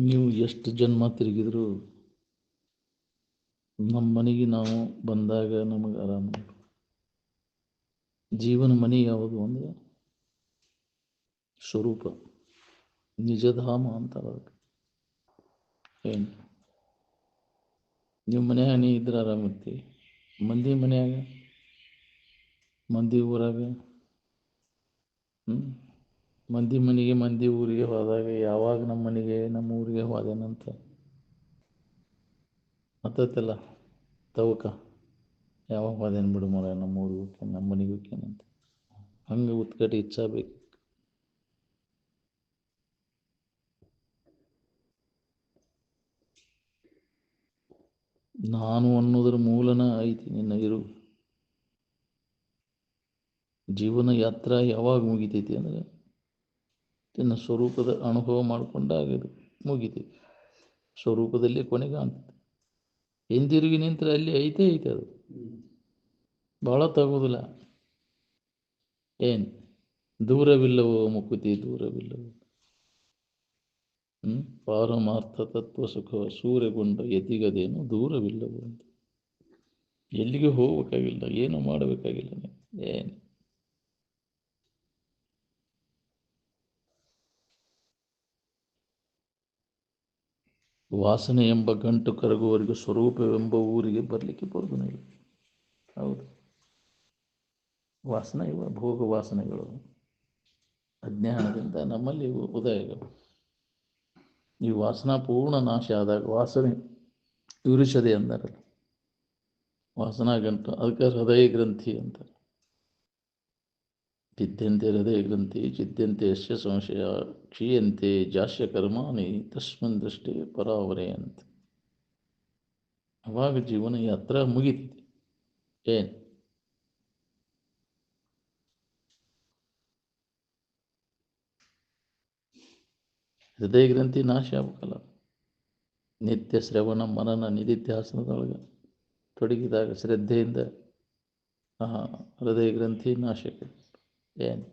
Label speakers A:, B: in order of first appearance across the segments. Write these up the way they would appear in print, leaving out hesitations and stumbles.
A: ನೀವು ಎಷ್ಟು ಜನ್ಮ ತಿರುಗಿದ್ರು ನಮ್ಮ ಮನೆಗೆ ನಾವು ಬಂದಾಗ ನಮಗೆ ಆರಾಮ. ಜೀವನ ಮನೆ ಯಾವುದು ಅಂದರೆ ಸ್ವರೂಪ, ನಿಜಧಾಮ ಅಂತಾರೆ. ಏನು ನಿಮ್ಮ ಮನ್ಯಾಗ ನೀ ಇದ್ರೆ ಆರಾಮಿರ್ತಿ, ಮಂದಿ ಮನ್ಯಾಗ, ಮಂದಿ ಊರಾಗ, ಮಂದಿ ಮನೆಗೆ ಮಂದಿ ಊರಿಗೆ ಹೋದಾಗ ಯಾವಾಗ ನಮ್ಮ ಮನೆಗೆ ನಮ್ಮ ಊರಿಗೆ ಹೋದೇನಂತ ಹತ್ತತ್ತಿಲ್ಲ ತವಕ, ಯಾವಾಗ ಹೋದೇನು ಬಿಡು ಮರ ನಮ್ಮ ಊರಿಗೆ ಹೋಗ್ತೇನೆ, ನಮ್ಮ ಮನೆಗೆ ಹೋಗ್ತೇನಂತ. ಹಂಗೆ ಉತ್ಕಟ ಇಚ್ಛಾ ಬೇಕು. ನಾನು ಅನ್ನೋದ್ರ ಮೂಲನ ಐತಿ ನಿನ್ನ ಇರು. ಜೀವನ ಯಾತ್ರಾ ಯಾವಾಗ ಮುಗಿತೈತಿ ಅಂದರೆ ನಿನ್ನ ಸ್ವರೂಪದ ಅನುಭವ ಮಾಡಿಕೊಂಡಾಗ ಇದು ಮುಗಿತೈತಿ. ಸ್ವರೂಪದಲ್ಲಿ ಕೊನೆ ಕಾಣ್ತದೆ. ಹಿಂದಿರುಗಿ ನಿಂತರೆ ಅಲ್ಲಿ ಐತೆ ಅದು, ಭಾಳ ತಗೋದಿಲ್ಲ. ಏನು ದೂರವಿಲ್ಲವೋ ಮುಕುತಿ, ದೂರವಿಲ್ಲವೋ. ಪಾರಮಾರ್ಥ ತತ್ವ ಸುಖ ಸೂರ್ಯಗೊಂಡ ಯತಿಗದೇನು ದೂರವಿಲ್ಲವೋ ಅಂತ. ಎಲ್ಲಿಗೆ ಹೋಗಬೇಕಾಗಿಲ್ಲ, ಏನು ಮಾಡಬೇಕಾಗಿಲ್ಲ. ಏನು ವಾಸನೆ ಎಂಬ ಗಂಟು ಕರಗುವವರೆಗೂ ಸ್ವರೂಪವೆಂಬ ಊರಿಗೆ ಬರಲಿಕ್ಕೆ ಬರುವುದಿಲ್ಲ. ಹೌದು, ವಾಸನೆ ಇವ ಭೋಗ ವಾಸನೆಗಳು ಅಜ್ಞಾನದಿಂದ ನಮ್ಮಲ್ಲಿ ಉದಯಗಳು. ಈ ವಾಸನಾ ಪೂರ್ಣ ನಾಶ ಆದಾಗ ವಾಸನೆ ಇರುಷದೆ ಅಂದಾರಲ್ಲ, ವಾಸನಾ ಗಂಟು. ಅದಕ್ಕೆ ಹೃದಯ ಗ್ರಂಥಿ ಅಂತಾರೆ. ಭಿದ್ಯಂತೆ ಹೃದಯ ಗ್ರಂಥಿ ಚಿದ್ಯಂತೆ ಯಶ್ಯ ಸಂಶಯ ಕ್ಷೀಯಂತೆ ಜಾಸ್ಯ ಕರ್ಮಾಣಿ ತಸ್ಮಿನ್ ದೃಷ್ಟಿ ಪರಾವರೆ ಅಂತ. ಅವಾಗ ಜೀವನ ಯಾತ್ರಾ ಮುಗಿತೈತಿ. ಏನು ಹೃದಯ ಗ್ರಂಥಿ ನಾಶ ಆಗ್ಬೇಕಲ್ಲ. ನಿತ್ಯ ಶ್ರವಣ ಮನನ ನಿಧಿಧ್ಯಾಸನದೊಳಗೆ ತೊಡಗಿದಾಗ ಶ್ರದ್ಧೆಯಿಂದ ಹೃದಯ ಗ್ರಂಥಿ ನಾಶಕ್ಕೆ. ಏನು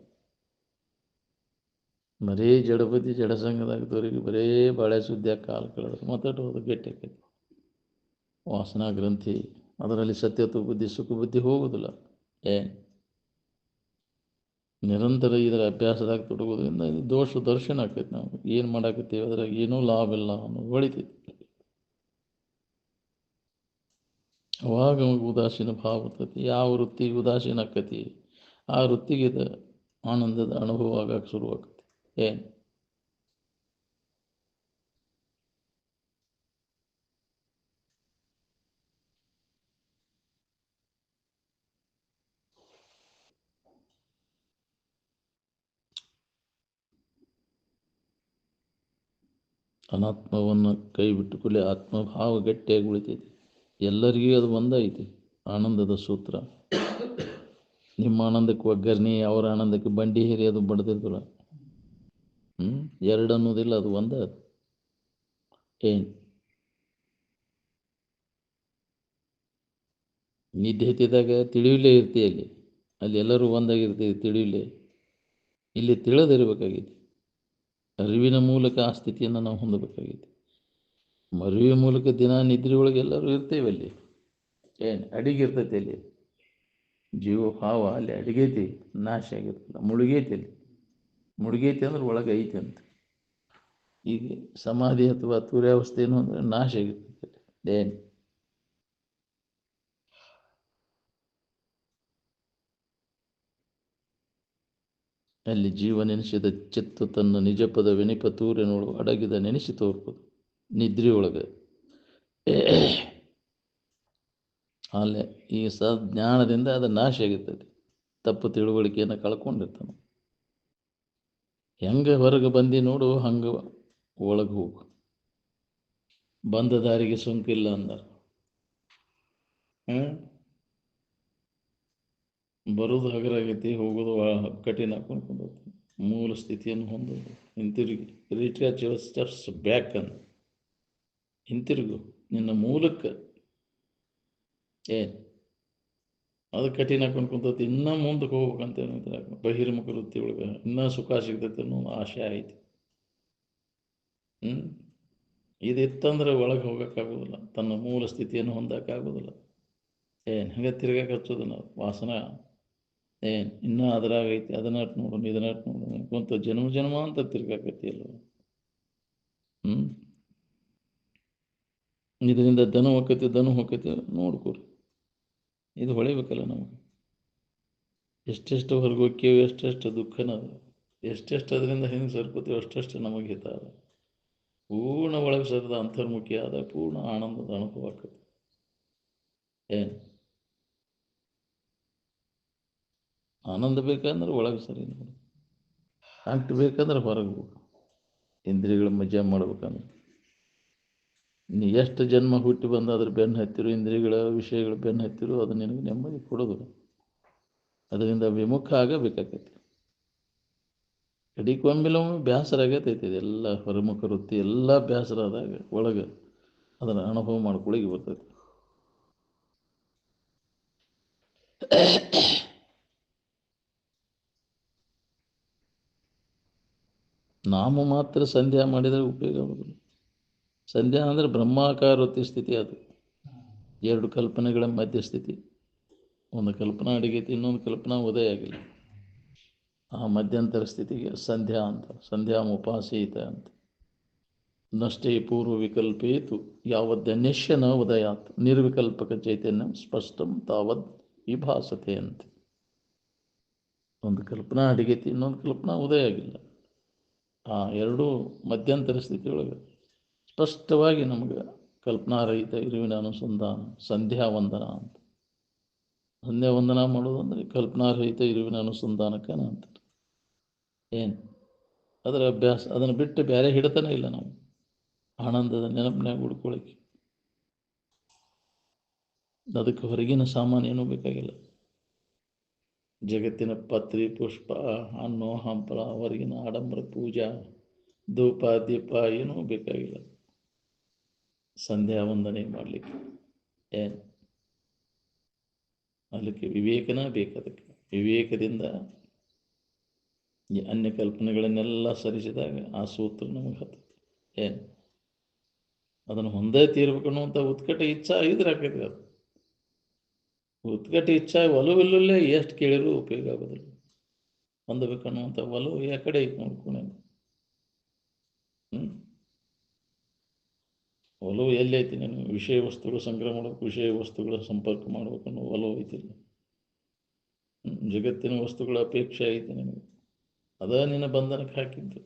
A: ಬರೀ ಜಡಬದಿ ಜಡಸಂಗದಾಗದವ್ರಿಗೆ ಬರೇ ಬಾಳೆ ಸುದ್ದಿಯಾಗಿ ಕಾಲು ಕಳೆದ್ರೆ ಮಾತಾಡೋದು ಗಟ್ಟಿ ಆಕೈತಿ. ವಾಸನಾ ಗ್ರಂಥಿ ಅದರಲ್ಲಿ ಸತ್ಯತ್ವ ಬುದ್ಧಿ ಸುಖ ಬುದ್ಧಿ ಹೋಗೋದಿಲ್ಲ. ಏನು ನಿರಂತರ ಇದರ ಅಭ್ಯಾಸದಾಗ ತೊಡಗೋದ್ರಿಂದ ಇದು ದೋಷ ದರ್ಶನ ಆಕೈತಿ. ನಾವು ಏನು ಮಾಡಾಕತ್ತೀವಿ ಅದ್ರಾಗ ಏನೂ ಲಾಭ ಇಲ್ಲ ಅನ್ನೋದು ಹೊಳಿತೈತಿ. ಅವಾಗ ಉದಾಸೀನ ಭಾವ ಬರ್ತೈತಿ. ಯಾವ ವೃತ್ತಿ ಉದಾಸೀನ ಆಕತಿ ಆ ವೃತ್ತಿಗೆ ಇದು ಆನಂದದ ಅನುಭವ ಆಗಕ್ಕೆ ಶುರುವಾಗತ್ತೆ. ಏನು ಅನಾತ್ಮವನ್ನು ಕೈ ಬಿಟ್ಟುಕೊಳ್ಳಿ ಆತ್ಮಭಾವ ಗಟ್ಟಿಯಾಗಿ ಉಳಿತೈತಿ. ಎಲ್ಲರಿಗೂ ಅದು ಒಂದೈತಿ ಆನಂದದ ಸೂತ್ರ. ನಿಮ್ಮ ಆನಂದಕ್ಕೆ ಒಗ್ಗರಣೆ, ಅವರ ಆನಂದಕ್ಕೆ ಬಂಡಿ ಹೇರಿ ಅದು ಬಡ್ದಿರ್ತಲ್ಲ. ಎರಡು ಅನ್ನೋದಿಲ್ಲ, ಅದು ಒಂದೇ. ಅದು ಏನು ನಿದ್ದೆ ಹತ್ತಿದಾಗ ತಿಳಿಯಲೇ ಇರ್ತಿ, ಅಲ್ಲಿ ಎಲ್ಲರೂ ಒಂದಾಗಿರ್ತೀವಿ ತಿಳಿಯಲೇ. ಇಲ್ಲಿ ತಿಳಿದಿರಬೇಕಾಗೈತಿ. ಅರಿವಿನ ಮೂಲಕ ಆ ಸ್ಥಿತಿಯನ್ನು ನಾವು ಹೊಂದಬೇಕಾಗೈತಿ. ಅರಿವಿನ ಮೂಲಕ ದಿನ ನಿದ್ರೆ ಒಳಗೆ ಎಲ್ಲರೂ ಇರ್ತೇವೆ. ಅಲ್ಲಿ ಏನು ಅಡಿಗೆ ಇರ್ತೈತಿ, ಅಲ್ಲಿ ಜೀವ ಭಾವ ಅಲ್ಲಿ ಅಡಿಗೈತಿ, ನಾಶ ಆಗಿರ್ತಲ್ಲ. ಮುಳುಗೈತಿ, ಅಲ್ಲಿ ಮುಳುಗೈತಿ ಅಂದ್ರೆ ಒಳಗೆ ಐತಿ ಅಂತ. ಈಗ ಸಮಾಧಿ ಅಥವಾ ತುರ್ಯಾವಸ್ಥೆ ಏನು ಅಂದರೆ ನಾಶ ಆಗಿರ್ತೈತಿ. ಏನು ಅಲ್ಲಿ ಜೀವ ನೆನೆಸಿದ ಚಿತ್ತ ತನ್ನ ನಿಜಪದ ವಿನಿಪ ತೂರಿನೊಳು ಅಡಗಿದ ನೆನೆಸಿ ತೋರ್ಪದು ನಿದ್ರೆಯೊಳಗೆ. ಅಲ್ಲೇ ಈ ಸಜ್ಞಾನದಿಂದ ಅದು ನಾಶ ಆಗಿರ್ತದೆ. ತಪ್ಪು ತಿಳುವಳಿಕೆಯನ್ನು ಕಳ್ಕೊಂಡಿರ್ತಾನೆ. ಹೆಂಗೆ ಹೊರಗೆ ಬಂದು ನೋಡು ಹಂಗೆ ಒಳಗೆ ಹೋಗು. ಬಂದ ದಾರಿಗೆ ಸೋಂಕಿಲ್ಲ ಅಂದಾರ. ಬರೋದು ಹಗರಾಗೈತಿ, ಹೋಗೋದು ಕಠಿಣ ಹಾಕೊಂಡು ಮೂಲ ಸ್ಥಿತಿಯನ್ನು ಹೊಂದೋದು. ಹಿಂತಿರುಗಿ ರಿಟ್ರ್ಯಾಚ್ ಯುವರ್ ಸ್ಟೆಪ್ಸ್ ಬ್ಯಾಕ್ ಅಂತ ಹಿಂತಿರುಗು ನಿನ್ನ ಮೂಲಕ್ಕೆ. ಏನು ಅದು ಕಠಿಣ ಹಾಕೊಂಡು ಕುಂತೈತಿ. ಇನ್ನೂ ಮುಂದಕ್ಕೆ ಹೋಗ್ಬೇಕಂತ ಬಹಿರ್ಮುಖ ವೃತ್ತಿ ಒಳಗೆ ಇನ್ನೂ ಸುಖ ಸಿಗ್ತೈತೆ ಅನ್ನೋ ಆಶೆ ಐತಿ. ಇದಿತ್ತಂದ್ರೆ ಒಳಗೆ ಹೋಗೋಕ್ಕಾಗೋದಿಲ್ಲ, ತನ್ನ ಮೂಲ ಸ್ಥಿತಿಯನ್ನು ಹೊಂದಕ್ಕಾಗೋದಿಲ್ಲ. ಏನು ಹಂಗೆ ತಿರ್ಗಾಕ ಹಚ್ಚೋದು ನಾವು ವಾಸನ. ಏನು ಇನ್ನೂ ಅದ್ರಾಗೈತಿ, ಅದನ್ನ ನೋಡೋಣ ಇದನ್ನ ನೋಡೋಣ ಅನ್ಕೊಂತ ಜನ್ಮ ಜನ್ಮ ಅಂತ ತಿರ್ಗಾಕೈತಿ ಅಲ್ವ. ಇದರಿಂದ ದನು ಹೋಕೈತಿ ನೋಡ್ಕೊರಿ. ಇದು ಹೊಳಿಬೇಕಲ್ಲ ನಮಗೆ. ಎಷ್ಟೆಷ್ಟು ಹೊರಗೆ ಹೋಕ್ಕೇವು, ಎಷ್ಟೆಷ್ಟು ದುಃಖನ ಅದು, ಎಷ್ಟೆಷ್ಟು ಅದರಿಂದ ಹಿಂದೆ ಸರ್ಕೋತೀವಿ ಅಷ್ಟೆಷ್ಟು ನಮಗೆ ಹಿತ ಅದ. ಪೂರ್ಣ ಒಳಗೆ ಸರಿದ ಅಂತರ್ಮುಖಿ ಆದ ಪೂರ್ಣ ಆನಂದದ ಅನುಭವ ಆಕತಿ. ಏನು ಆನಂದ ಬೇಕಂದ್ರೆ ಒಳಗೆ ಸರಿ ನೋಡಿ, ಆಕ್ಟ್ ಬೇಕಂದ್ರೆ ಹೊರಗೆ ಹೋಗು. ಇಂದ್ರಿಯಗಳ ಮಜಾ ಮಾಡ್ಬೇಕಂದ್ರೆ ನೀ ಎಷ್ಟು ಜನ್ಮ ಹುಟ್ಟಿ ಬಂದು ಅದ್ರ ಬೆನ್ನು ಹತ್ತಿರು, ಇಂದ್ರಿಯಗಳ ವಿಷಯಗಳ ಬೆನ್ನು ಹತ್ತಿರು, ಅದು ನಿನಗೆ ನೆಮ್ಮದಿ ಕೊಡೋದು. ಅದರಿಂದ ವಿಮುಖ ಆಗಬೇಕಾಗತ್ತೆ. ಕಡಿಕೊಮ್ಮಿಲೊಮ್ಮೆ ಬೇಸರ ಆಗತೈತಿ. ಇದೆಲ್ಲ ಹೊರಮುಖ ವೃತ್ತಿ ಎಲ್ಲ ಬೇಸರ ಆದಾಗ ಒಳಗೆ ಅದನ್ನು ಅನುಭವ ಮಾಡ್ಕೊಳ್ಳಿಗೆ ಬರ್ತೈತಿ. ನಾಮ ಮಾತ್ರ ಸಂಧ್ಯಾ ಮಾಡಿದರೆ ಉಪಯೋಗ ಆಗೋದಿಲ್ಲ. ಸಂಧ್ಯಾ ಅಂದರೆ ಬ್ರಹ್ಮಾಕಾರ ವೃತ್ತಿ ಸ್ಥಿತಿ. ಅದು ಎರಡು ಕಲ್ಪನೆಗಳ ಮಧ್ಯಸ್ಥಿತಿ. ಒಂದು ಕಲ್ಪನಾ ಅಡಿಗೈತಿ, ಇನ್ನೊಂದು ಕಲ್ಪನಾ ಉದಯ ಆಗಿಲ್ಲ. ಆ ಮಧ್ಯಂತರ ಸ್ಥಿತಿಗೆ ಸಂಧ್ಯಾ ಅಂತ, ಸಂಧ್ಯಾ ಉಪಾಸೀತ ಅಂತ. ನಷ್ಟೇ ಪೂರ್ವ ವಿಕಲ್ಪೇತು ಯಾವದನ್ಯಶ್ಯ ನ ಉದಯಾತ್ ನಿರ್ವಿಕಲ್ಪಕ ಚೈತನ್ಯ ಸ್ಪಷ್ಟಂ ತಾವದ್ ವಿಭಾಸತೆ ಅಂತ. ಒಂದು ಕಲ್ಪನಾ ಅಡಿಗೈತಿ, ಇನ್ನೊಂದು ಕಲ್ಪನಾ ಉದಯ ಆಗಿಲ್ಲ. ಆ ಎರಡೂ ಮಧ್ಯಂತರ ಸ್ಥಿತಿಯೊಳಗೆ ಸ್ಪಷ್ಟವಾಗಿ ನಮಗೆ ಕಲ್ಪನಾರಹಿತ ಇರುವಿನ ಅನುಸಂಧಾನ ಸಂಧ್ಯಾ ವಂದನ ಅಂತ. ಸಂಧ್ಯಾ ವಂದನ ಮಾಡೋದಂದ್ರೆ ಕಲ್ಪನಾರಹಿತ ಇರುವಿನ ಅನುಸಂಧಾನಕ್ಕೆ ಅಂತಾರೆ. ಏನು ಅದರ ಅಭ್ಯಾಸ, ಅದನ್ನು ಬಿಟ್ಟು ಬೇರೆ ಹಿಡತನೇ ಇಲ್ಲ ನಾವು ಆನಂದದ ನೆನಪಿನಾಗ ಹುಡ್ಕೊಳ್ಳಿಕ್ಕೆ. ಅದಕ್ಕೆ ಹೊರಗಿನ ಸಾಮಾನು ಏನೂ ಬೇಕಾಗಿಲ್ಲ. ಜಗತ್ತಿನ ಪತ್ರಿ ಪುಷ್ಪ ಹಣ್ಣು ಹಂಪಲ, ಹೊರಗಿನ ಆಡಂಬರ ಪೂಜಾ ಧೂಪ ದೀಪ ಏನೂ ಬೇಕಾಗಿಲ್ಲ ಸಂಧ್ಯಾ ವಂದನೆ ಮಾಡಲಿಕ್ಕೆ. ಏನು ಅದಕ್ಕೆ ವಿವೇಕನ ಬೇಕು. ಅದಕ್ಕೆ ವಿವೇಕದಿಂದ ಈ ಅನ್ಯ ಕಲ್ಪನೆಗಳನ್ನೆಲ್ಲ ಸರಿಸಿದಾಗ ಆ ಸೂತ್ರ ನಮಗೆ ಹತ್ತೈತಿ. ಏನು ಅದನ್ನು ಹೊಂದೇ ತೀರ್ಬೇಕು ಅನ್ನುವಂಥ ಉತ್ಕಟ ಇಚ್ಛಾ ಇದ್ರೆ ಆಕೈತಿ. ಅದು ಉತ್ಕಟ ಇಚ್ಛಾ ಒಲವಿಲ್ಲೇ ಎಷ್ಟು ಕೇಳಿರೂ ಉಪಯೋಗ ಆಗೋದಿಲ್ಲ. ಹೊಂದಬೇಕನ್ನುವಂಥ ಒಲವು ಯಾಕಡೆ ಐತೆ ನೋಡ್ಕೊಂಡೆ. ಒಲವು ಎಲ್ಲಿ ಐತಿ? ನೀನು ವಿಷಯ ವಸ್ತುಗಳು ಸಂಗ್ರಹ ಮಾಡಬೇಕು, ವಿಷಯ ವಸ್ತುಗಳ ಸಂಪರ್ಕ ಮಾಡ್ಬೇಕನ್ನೋ ಒಲವು ಐತಿಲ್ಲ. ಜಗತ್ತಿನ ವಸ್ತುಗಳ ಅಪೇಕ್ಷೆ ಐತಿ ನಿನಗೆ, ಅದ ನಿನ್ನ ಬಂಧನಕ್ಕೆ ಹಾಕಿದ್ದು.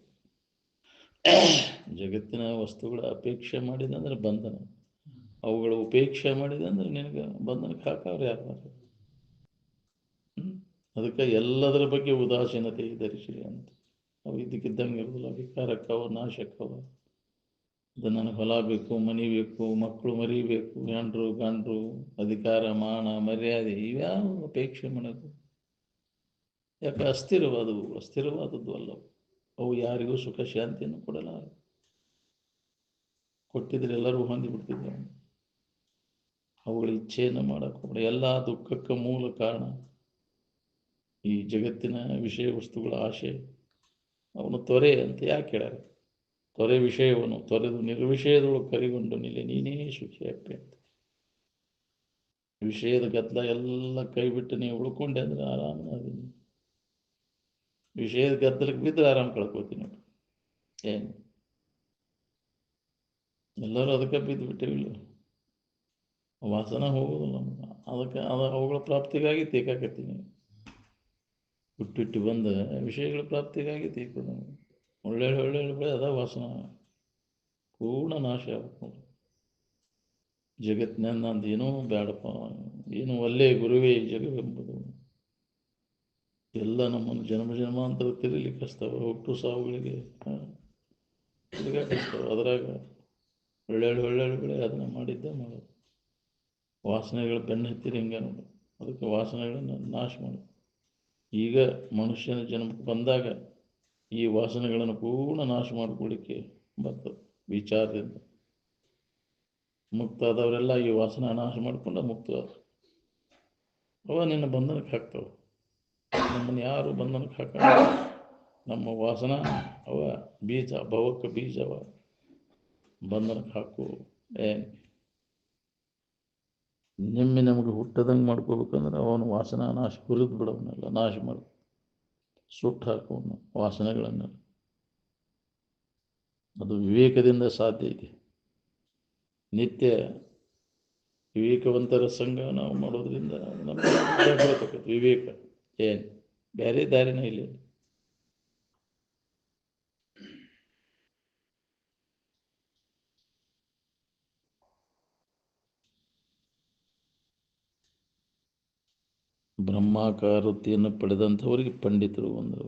A: ಜಗತ್ತಿನ ವಸ್ತುಗಳ ಅಪೇಕ್ಷೆ ಮಾಡಿದೆ ಅಂದ್ರೆ ಬಂಧನ, ಅವುಗಳ ಉಪೇಕ್ಷೆ ಮಾಡಿದೆ ಅಂದ್ರೆ ನಿನಗೆ ಬಂಧನಕ್ಕೆ ಹಾಕವ್ರು ಯಾರು? ಅದಕ್ಕೆ ಎಲ್ಲದರ ಬಗ್ಗೆ ಉದಾಸೀನತೆ ಧರಿಸಿರಿ ಅಂತ. ಅವು ಇದಕ್ಕಿದ್ದಂಗೆ ಇರೋದಿಲ್ಲ, ವಿಕಾರಕ್ಕವ ನಾಶಕ್ಕವ. ಅದು ನನಗೆ ಹೊಲ ಬೇಕು, ಮನೆ ಬೇಕು, ಮಕ್ಕಳು ಮರಿಬೇಕು, ಹೆಂಡ್ರು ಗಂಡ್ರು, ಅಧಿಕಾರ ಮಾನ ಮರ್ಯಾದೆ, ಇವ್ಯಾವ ಅಪೇಕ್ಷೆ ಮಾಡೋದು? ಯಾಕೆ ಅಸ್ಥಿರವಾದದ್ದು ಅಲ್ಲ. ಅವು ಯಾರಿಗೂ ಸುಖ ಶಾಂತಿಯನ್ನು ಕೊಡಲ್ಲ. ಕೊಟ್ಟಿದ್ರೆ ಎಲ್ಲರೂ ಹೊಂದಿಬಿಡ್ತಿದ್ರು. ಅವುಗಳ ಇಚ್ಛೆಯನ್ನು ಮಾಡೋಕೆ ಎಲ್ಲ ದುಃಖಕ್ಕೆ ಮೂಲ ಕಾರಣ ಈ ಜಗತ್ತಿನ ವಿಷಯ ವಸ್ತುಗಳ ಆಶೆ. ಅವನು ತೊರೆ ಅಂತ ಯಾಕೆ ಹೇಳ್ಯಾರ? ತೊರೆ ವಿಷಯವನ್ನು ತೊರೆದು ನಿರ್ವಿಷಯದೊಳಗೆ ಕರಿಗೊಂಡು ನಿಲ್ಲಿ ನೀನೇ ಸುಖಿಯಪ್ಪೆ ಅಂತ. ವಿಷಯದ ಗದ್ದಲ ಎಲ್ಲ ಕೈ ಬಿಟ್ಟು ನೀವು ಉಳ್ಕೊಂಡೆ ಅಂದ್ರೆ ಆರಾಮನಾದೀನಿ. ವಿಷಯದ ಗದ್ದಲಕ್ಕೆ ಬಿದ್ದರೆ ಆರಾಮ ಕಳ್ಕೊತೀನಿ. ಏನು ಎಲ್ಲರೂ ಅದಕ್ಕೆ ಬಿದ್ದು ಬಿಟ್ಟಿವಿಲ್ಲ. ವಾಸನ ಹೋಗೋದಿಲ್ಲ ನಮ್ಗೆ. ಅದಕ್ಕೆ ಅವುಗಳ ಪ್ರಾಪ್ತಿಗಾಗಿ ತೇಕಾಕತ್ತೀನಿ. ಹುಟ್ಟಿಟ್ಟು ಬಂದ ವಿಷಯಗಳ ಪ್ರಾಪ್ತಿಗಾಗಿ ತೀಕೋದು ನಮಗೆ. ಒಳ್ಳೆ ಬೆಳೆ ಅದ ವಾಸನ ಪೂರ್ಣ ನಾಶ ಆಗ್ಬೇಕು ನೋಡಿ. ಜಗತ್ತಿನ ನಂದು ಏನೋ ಬೇಡಪ್ಪ, ಏನು ಒಳ್ಳೆ ಗುರುವೇ ಜಗವೆಂಬುದು ಎಲ್ಲ ನಮ್ಮನ್ನು ಜನ್ಮ ಜನ್ಮಾಂತರ ತಿರುಗಲಿಕ್ಕೆ ಹಚ್ತಾವ. ಹುಟ್ಟು ಸಾವುಗಳಿಗೆ ತಿರುಗಾಕಿಸ್ತಾವ. ಅದ್ರಾಗ ಒಳ್ಳೆ ಬೆಳೆ ಅದನ್ನು ಮಾಡಿದ್ದೆ ಮಾಡೋದು. ವಾಸನೆಗಳು ಬೆನ್ನು ಹತ್ತಿರ ಹಿಂಗೆ ನೋಡಿ. ಅದಕ್ಕೆ ವಾಸನೆಗಳನ್ನು ನಾಶ ಮಾಡೋದು. ಈಗ ಮನುಷ್ಯನ ಜನ್ಮಕ್ಕೆ ಬಂದಾಗ ಈ ವಾಸನೆಗಳನ್ನು ಪೂರ್ಣ ನಾಶ ಮಾಡಿಕೊಳ್ಳಿಕ್ಕೆ ಬರ್ತದೆ. ವಿಚಾರದಿಂದ ಮುಕ್ತ ಆದವರೆಲ್ಲ ಈ ವಾಸನ ನಾಶ ಮಾಡಿಕೊಂಡು ಮುಕ್ತವಾದ. ಅವ ನಿನ್ನ ಬಂಧನಕ್ಕೆ ಹಾಕ್ತಾವೆ. ನಮ್ಮನ್ನು ಯಾರು ಬಂಧನಕ್ಕೆ ಹಾಕ? ನಮ್ಮ ವಾಸನ ಅವ ಬೀಜ, ಭವಕ್ಕೆ ಬೀಜವ. ಬಂಧನಕ್ಕೆ ಹಾಕು. ನಿಮ್ಮೆ ನಮಗೆ ಹುಟ್ಟದಂಗೆ ಮಾಡ್ಕೋಬೇಕಂದ್ರೆ ಅವನು ವಾಸನ ನಾಶ ಹುರಿದು ಬಿಡೋವನ್ನೆಲ್ಲ ನಾಶ ಮಾಡು, ಸುಟ್ಟು ಹಾಕೋನು ವಾಸನೆಗಳನ್ನು. ಅದು ವಿವೇಕದಿಂದ ಸಾಧ್ಯ ಇದೆ. ನಿತ್ಯ ವಿವೇಕವಂತರ ಸಂಘ ನಾವು ಮಾಡೋದ್ರಿಂದ ನಮಗೆ ಬರತಕ್ಕಂಥ ವಿವೇಕ ಏನು ಬೇರೆ ದಾರಿನೇ ಇಲ್ಲ. ಬ್ರಹ್ಮಾಕಾರ ವೃತ್ತಿಯನ್ನು ಪಡೆದಂಥವರಿಗೆ ಪಂಡಿತರು ಬಂದರು.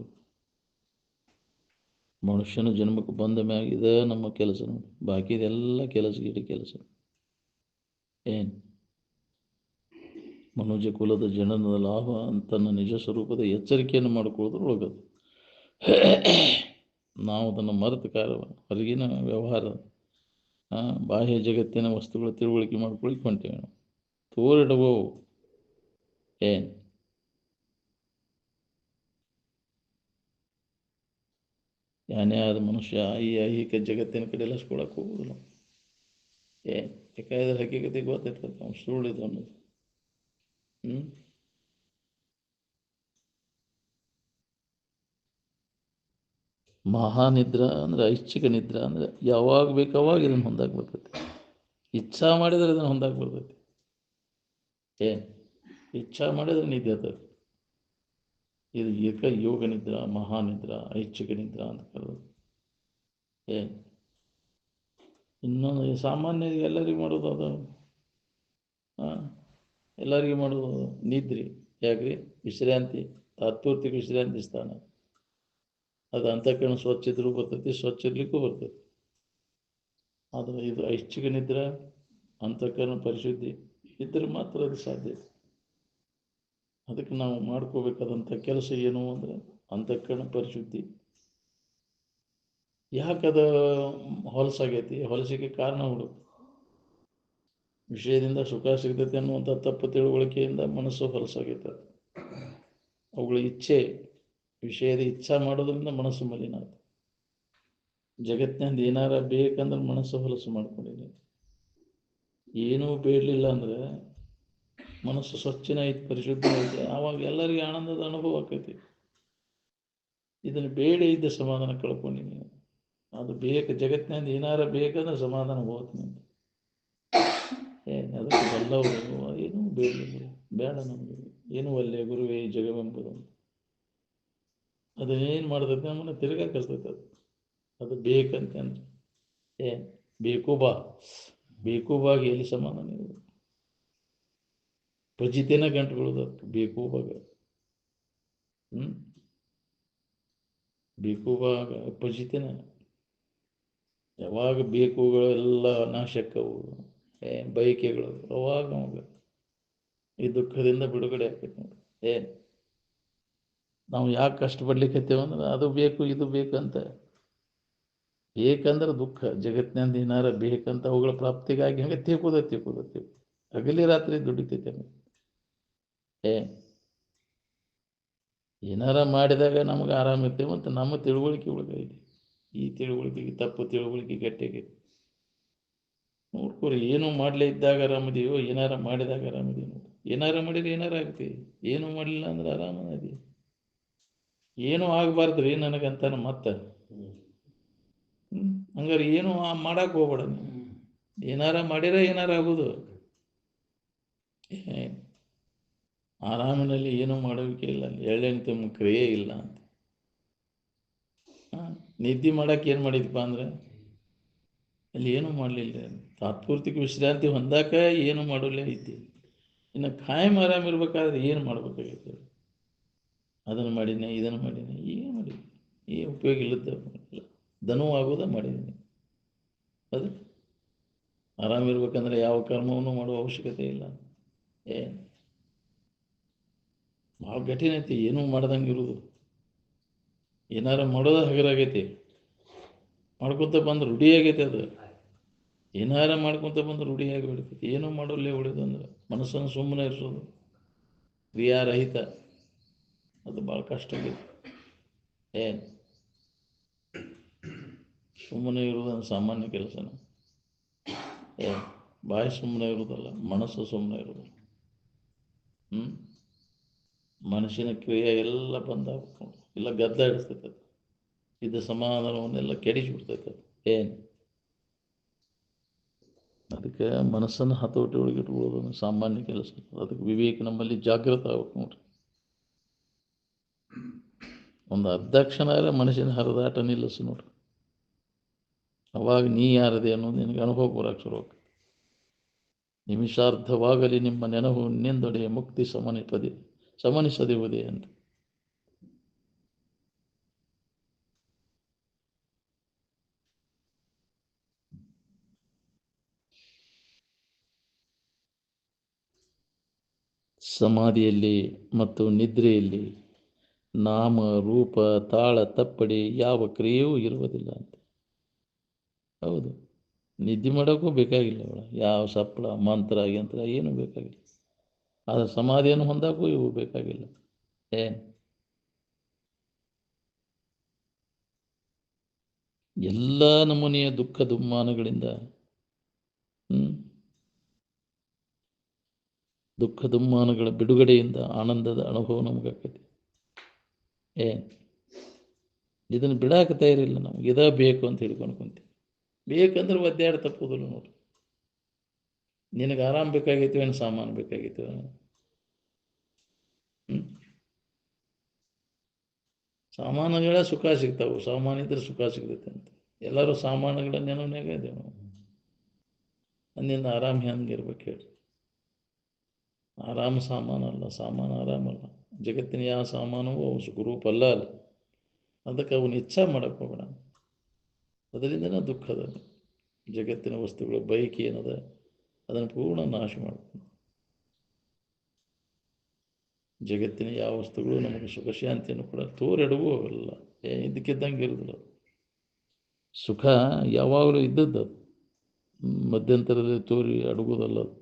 A: ಮನುಷ್ಯನ ಜನ್ಮಕ್ಕೆ ಬಂದ ಮ್ಯಾಗಿದೆ ನಮ್ಮ ಕೆಲಸ ನೋಡಿ, ಬಾಕಿದೆಲ್ಲ ಕೆಲಸ ಏನು ಮನುಜ ಕುಲದ ಜನನದ ಲಾಭ ತನ್ನ ನಿಜ ಸ್ವರೂಪದ ಎಚ್ಚರಿಕೆಯನ್ನು ಮಾಡಿಕೊಳ್ಳೋದ್ರೊಳಗದು. ನಾವು ಅದನ್ನು ಮರೆತ ಕಾರಣ ಹೊರಗಿನ ವ್ಯವಹಾರ, ಬಾಹ್ಯ ಜಗತ್ತಿನ ವಸ್ತುಗಳ ತಿಳುವಳಿಕೆ ಮಾಡ್ಕೊಳ್ಳಿಕ್ಕೆ ಹೊಂಟೇವೆ ನಾವು. ತೋರಿಡವೋ ಏನು ಯಾನೇ ಆದ ಮನುಷ್ಯ ಈ ಐಹಿಕ ಜಗತ್ತಿನ ಕಡೆ ಲಸ್ಕೊಳಕ್ಕೆ ಹೋಗುದಿಲ್ಲ. ಬೇಕಾದ್ರೆ ಹಕ್ಕಿಗತಿ ಗೊತ್ತೈತದ ಅವ್ನು ಸುಳ್ಳಿದು ಅನ್ನೋದು. ಮಹಾನಿದ್ರಾ ಅಂದ್ರೆ ಐಚ್ಛಿಕ ನಿದ್ರಾ ಅಂದ್ರೆ ಯಾವಾಗ ಬೇಕು ಅವಾಗ ಇದನ್ನು ಹೊಂದಾಕ್ ಬರ್ತೈತಿ. ಇಚ್ಛಾ ಮಾಡಿದರೆ ಇದನ್ನು ಹೊಂದಾಕ್ ಬರ್ತೈತಿ. ಇಚ್ಛಾ ಮಾಡಿದರೆ ನಿದ್ದೆ ಆಗ್ತದೆ. ಇದು ಯೋಗ ನಿದ್ರಾ, ಮಹಾನಿದ್ರಾ, ಐಚ್ಛಿಕ ನಿದ್ರಾ ಅಂತ ಕರೆದು. ಇನ್ನೊಂದು ಸಾಮಾನ್ಯ ಎಲ್ಲರಿಗೂ ಮಾಡೋದು ಅದು, ಎಲ್ಲರಿಗೂ ಮಾಡೋದು ನಿದ್ರಿ. ಯಾಕ್ರಿ? ವಿಶ್ರಾಂತಿ, ತಾತ್ಪೂರ್ತಿಕ ವಿಶ್ರಾಂತಿ ಸ್ಥಾನ. ಅದು ಅಂತಃಕರಣ ಸ್ವಚ್ಛ ಇದ್ರೂ ಬರ್ತೈತಿ, ಸ್ವಚ್ಛ ಇರ್ಲಿಕ್ಕೂ ಬರ್ತೈತಿ. ಆದರೆ ಇದು ಐಚ್ಛಿಕ ನಿದ್ರಾ, ಅಂತಃಕರಣ ಪರಿಶುದ್ಧಿ ಇದ್ರೆ ಮಾತ್ರ ಅದು ಸಾಧ್ಯ. ಅದಕ್ಕೆ ನಾವು ಮಾಡ್ಕೋಬೇಕಾದಂಥ ಕೆಲಸ ಏನು ಅಂದರೆ ಅಂತಃಕರಣ ಪರಿಶುದ್ಧಿ. ಯಾಕದ ಹೊಲಸಾಗೈತಿ? ಹೊಲಸಿಗೆ ಕಾರಣ ಹುಡುಕು. ವಿಷಯದಿಂದ ಸುಖ ಸಿಗ್ತೈತೆ ಅನ್ನುವಂಥ ತಪ್ಪು ತಿಳುವಳಿಕೆಯಿಂದ ಮನಸ್ಸು ಹೊಲಸಾಗೈತೆ. ಅವುಗಳ ಇಚ್ಛೆ, ವಿಷಯದ ಇಚ್ಛಾ ಮಾಡೋದ್ರಿಂದ ಮನಸ್ಸು ಮಲಿನ ಆಯ್ತು. ಜಗತ್ತಿನಿಂದ ಏನಾರ ಬೇಕಂದ್ರೆ ಮನಸ್ಸು ಹೊಲಸು ಮಾಡ್ಕೊಂಡಿದೆ. ಏನೂ ಬೇಡಲಿಲ್ಲ ಅಂದರೆ ಮನಸ್ಸು ಸ್ವಚ್ಛನ ಐತಿ, ಪರಿಶುದ್ಧ ಐತೆ. ಆವಾಗ ಎಲ್ಲರಿಗೂ ಆನಂದದ ಅನುಭವ ಆಕೈತಿ. ಇದನ್ನು ಬೇಡ ಇದ್ದ ಸಮಾಧಾನ ಕಳ್ಕೊಂಡಿನಿ. ಅದು ಬೇಕು, ಜಗತ್ತಿನಿಂದ ಏನಾರ ಬೇಕಂದ್ರೆ ಸಮಾಧಾನ ಹೋಗ್ತೀನಿ. ಅದಕ್ಕೆ ಎಲ್ಲವರು ಏನೂ ಬೇಡ ನಮಗೆ, ಏನೂ ಅಲ್ಲೇ ಗುರುವೇ ಜಗವೆಂಬುದು. ಅದನ್ನೇನು ಮಾಡ್ತೈತೆ ನಮ್ಮನ್ನು ತಿರ್ಗಾ ಕಲ್ತೈತೆ. ಅದು ಬೇಕಂತಂದ್ರೆ ಬೇಕು ಬಾಗಿ ಎಲ್ಲಿ ಸಮಾಧಾನ ಇರೋದು? ಪಜಿತೇನ ಗಂಟುಗಳದು ಬೇಕು ಬಾಗ. ಬೇಕು ಬಾಗ ಪಜಿತೇನ. ಯಾವಾಗ ಬೇಕುಗಳೆಲ್ಲ ನಾಶಕ್ಕವು, ಬಯಕೆಗಳು, ಅವಾಗ ನಮಗೆ ಈ ದುಃಖದಿಂದ ಬಿಡುಗಡೆ ಆಗ್ತೈತೆ ನೋಡಿ. ನಾವು ಯಾಕೆ ಕಷ್ಟಪಡ್ಲಿಕ್ಕತ್ತೇವಂದ್ರೆ ಅದು ಬೇಕು ಇದು ಬೇಕಂತ. ಬೇಕಂದ್ರೆ ದುಃಖ, ಜಗತ್ತಿನಿಂದ ಏನಾರ ಬೇಕಂತ ಅವುಗಳ ಪ್ರಾಪ್ತಿಗಾಗಿ ಹಂಗೆ ತೇಕೋದ ಹಗಲಿ ರಾತ್ರಿ ದುಡಿತೈತೆ. ಏನಾರ ಮಾಡಿದಾಗ ನಮಗೆ ಆರಾಮಿರ್ತೇವೆ. ಮತ್ತು ನಮ್ಮ ತಿಳುವಳಿಕೆ ಒಳಗೈತಿ. ಈ ತಿಳುವಳಿಕೆಗೆ ತಪ್ಪು ತಿಳುವಳಿಕೆ ಗಟ್ಟಿಗೆ ನೋಡ್ಕೊರಿ. ಏನೂ ಮಾಡಲೇ ಇದ್ದಾಗ ಆರಾಮದೆಯೋ, ಏನಾರ ಮಾಡಿದಾಗ ಆರಾಮದೆಯೋ ನೋಡಿ. ಏನಾರ ಮಾಡಿದ್ರೆ ಏನಾರ ಆಗ್ತೀವಿ, ಏನೂ ಮಾಡಲಿಲ್ಲ ಅಂದ್ರೆ ಆರಾಮದಿ. ಏನೂ ಆಗಬಾರ್ದು ರೀ ನನಗಂತಾನೆ ಮತ್ತೆ. ಹಂಗಾರೆ ಏನು ಮಾಡಕ್ಕೆ ಹೋಗ್ಬೇಡ. ಏನಾರ ಮಾಡಿದ್ರೆ ಏನಾರ ಆಗೋದು. ಆರಾಮಿನಲ್ಲಿ ಏನೂ ಮಾಡೋಕೆ ಇಲ್ಲ, ಎಳ್ಳೆಣ್ಣೆ ತುಂಬ ಕ್ರಿಯೆ ಇಲ್ಲ ಅಂತ. ನಿದ್ದೆ ಮಾಡಕ್ಕೆ ಏನು ಮಾಡಿದಪ್ಪ ಅಂದ್ರೆ ಅಲ್ಲಿ ಏನೂ ಮಾಡಲಿಲ್ಲ. ತಾತ್ಪೂರ್ತಿಕ ವಿಶ್ರಾಂತಿ ಹೊಂದಾಕ ಏನು ಮಾಡೋಲ್ಲೇ ಐತಿ. ಇನ್ನು ಖಾಯಂ ಆರಾಮಿರ್ಬೇಕಾದ್ರೆ ಏನು ಮಾಡ್ಬೇಕಾಗೈತೆ? ಅದನ್ನು ಮಾಡೀನಿ, ಇದನ್ನು ಮಾಡೀನಿ, ಏನು ಮಾಡೀನಿ, ಏನು ಉಪಯೋಗ ಇಲ್ಲದ ದನೂ ಆಗೋದ ಮಾಡಿದ್ದೀನಿ. ಅದು ಆರಾಮಿರ್ಬೇಕಂದ್ರೆ ಯಾವ ಕರ್ಮವನ್ನು ಮಾಡುವ ಅವಶ್ಯಕತೆ ಇಲ್ಲ. ಭಾಳ ಕಠಿಣ ಐತಿ ಏನೂ ಮಾಡ್ದಂಗೆ ಇರೋದು. ಏನಾರ ಮಾಡೋದ ಹಗರಾಗೈತಿ, ಮಾಡ್ಕೊತ ಬಂದು ರೂಢಿಯಾಗೈತಿ. ಅದು ಏನಾರ ಮಾಡ್ಕೊತ ಬಂದು ರೂಢಿಯಾಗಿ ಬಿಡ್ತೈತಿ. ಏನೂ ಮಾಡೋಲ್ಲೇ ಉಳಿದು ಅಂದ್ರೆ ಮನಸ್ಸನ್ನು ಸುಮ್ಮನೆ ಇರಿಸೋದು, ಕ್ರಿಯಾರಹಿತ. ಅದು ಭಾಳ ಕಷ್ಟ ಆಗೈತಿ. ಸುಮ್ಮನೆ ಇರೋದು ಸಾಮಾನ್ಯ ಕೆಲಸನ. ಬಾಯಿ ಸುಮ್ಮನೆ ಇರೋದಲ್ಲ, ಮನಸ್ಸು ಸುಮ್ಮನೆ ಇರೋದು. ಮನುಷ್ಯನ ಕ್ರಿಯೆ ಎಲ್ಲ ಬಂದಾಗಬೇಕು, ಇಲ್ಲ ಗದ್ದಲ ಇಡ್ತೈತೆ ಅದು. ಇದು ಸಮಾಧಾನವನ್ನೆಲ್ಲ ಕೆಡಿಸಿಬಿಡ್ತೈತೆ ಅದು. ಏನು ಅದಕ್ಕೆ ಮನಸ್ಸನ್ನು ಹತೋಟಿ ಒಳಗೆ ಇಟ್ಕೊಳ್ಳೋದು ಸಾಮಾನ್ಯ ಕೆಲಸ. ಅದಕ್ಕೆ ವಿವೇಕ ನಮ್ಮಲ್ಲಿ ಜಾಗೃತ ಆಗ್ಬೇಕು ನೋಡ್ರಿ. ಒಂದು ಅರ್ಧ ಕ್ಷಣ ಮನುಷ್ಯನ ಹರಿದಾಟ ನಿಲ್ಲಿಸು ನೋಡ್ರಿ. ಅವಾಗ ನೀ ಯಾರದೆ ಅನ್ನೋದು ನಿನಗೆ ಅನುಭವ ಬರೋಕ್ಕೆ ಶುರು ಆಗ್ತದೆ. ನಿಮಿಷಾರ್ಧವಾಗಲಿ ನಿಮ್ಮ ನೆನಹು ನಿಂದೊಡೆಯ ಮುಕ್ತಿ ಸಮನಿಸದಿರುವುದೇ ಅಂತ. ಸಮಾಧಿಯಲ್ಲಿ ಮತ್ತು ನಿದ್ರೆಯಲ್ಲಿ ನಾಮ ರೂಪ ತಾಳ ತಪ್ಪಡಿ ಯಾವ ಕ್ರಿಯೆಯೂ ಇರುವುದಿಲ್ಲ ಅಂತ. ಹೌದು, ನಿದ್ದೆ ಮಾಡೋಕ್ಕೂ ಬೇಕಾಗಿಲ್ಲ ಅವಳ, ಯಾವ ಸಪ್ಪಳ ಮಂತ್ರ ಯಂತ್ರ ಏನೂ ಬೇಕಾಗಿಲ್ಲ. ಆದರೆ ಸಮಾಧಿಯನ್ನು ಹೊಂದಕ್ಕೂ ಇವು ಬೇಕಾಗಿಲ್ಲ. ಏನು ಎಲ್ಲ ನಮೂನೆಯ ದುಃಖ ದುಮ್ಮಾನಗಳಿಂದ ದುಃಖ ದುಮ್ಮಾನಗಳ ಬಿಡುಗಡೆಯಿಂದ ಆನಂದದ ಅನುಭವ ನಮಗಾಕೈತಿ. ಏನು ಇದನ್ನು ಬಿಡಾಕ ತಯಾರಿಲ್ಲ. ನಮ್ಗೆ ಇದ ಬೇಕು ಅಂತ ಹಿಡ್ಕೊಂಡು ಕುಂತೀವಿ. ಬೇಕಂದ್ರೆ ಒದ್ದಾಡಿ ತಪ್ಪೋದಿಲ್ಲ ನೋಡ್ರಿ. ನಿನಗೆ ಆರಾಮ ಬೇಕಾಗೈತಿ, ಏನು ಸಾಮಾನು ಬೇಕಾಗೈತಿ? ಸಾಮಾನುಗಳ ಸುಖ ಸಿಗ್ತಾವೆ, ಸಾಮಾನು ಇದ್ರೆ ಸುಖ ಸಿಗ್ತೈತೆ ಅಂತ. ಎಲ್ಲರೂ ಸಾಮಾನುಗಳ ನೆನವನ್ಯಾಗ ಇದ್ದೇವೆ ನಾವು. ಅಂದಿಂದ ಆರಾಮ ಹೆಂಗಿರ್ಬೇಕು ಹೇಳಿ? ಆರಾಮ ಸಾಮಾನಲ್ಲ, ಸಾಮಾನು ಆರಾಮಲ್ಲ. ಜಗತ್ತಿನ ಯಾವ ಸಾಮಾನು ಅವು ಸುಖರೂಪಲ್ಲ ಅಲ್ಲ. ಅದಕ್ಕೆ ಅವನ್ನ ಇಚ್ಛಾ ಮಾಡಕ್ಕೆ ಹೋಗೋಣ. ಅದರಿಂದನೇ ದುಃಖ ಅದ. ಜಗತ್ತಿನ ವಸ್ತುಗಳ ಬೈಕಿ ಏನದ ಅದನ್ನು ಪೂರ್ಣ ನಾಶ ಮಾಡ್ಕೊಂಡು, ಜಗತ್ತಿನ ಯಾವ ವಸ್ತುಗಳು ನಮಗೆ ಸುಖ ಶಾಂತಿಯನ್ನು ಕೂಡ ತೋರೆಡುವು ಅವೆಲ್ಲ ಇದ್ದಕ್ಕಿದ್ದಂಗೆ ಇರೋದಿಲ್ಲ. ಸುಖ ಯಾವಾಗಲೂ ಇದ್ದದ್ದು, ಮಧ್ಯಂತರದಲ್ಲಿ ತೋರಿ ಅಡುಗೋದಲ್ಲ ಅದು.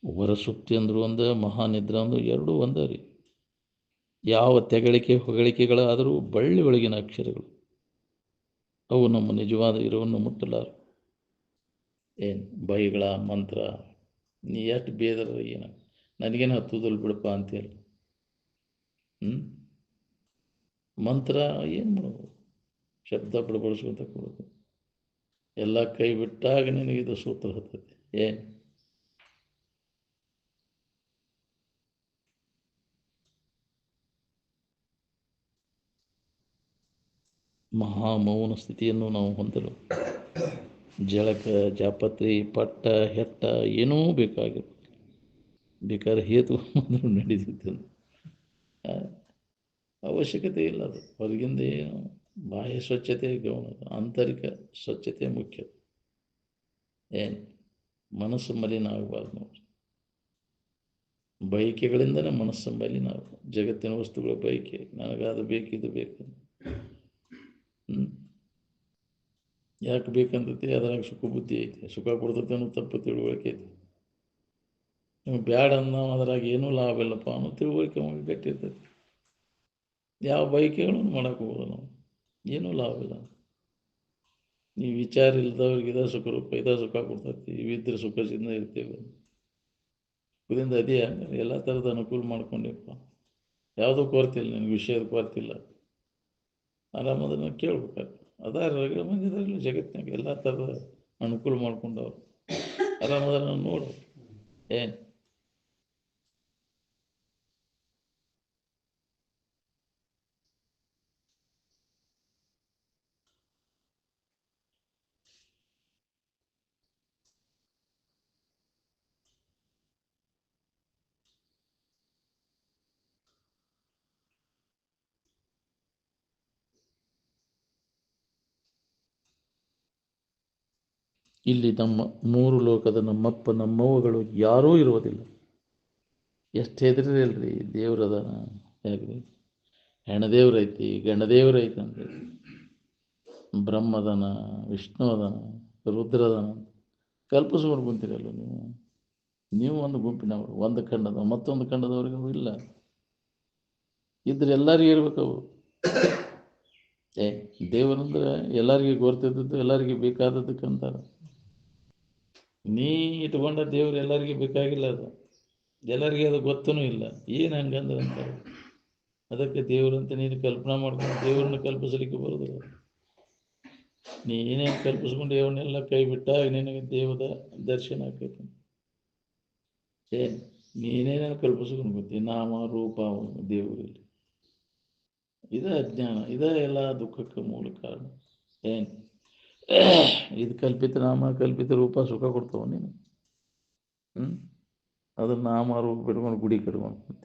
A: ಹೊರಸುಪ್ತಿ ಅಂದ್ರು ಒಂದು, ಮಹಾನಿದ್ರ ಅಂದ್ರು ಎರಡೂ ಒಂದೇ ರೀ. ಯಾವ ತೆಗಳಿಕೆ ಹೊಗಳಿಕೆಗಳಾದರೂ ಬಳ್ಳಿ ಒಳಗಿನ ಅಕ್ಷರಗಳು, ಅವು ನಮ್ಮ ನಿಜವಾದ ಇರುವನ್ನು ಮುಟ್ಟಲಾರ. ಏನು ಬೈಗಳ ಮಂತ್ರ, ನೀ ಎಷ್ಟು ಬೇದರ ಏನು ನನಗೇನು ಹತ್ತುದಲ್ ಬಿಡಪ್ಪ ಅಂತೇಳಿ. ಮಂತ್ರ ಏನು ಮಾಡೋದು? ಶಬ್ದ ಬಡಬಡಿಸ್ಕೊತ ಕೊಡೋದು. ಎಲ್ಲ ಕೈ ಬಿಟ್ಟಾಗ ನಿನಗಿದು ಸೂತ್ರ ಹತ್ತೈತಿ. ಏನು ಮಹಾಮೌನ ಸ್ಥಿತಿಯನ್ನು ನಾವು ಹೊಂದಲು ಜಳಕ, ಜಾಪತ್ರಿ, ಪಟ್ಟ, ಹೆಟ್ಟ ಏನೂ ಬೇಕಾಗಿಲ್ಲ. ಬೇಕಾದ್ರೆ ಹೇತು ಮೊದಲು ನಡೀತಿತ್ತು. ಅವಶ್ಯಕತೆ ಇಲ್ಲ. ಅದು ಹೊರಗಿಂದ ಏನು ಬಾಹ್ಯ ಸ್ವಚ್ಛತೆ ಗೌಣ, ಆಂತರಿಕ ಸ್ವಚ್ಛತೆ ಮುಖ್ಯ. ಏನು ಮನಸ್ಸು ಮಲಿನ ಆಗಬಾರ್ದು ನೋಡಿ. ಬಯಕೆಗಳಿಂದಲೇ ಮನಸ್ಸು ಮಲಿನ ಆಗಬಾರ್ದು. ಜಗತ್ತಿನ ವಸ್ತುಗಳ ಬಯಕೆ, ನನಗದು ಬೇಕು ಇದು ಬೇಕು. ಯಾಕೆ ಬೇಕಂತೈತಿ? ಅದ್ರಾಗ ಸುಖ ಬುದ್ಧಿ ಐತಿ, ಸುಖ ಕೊಡ್ತೈತೆ ಅನ್ನೋ ತಪ್ಪು ತಿಳುವಳಿಕೆ ಐತಿ. ನಿಮ್ಗೆ ಬ್ಯಾಡ ಅನ್ನೋ ಅದ್ರಾಗ ಏನೂ ಲಾಭ ಇಲ್ಲಪ್ಪ ಅನ್ನೋ ತಿಳುವಳಿಕೆ ನಮಗೆ ಗಟ್ಟಿರ್ತೈತಿ. ಯಾವ ಬಯಕೆಗಳನ್ನು ಮಾಡೋಕೆ ಹೋಗೋದು ನಾವು, ಏನೂ ಲಾಭ ಇಲ್ಲ. ನೀವು ವಿಚಾರ ಇಲ್ದವ್ರಿಗೆ ಇದ ಸುಖ ರೂಪ, ಇದ ಸುಖ ಕೊಡ್ತೈತಿ, ಇವಿದ್ರೆ ಸುಖದಿಂದ ಇರ್ತೀವಿ. ಸುಖದಿಂದ ಅದೇ ಎಲ್ಲ ಥರದ ಅನುಕೂಲ ಮಾಡ್ಕೊಂಡಿಪ್ಪ, ಯಾವುದೂ ಕೊರತಿಲ್ಲ, ನಿನಗೆ ವಿಷಯದ ಕೊರತಿಲ್ಲ, ಆರಾಮದನ್ನು ಕೇಳ್ಬೇಕಾಗ್ತದೆ. ಅದಾರ ರಗಡ ಮಂದಿ ಇದಾರಲ್ಲ ಜಗತ್ತಿನಾಗ, ಎಲ್ಲ ಥರದ ಅನುಕೂಲ ಮಾಡ್ಕೊಂಡವ್ರು ಆರಾಮದನ್ನು ನೋಡು. ಏನು ಇಲ್ಲಿ ನಮ್ಮ ಮೂರು ಲೋಕದ ನಮ್ಮಪ್ಪ ನಮ್ಮವ್ವಗಳು ಯಾರೂ ಇರುವುದಿಲ್ಲ. ಎಷ್ಟು ಹೆದರಿಲ್ರಿ ದೇವ್ರದಾನ. ಯಾಕ್ರಿ ಹೆಣ್ಣದೇವ್ರೈತಿ ಗಂಡದೇವ್ರೈತಿ ಅಂತ ಬ್ರಹ್ಮದನ ವಿಷ್ಣು ಅದನ ರುದ್ರದನ ಕಲ್ಪಿಸ್ಕೊಂಡು ಕುಂತೀರಲ್ಲ ನೀವು ಒಂದು ಗುಂಪಿನವರು ಒಂದು ಖಂಡದ ಮತ್ತೊಂದು ಖಂಡದವ್ರಿಗೆ ಇಲ್ಲ ಇದ್ರೆ ಎಲ್ಲರಿಗೂ ಇರ್ಬೇಕವು. ದೇವರಂದ್ರೆ ಎಲ್ಲರಿಗೂ ಗೊತ್ತಿದ್ದದ್ದು ಎಲ್ಲರಿಗೂ ಬೇಕಾದದ್ದಕ್ಕಂತಾರೆ. ನೀ ಇಟ್ಕೊಂಡ ದೇವ್ರು ಎಲ್ಲರಿಗೂ ಬೇಕಾಗಿಲ್ಲ, ಅದು ಎಲ್ಲರಿಗೂ ಅದು ಗೊತ್ತೂ ಇಲ್ಲ. ಏನು ಹಂಗಂದ್ರೆ ಅಂತಾರೆ. ಅದಕ್ಕೆ ದೇವರಂತ ನೀನು ಕಲ್ಪನಾ ಮಾಡ್ಕೊಂಡು ದೇವ್ರನ್ನ ಕಲ್ಪಿಸಲಿಕ್ಕೆ ಬರೋದಿಲ್ಲ. ನೀ ಏನೇನು ಕಲ್ಪಿಸ್ಕೊಂಡು ಅವನ್ನೆಲ್ಲ ಕೈ ಬಿಟ್ಟಾಗ ನಿನಗೆ ದೇವದ ದರ್ಶನ ಆಕೈತಿ. ನೀನೇನೇನು ಕಲ್ಪಿಸ್ಕೊಂಡು ಗೊತ್ತಿ ನಾಮ ರೂಪ ದೇವರಲ್ಲಿ. ಇದ ಅಜ್ಞಾನ, ಇದ ಎಲ್ಲ ದುಃಖಕ್ಕೆ ಮೂಲ ಕಾರಣ. ಏನು ಇದು ಕಲ್ಪಿತ ನಾಮ ಕಲ್ಪಿತ ರೂಪ ಸುಖ ಕೊಡ್ತಾವ ನೀನು. ಅದ್ರ ನಾಮ ರೂಪ ಬಿಟ್ಕೊಂಡು ಗುಡಿ ಕಟ್ಕೊಂಡು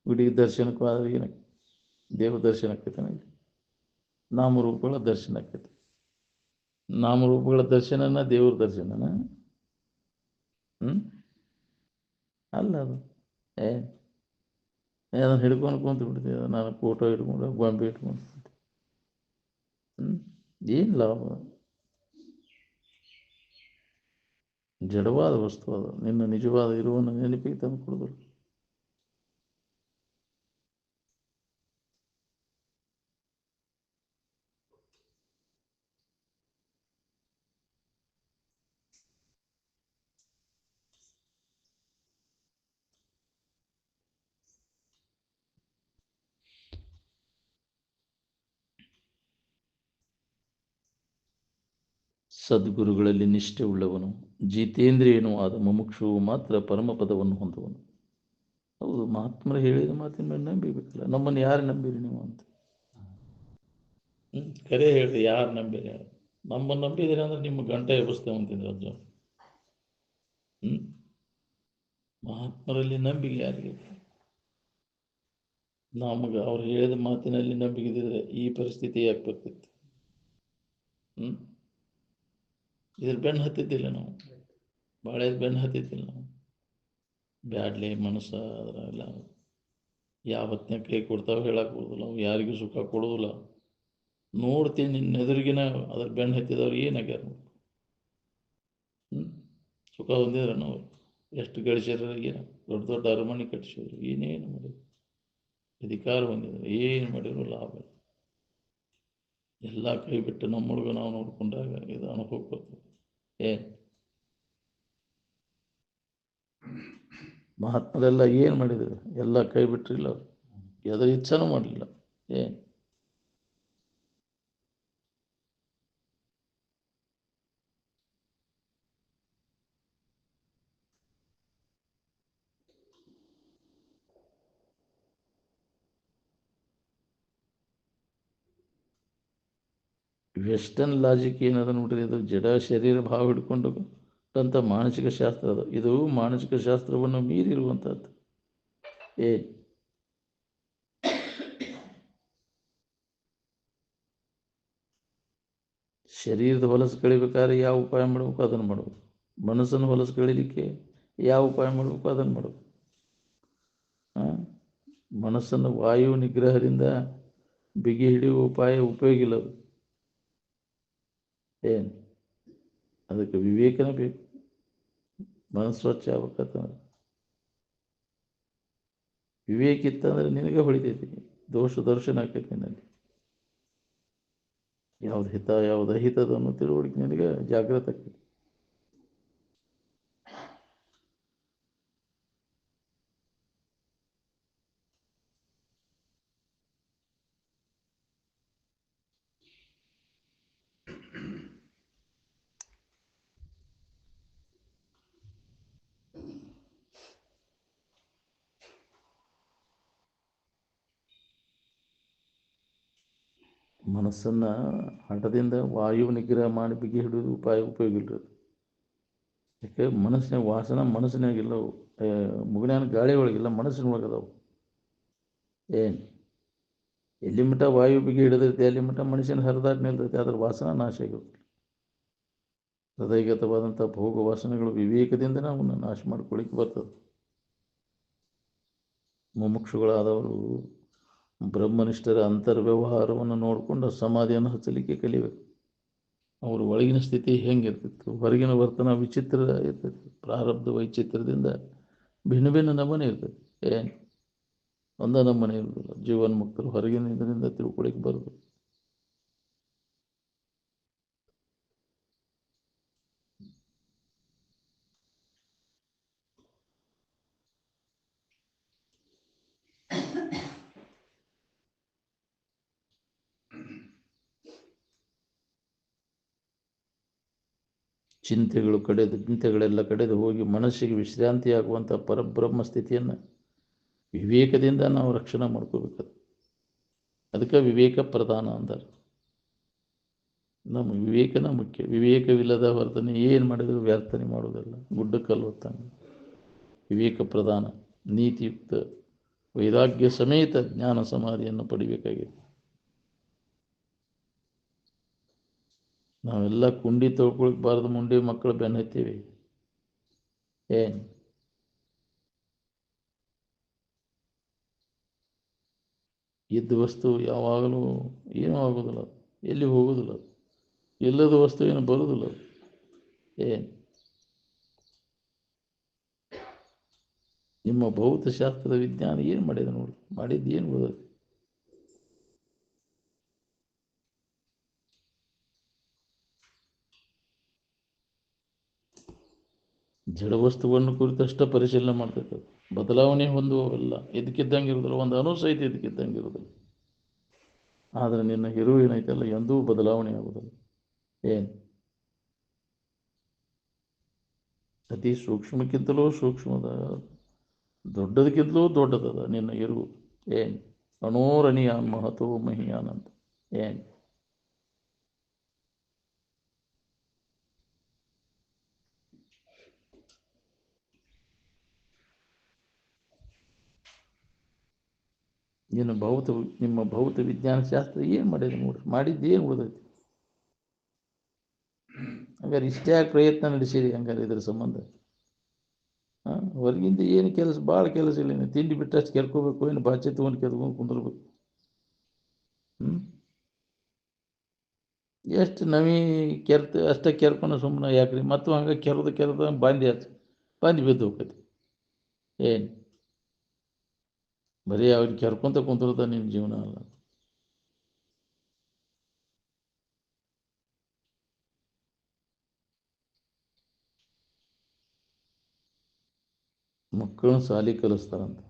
A: ಗುಡಿಗೆ ದರ್ಶನಕ್ಕೂ ಆದ್ರೆ ಏನಕ್ಕೆ ದೇವ ದರ್ಶನ ಆಕೈತೆ ನನಗೆ. ನಾಮರೂಪಗಳ ದರ್ಶನ ಆಕೈತಿ. ನಾಮರೂಪಗಳ ದರ್ಶನನ ದೇವ್ರ ದರ್ಶನನ ಅಲ್ಲ ಅದು. ಅದನ್ನು ಹಿಡ್ಕೊಂಡು ಕುಂತು ಬಿಡ್ತೀವಿ. ನಾನು ಫೋಟೋ ಇಟ್ಕೊಂಡು ಗೊಂಬೆ ಇಟ್ಕೊಂಡು ಏನು ಲಾಭ? ಜಡವಾದ ವಸ್ತು ಅದು. ನಿನ್ನ ನಿಜವಾದ ಇರುವನ್ನು ನೆನಪಿಗೆ ತಂದು ಕೊಡೋದು. ಸದ್ಗುರುಗಳಲ್ಲಿ ನಿಷ್ಠೆ ಉಳ್ಳವನು ಜಿತೇಂದ್ರಿಯನೂ ಆದ ಮುಮುಕ್ಷುವು ಮಾತ್ರ ಪರಮಪದವನ್ನು ಹೊಂದುವನು. ಹೌದು, ಮಹಾತ್ಮರು ಹೇಳಿದ ಮಾತಿನ ಮೇಲೆ ನಂಬಿಬೇಕಲ್ಲ. ನಮ್ಮನ್ನು ಯಾರು ನಂಬಿರಿ ನೀವು ಅಂತ ಕರೆ ಹೇಳ್ರಿ. ಯಾರು ನಂಬಿರಿ? ನಮ್ಮನ್ನು ನಂಬಿದಿರಿ ಅಂದ್ರೆ ನಿಮ್ಮ ಗಂಟೆ ಎಬ್ಬಿಸ್ತೇವೆ ಅಂತಿದ್ರು ಅರ್ಜುನ್. ಮಹಾತ್ಮರಲ್ಲಿ ನಂಬಿಕೆ ಯಾರಿಗೆ? ನಮಗೆ ಅವ್ರು ಹೇಳಿದ ಮಾತಿನಲ್ಲಿ ನಂಬಿಕೆ ಈ ಪರಿಸ್ಥಿತಿ ಯಾಕೆ ಬರ್ತಿತ್ತು? ಇದ್ರ ಬೆನ್ನು ಹತ್ತಿದ್ದಿಲ್ಲ ನಾವು. ಭಾಳ ಬೆನ್ನು ಹತ್ತಿದ್ದಿಲ್ಲ ನಾವು. ಬ್ಯಾಡ್ಲಿ ಮನಸ್ಸು ಅದರೆಲ್ಲ ಯಾವತ್ತನೇ ಕೈ ಕೊಡ್ತಾವೆ ಹೇಳಕ್ಕೆ ಬರೋದಿಲ್ಲ. ಅವು ಯಾರಿಗೂ ಸುಖ ಕೊಡೋದಿಲ್ಲ. ನೋಡ್ತೀನಿ ನಿನ್ನ ಎದುರಿಗಿನ ಅದ್ರ ಬೆನ್ನು ಹತ್ತಿದವ್ರು ಏನಾಗ್ಯಾರ? ಸುಖ ಹೊಂದಿದ್ರೆ ನಾವು ಎಷ್ಟು ಗಳಿಸಿದ್ರೆ ಏನು? ದೊಡ್ಡ ದೊಡ್ಡ ಅರಮನೆ ಕಟ್ಟಿಸಿದ್ರು, ಏನೇನು ಮಾಡಿದ್ರು, ಅಧಿಕಾರ ಹೊಂದಿದ್ರು, ಏನು ಮಾಡಿದ್ರು ಲಾಭ. ಎಲ್ಲ ಕೈ ಬಿಟ್ಟು ನಮ್ಮ ಹುಡುಗ ನಾವು ನೋಡ್ಕೊಂಡಾಗ ಇದು ಅನುಭವ ಬರ್ತದೆ. ಮಹಾತ್ಮರೆಲ್ಲ ಏನು ಮಾಡಿದ್ರು? ಎಲ್ಲ ಕೈ ಬಿಟ್ಟರಿಲ್ಲ. ಅವರು ಎದ್ರ ಇಚ್ಛಾನೂ ಮಾಡಲಿಲ್ಲ. ವೆಸ್ಟರ್ನ್ ಲಾಜಿಕ್ ಏನದ ನೋಡ್ರಿ, ಇದು ಜಡ ಶರೀರ ಭಾವ ಹಿಡ್ಕೊಂಡು ಅಂತ ಮಾನಸಿಕ ಶಾಸ್ತ್ರ ಅದು. ಇದು ಮಾನಸಿಕ ಶಾಸ್ತ್ರವನ್ನು ಮೀರಿರುವಂಥದ್ದು. ಶರೀರದ ಹೊಲಸು ಕಳಿಬೇಕಾದ್ರೆ ಯಾವ ಉಪಾಯ ಮಾಡಬೇಕು ಅದನ್ನು ಮಾಡಬೇಕು. ಮನಸ್ಸನ್ನು ಹೊಲಸು ಕಳಿಲಿಕ್ಕೆ ಯಾವ ಉಪಾಯ ಮಾಡಬೇಕು ಅದನ್ನು ಮಾಡಬೇಕು. ಮನಸ್ಸನ್ನು ವಾಯು ನಿಗ್ರಹದಿಂದ ಬಿಗಿ ಹಿಡಿಯುವ ಉಪಾಯ ಉಪಯೋಗ ಇಲ್ಲ. ಅದು ಅದಕ್ಕೆ ವಿವೇಕನೇ ಬೇಕು. ಮನಸ್ಸು ಸ್ವಚ್ಛ ಆಗ್ಬೇಕಂತಂದ್ರೆ ವಿವೇಕ ಇತ್ತಂದ್ರೆ ನಿನಗೆ ಹೊಳಿತೈತಿ, ದೋಷ ದರ್ಶನ ಆಕೈತಿ ನಿನ್ನಲ್ಲಿ. ಯಾವ್ದು ಹಿತ ಯಾವ್ದು ಅಹಿತದನ್ನು ತಿಳುವಳಿಕೆ ನಿನಗೆ ಜಾಗೃತ ಆಕೈತಿ. ಮನಸ್ಸನ್ನು ಹಠದಿಂದ ವಾಯು ನಿಗ್ರಹ ಮಾಡಿ ಬಿಗಿ ಹಿಡಿಯೋದು ಉಪಯೋಗ ಇಲ್ಲರಿ. ಯಾಕೆ? ಮನಸ್ಸಿನಾಗ ವಾಸನ ಮನಸ್ಸಿನಾಗಿಲ್ಲವು. ಮುಗಿನ ಗಾಳಿ ಒಳಗಿಲ್ಲ, ಮನಸ್ಸಿನೊಳಗದವು. ಎಲ್ಲಿ ಮಟ್ಟ ವಾಯು ಬಿಗಿ ಹಿಡಿದೈತಿ ಅಲ್ಲಿ ಮಟ್ಟ ಮನುಷ್ಯನ ಹರಿದಾಟ ನಿಲ್ತೈತಿ. ಅದ್ರ ವಾಸನ ನಾಶ ಆಗಿರುತ್ತೆ. ಹೃದಯಗತವಾದಂಥ ಭೋಗ ವಾಸನೆಗಳು ವಿವೇಕದಿಂದ ನಾವು ನಾಶ ಮಾಡ್ಕೊಳ್ಳಿಕ್ಕೆ ಬರ್ತದೆ. ಮುಮುಕ್ಷುಗಳಾದವರು ಬ್ರಹ್ಮನಿಷ್ಠರ ಅಂತರ್ವ್ಯವಹಾರವನ್ನು ನೋಡಿಕೊಂಡು ಸಮಾಧಿಯನ್ನು ಹಚ್ಚಲಿಕ್ಕೆ ಕಲಿಬೇಕು. ಅವರು ಒಳಗಿನ ಸ್ಥಿತಿ ಹೆಂಗಿರ್ತಿತ್ತು, ಹೊರಗಿನ ವರ್ತನ ವಿಚಿತ್ರ ಇರ್ತೈತಿ. ಪ್ರಾರಬ್ಧ ವೈಚಿತ್ರದಿಂದ ಭಿನ್ನ ಭಿನ್ನ ನಮೂನೆ ಇರ್ತೈತಿ. ಏನು ಒಂದ ನಮೂನೆ ಇರೋದಿಲ್ಲ. ಜೀವನ್ಮುಕ್ತರು ಹೊರಗಿನ ಇದರಿಂದ ತಿಳ್ಕೊಳಿಕ್ಕೆ ಬರೋದು. ಚಿಂತೆಗಳೆಲ್ಲ ಕಡೆದು ಹೋಗಿ ಮನಸ್ಸಿಗೆ ವಿಶ್ರಾಂತಿಯಾಗುವಂಥ ಪರಬ್ರಹ್ಮ ಸ್ಥಿತಿಯನ್ನು ವಿವೇಕದಿಂದ ನಾವು ರಕ್ಷಣೆ ಮಾಡ್ಕೋಬೇಕು. ಅದಕ್ಕೆ ವಿವೇಕ ಪ್ರಧಾನ ಅಂತಾರೆ. ನಮ್ಮ ವಿವೇಕನ ಮುಖ್ಯ. ವಿವೇಕವಿಲ್ಲದ ವರ್ತನೆ ಏನು ಮಾಡಿದರೂ ವ್ಯರ್ಥನೆ ಮಾಡೋದಿಲ್ಲ, ಗುಡ್ಡಕ್ಕಲ್ಲು ಹೊತ್ತಂಗೆ. ವಿವೇಕ ಪ್ರಧಾನ, ನೀತಿಯುಕ್ತ ವೈರಾಗ್ಯ ಸಮೇತ ಜ್ಞಾನ ಸಮಾಧಿಯನ್ನು ಪಡಿಬೇಕಾಗಿದೆ. ನಾವೆಲ್ಲ ಕುಂಡಿ ತೊಳ್ಕೊಳಕ್ಕೆ ಬಾರದು, ಮುಂಡೆ ಮಕ್ಕಳು ಬೆನ್ನು ಹತ್ತೀವಿ. ಏನು ಇದ್ದ ವಸ್ತು ಯಾವಾಗಲೂ ಏನೂ ಆಗೋದಿಲ್ಲ, ಎಲ್ಲಿ ಹೋಗೋದಿಲ್ಲ. ಎಲ್ಲದ ವಸ್ತು ಏನು ಬರೋದಿಲ್ಲ. ಏನು ನಿಮ್ಮ ಭೌತಶಾಸ್ತ್ರದ ವಿಜ್ಞಾನ ಏನು ಮಾಡಿದೆ ನೋಡಿ, ಮಾಡಿದ್ದು ಏನು ಓದೋದು? ಜಡವಸ್ತುವನ್ನು ಕುರಿತಷ್ಟ ಪರಿಶೀಲನೆ ಮಾಡ್ತೈತೆ. ಬದಲಾವಣೆ ಹೊಂದುವಲ್ಲ, ಇದಕ್ಕಿದ್ದಂಗೆ ಇರೋದಿಲ್ಲ. ಒಂದು ಅಣು ಸಹಿತ ಇದಕ್ಕಿದ್ದಂಗೆ ಇರೋದಿಲ್ಲ. ಆದರೆ ನಿನ್ನ ಹಿರು ಏನೈತಲ್ಲ ಎಂದೂ ಬದಲಾವಣೆ ಆಗೋದಿಲ್ಲ. ಏನು ಅತಿ ಸೂಕ್ಷ್ಮಕ್ಕಿಂತಲೂ ಸೂಕ್ಷ್ಮದ, ದೊಡ್ಡದಕ್ಕಿಂತಲೂ ದೊಡ್ಡದದ ನಿನ್ನ ಇರುವು. ಏನು ಅಣೋರಣಿಯಾನ್ ಮಹತೋ ಮಹಿಯಾನ್ ಅಂತ. ಏನು ನಿಮ್ಮ ಭೌತ ವಿಜ್ಞಾನ ಶಾಸ್ತ್ರ ಏನು ಮಾಡಿದೆ ನೋಡಿ, ಮಾಡಿದ್ದೇನು ಉಳಿದೈತಿ? ಹಂಗಾರೆ ಇಷ್ಟೇ ಪ್ರಯತ್ನ ನಡೆಸಿರಿ. ಹಂಗಾರೆ ಇದ್ರ ಸಂಬಂಧ ಹೊರಗಿಂದ ಏನು ಕೆಲಸ, ಭಾಳ ಕೆಲಸ ಇಲ್ಲ. ತಿಂಡಿ ಬಿಟ್ಟಷ್ಟು ಕೆರ್ಕೋಬೇಕು, ಏನು ಬಾಚೆ ತೊಗೊಂಡು ಕೆರ್ಕೊಂಡು ಕುಂದಿರ್ಬೇಕು. ಎಷ್ಟು ನವಿ ಅಷ್ಟೇ ಕೆರ್ಕೊಂಡು ಸುಮ್ಮನೆ ಯಾಕ್ರಿ? ಮತ್ತು ಹಂಗೆ ಕೆರೆದ ಬಂದು ಬಿದ್ದು ಹೋಗ್ತೈತಿ. ಏನು ಬರೀ ಅವ್ರಿಗೆ ಕೆರ್ಕೊಂತ ಕುಂತಿರ್ತ ನಿಮ್ಮ ಜೀವನ ಅಲ್ಲ. ಮಕ್ಕಳನ್ನ ಸಾಲಿ ಕಲಿಸ್ತಾರಂತ.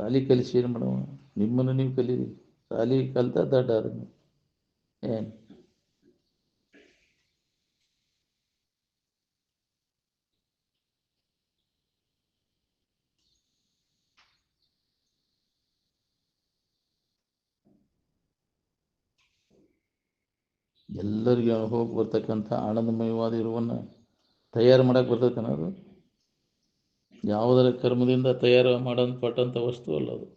A: ಸಾಲಿ ಕಲಿಸಿ ಏನು ಮಾಡವ? ನಿಮ್ಮನ್ನು ನೀವು ಕಲೀರಿ. ಸಾಲಿ ಕಲ್ತ ದಡ್ಡ ಅದನ್ನು. ಏನು ಎಲ್ಲರಿಗೆ ಹೋಗಿ ಬರ್ತಕ್ಕಂಥ ಆನಂದಮಯವಾದ ಇರುವನ್ನು ತಯಾರು ಮಾಡಕ್ಕೆ ಬರ್ತೈತೇನ? ಅದು ಯಾವುದರ ಕರ್ಮದಿಂದ ತಯಾರು ಪಟ್ಟಂಥ ವಸ್ತು ಅಲ್ಲ ಅದು.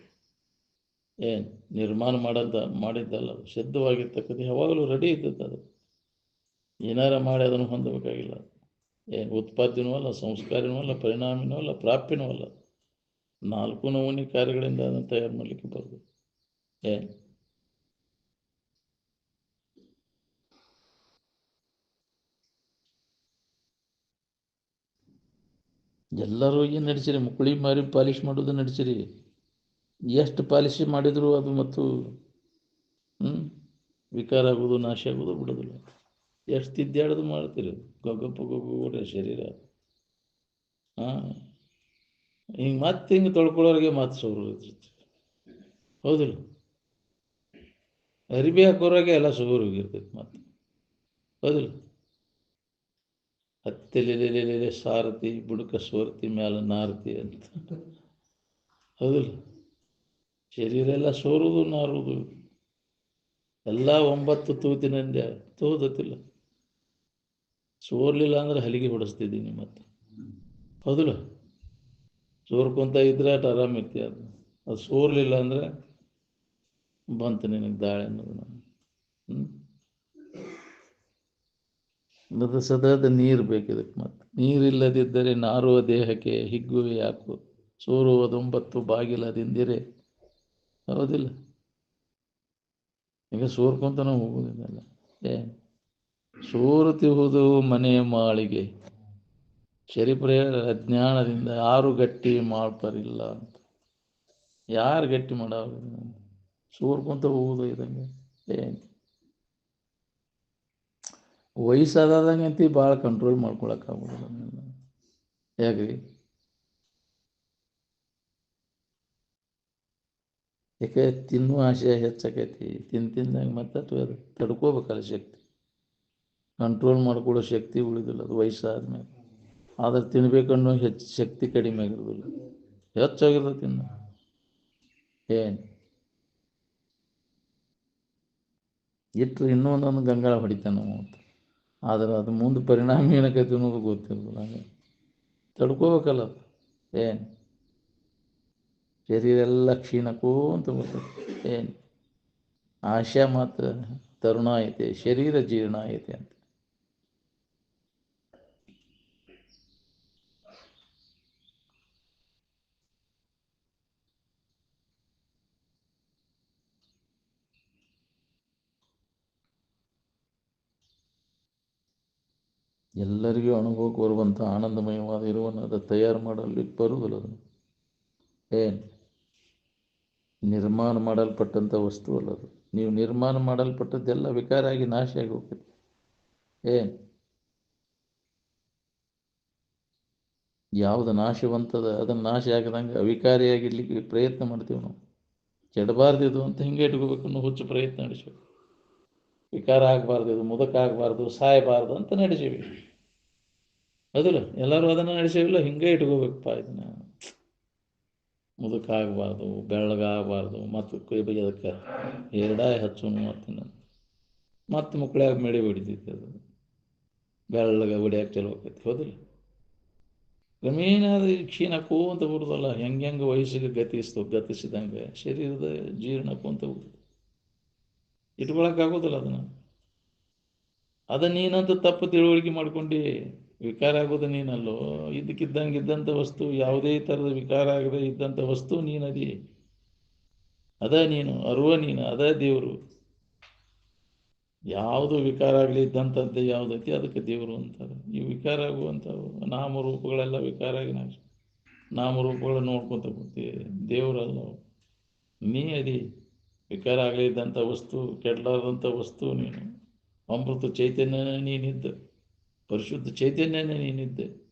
A: ಏನು ನಿರ್ಮಾಣ ಮಾಡಿದ್ದಲ್ಲ ಅದು. ಶುದ್ಧವಾಗಿರ್ತಕ್ಕಂಥ ಯಾವಾಗಲೂ ರೆಡಿ ಇದ್ದದ್ದು ಅದು. ಏನಾರ ಮಾಡಿ ಅದನ್ನು ಹೊಂದಬೇಕಾಗಿಲ್ಲ. ಏನು ಉತ್ಪಾದ್ಯನೂ ಅಲ್ಲ, ಸಂಸ್ಕಾರನೂ ಅಲ್ಲ, ಪರಿಣಾಮಿನೂ ಅಲ್ಲ, ಪ್ರಾಪ್ಯನೂ ಅಲ್ಲ. 4 ನಮೂನಿ ಕಾರ್ಯಗಳಿಂದ ಅದನ್ನು ತಯಾರು ಮಾಡಲಿಕ್ಕೆ ಬರ್ತದೆ. ಏನು ಎಲ್ಲರೂ ಏನು ನಡೆಸಿರಿ? ಮುಕ್ಕಳಿ ಮಾರಿ ಪಾಲಿಷ್ ಮಾಡೋದು ನಡೆಸಿರಿ. ಎಷ್ಟು ಪಾಲಿಶ್ ಮಾಡಿದರೂ ಅದು ಮತ್ತು ವಿಕಾರ ಆಗೋದು, ನಾಶ ಆಗೋದು ಬಿಡೋದಿಲ್ಲ. ಎಷ್ಟು ತಿದ್ದಾಡೋದು ಮಾಡ್ತೀರಿ? ಗೊಗ್ಗಪ್ಪ ಶರೀರ. ಹಿಂಗೆ ಮತ್ತೆ ಹಿಂಗೆ ತೊಳ್ಕೊಳ್ಳೋರಿಗೆ ಮತ್ತೆ ಸೋರು ಇರ್ತೈತಿ. ಹೌದಿಲ್ಲ? ಅರಿಬಿ ಹಾಕೋರಾಗೆ ಎಲ್ಲ ಸೋರು ಹೋಗಿರ್ತೈತಿ ಮತ್ತೆ. ಹೌದಿಲ್ಲ? ಹತ್ತೆಲೆ ಸಾರತಿ ಬುಡಕ ಸೋರ್ತಿ ಮ್ಯಾಲ ನಾರ್ತಿ ಅಂತ. ಹೌದಿಲ್ಲ? ಶರೀರ ಎಲ್ಲ ಸೋರುವುದು ನಾರುವುದು ಎಲ್ಲ 9 ತೂತಿನಿಂದ ತೋದತ್ತಿಲ್ಲ. ಸೋರ್ಲಿಲ್ಲ ಅಂದ್ರೆ ಹಲಿಗೆ ಹೊಡಿಸ್ತಿದ್ದೀನಿ ಮತ್ತೆ. ಹೌದಿಲ್ಲ? ಸೋರ್ಕೊಂತ ಇದ್ರೆ ಅಷ್ಟು ಆರಾಮಿರ್ತೀಯ. ಅದು ಸೋರ್ಲಿಲ್ಲ ಅಂದರೆ ಬಂತು ನಿನಗೆ ದಾಳೆ ಅನ್ನೋದು. ಅದು ಸದಾದ ನೀರು ಬೇಕಿದಕ್ಕೆ. ಮತ್ತು ನೀರಿಲ್ಲದಿದ್ದರೆ ನಾರುವ ದೇಹಕ್ಕೆ ಹಿಗ್ಗುವೆ ಯಾಕು, ಸೋರುವುದೊಂಬತ್ತು ಬಾಗಿಲದಿಂದಿರೆ. ಹೌದಿಲ್ಲ? ಈಗ ಸೋರ್ಕೊಂತನೂ ಹೋಗುವುದಿಲ್ಲ. ಸೋರುತ್ತಿಹುದು ಮನೆಯ ಮಾಳಿಗೆ, ಶರೀಫ್ರ ಅಜ್ಞಾನದಿಂದ ಯಾರು ಗಟ್ಟಿ ಮಾಡ್ಪರಿಲ್ಲ ಅಂತ. ಯಾರು ಗಟ್ಟಿ ಮಾಡಾವ? ಸೋರ್ಕೊಂತ ಹೋಗುದು ಇದಂಗೆ. ವಯಸ್ಸಾದಂಗೆ ಅಂತಿ ಭಾಳ ಕಂಟ್ರೋಲ್ ಮಾಡ್ಕೊಳಕ್ಕಾಗೋದಿಲ್ಲ. ಹೇಗ್ರಿ? ಯಾಕೆ ತಿನ್ನುವ ಆಸೆ ಹೆಚ್ಚಾಕೈತಿ. ತಿಂದಂಗೆ ಮತ್ತೆ ಅದು ತಡ್ಕೋಬೇಕಲ್ಲ ಶಕ್ತಿ, ಕಂಟ್ರೋಲ್ ಮಾಡ್ಕೊಳ್ಳೋ ಶಕ್ತಿ ಉಳಿದಿಲ್ಲ ಅದು ವಯಸ್ಸಾದ್ಮೇಲೆ. ಆದ್ರೆ ತಿನ್ಬೇಕನ್ನೋ ಶಕ್ತಿ ಕಡಿಮೆ ಆಗಿರೋದಿಲ್ಲ, ಹೆಚ್ಚಾಗಿರೋದು ತಿನ್ನು. ಏನು ಇಟ್ಟರೆ ಇನ್ನೂ ಒಂದೊಂದು ಗಂಗಾಳ ಹೊಡಿತಾನೆ ಅಂತ. ಆದ್ರೆ ಅದು ಮುಂದೆ ಪರಿಣಾಮ ಏನಕ್ಕೈತಿ ಅನ್ನೋದು ಗೊತ್ತಿರೋದಿಲ್ಲ. ಹಂಗೆ ತಡ್ಕೋಬೇಕಲ್ಲ ಅದು. ಏನು ಶರೀರ ಎಲ್ಲ ಕ್ಷೀಣಕ್ಕೂ ಅಂತ ಬರ್ತದೆ. ಏನು ಆಶಾ ಮಾತ್ರ ತರುಣ ಐತೆ, ಶರೀರ ಜೀರ್ಣ ಐತೆ ಅಂತ. ಎಲ್ಲರಿಗೂ ಅನುಭವಕ್ಕೆ ಬರುವಂಥ ಆನಂದಮಯವಾದ ಇರುವನ್ನು ತಯಾರು ಮಾಡಲು ಬರುವುದಿಲ್ಲ. ಅದನ್ನು ಏನು ನಿರ್ಮಾಣ ಮಾಡಲ್ಪಟ್ಟಂಥ ವಸ್ತು ಅಲ್ಲ ಅದು. ನೀವು ನಿರ್ಮಾಣ ಮಾಡಲ್ಪಟ್ಟದ್ದೆಲ್ಲ ವಿಕಾರ ಆಗಿ ನಾಶ ಆಗಿ ಹೋಗ್ತದೆ. ಏನು ಯಾವುದು ನಾಶವಂತದ ಅದನ್ನು ನಾಶ ಆಗದಂಗೆ ಅವಿಕಾರಿಯಾಗಿರ್ಲಿಕ್ಕೆ ಪ್ರಯತ್ನ ಮಾಡ್ತೀವಿ ನಾವು. ಕೆಡಬಾರ್ದು ಇದು ಅಂತ ಹಿಂಗೆ ಇಟ್ಕೋಬೇಕು ಅನ್ನೋ ಹುಚ್ಚು ಪ್ರಯತ್ನ ನಡೆಸಬೇಕು. ವಿಕಾರ ಆಗಬಾರ್ದು, ಇದು ಮುದಕ ಆಗಬಾರ್ದು, ಸಾಯಬಾರ್ದು ಅಂತ ನಡೆಸೀವಿ. ಅದಲ್ಲ ಎಲ್ಲರೂ ಅದನ್ನು ನಡೆಸೇವಿಲ್ಲ. ಹಿಂಗೆ ಇಟ್ಕೋಬೇಕಪ್ಪ ಇದನ್ನ. ಮುದುಕ ಆಗಬಾರ್ದು, ಬೆಳ್ಳಗಾಗಬಾರ್ದು, ಮತ್ತು ಅದಕ್ಕೆ ಎರಡಾಯಿ ಹಚ್ಚು ಮತ್ತು ಮಕ್ಕಳಾಗ ಮೇಡಿ ಹೊಡಿತೈತೆ. ಅದು ಬೆಳ್ಳಗ ಹೊಡಿಯಾಕೆ ಚಲೋ ಆಕೈತಿ. ಹೌದಿಲ್ಲ? ಕ್ರಮೇಣ ಅದು ಕ್ಷೀಣಕ್ಕೂ ಅಂತ ಬರುದಲ್ಲ. ಹೆಂಗೆ ವಯಸ್ಸಿಗೆ ಗತಿಸಿದಂಗೆ ಶರೀರದ ಜೀರ್ಣಕ್ಕೂ ಅಂತ ಹೋಗ್ತದೆ. ಇಟ್ಕೊಳಕ್ಕಾಗೋದಿಲ್ಲ ಅದನ್ನು. ನೀನಂತ ತಪ್ಪು ತಿಳುವಳಿಕೆ ಮಾಡ್ಕೊಂಡು ವಿಕಾರ ಆಗೋದು ನೀನಲ್ಲೋ. ಇದ್ದಂಥ ವಸ್ತು, ಯಾವುದೇ ಥರದ ವಿಕಾರ ಆಗದೆ ಇದ್ದಂಥ ವಸ್ತು ನೀನದಿ. ನೀನು ಅರುವ ನೀನು, ದೇವರು. ಯಾವುದು ವಿಕಾರ ಆಗಲಿ ಇದ್ದಂಥದ್ದು ಯಾವುದೈತಿ ಅದಕ್ಕೆ ದೇವರು ಅಂತಾರೆ. ಈ ವಿಕಾರ ಆಗುವಂಥವು ನಾಮರೂಪಗಳೆಲ್ಲ ವಿಕಾರ ಆಗಿ ನಾಮರೂಪಗಳು ನೋಡ್ಕೊತ ಕೂತೀವಿ. ದೇವರಲ್ಲ, ನೀ ಅದಿ. ವಿಕಾರ ಆಗಲಿ ಇದ್ದಂಥ ವಸ್ತು, ಕೆಡಲಾರ್ದಂಥ ವಸ್ತು ನೀನು. ಅಮೃತ ಚೈತನ್ಯ ನೀನಿದ್ದೆ, ಪರಿಶುದ್ಧ ಚೈತನ್ಯನೇ ನೀನಿದ್ದೆ.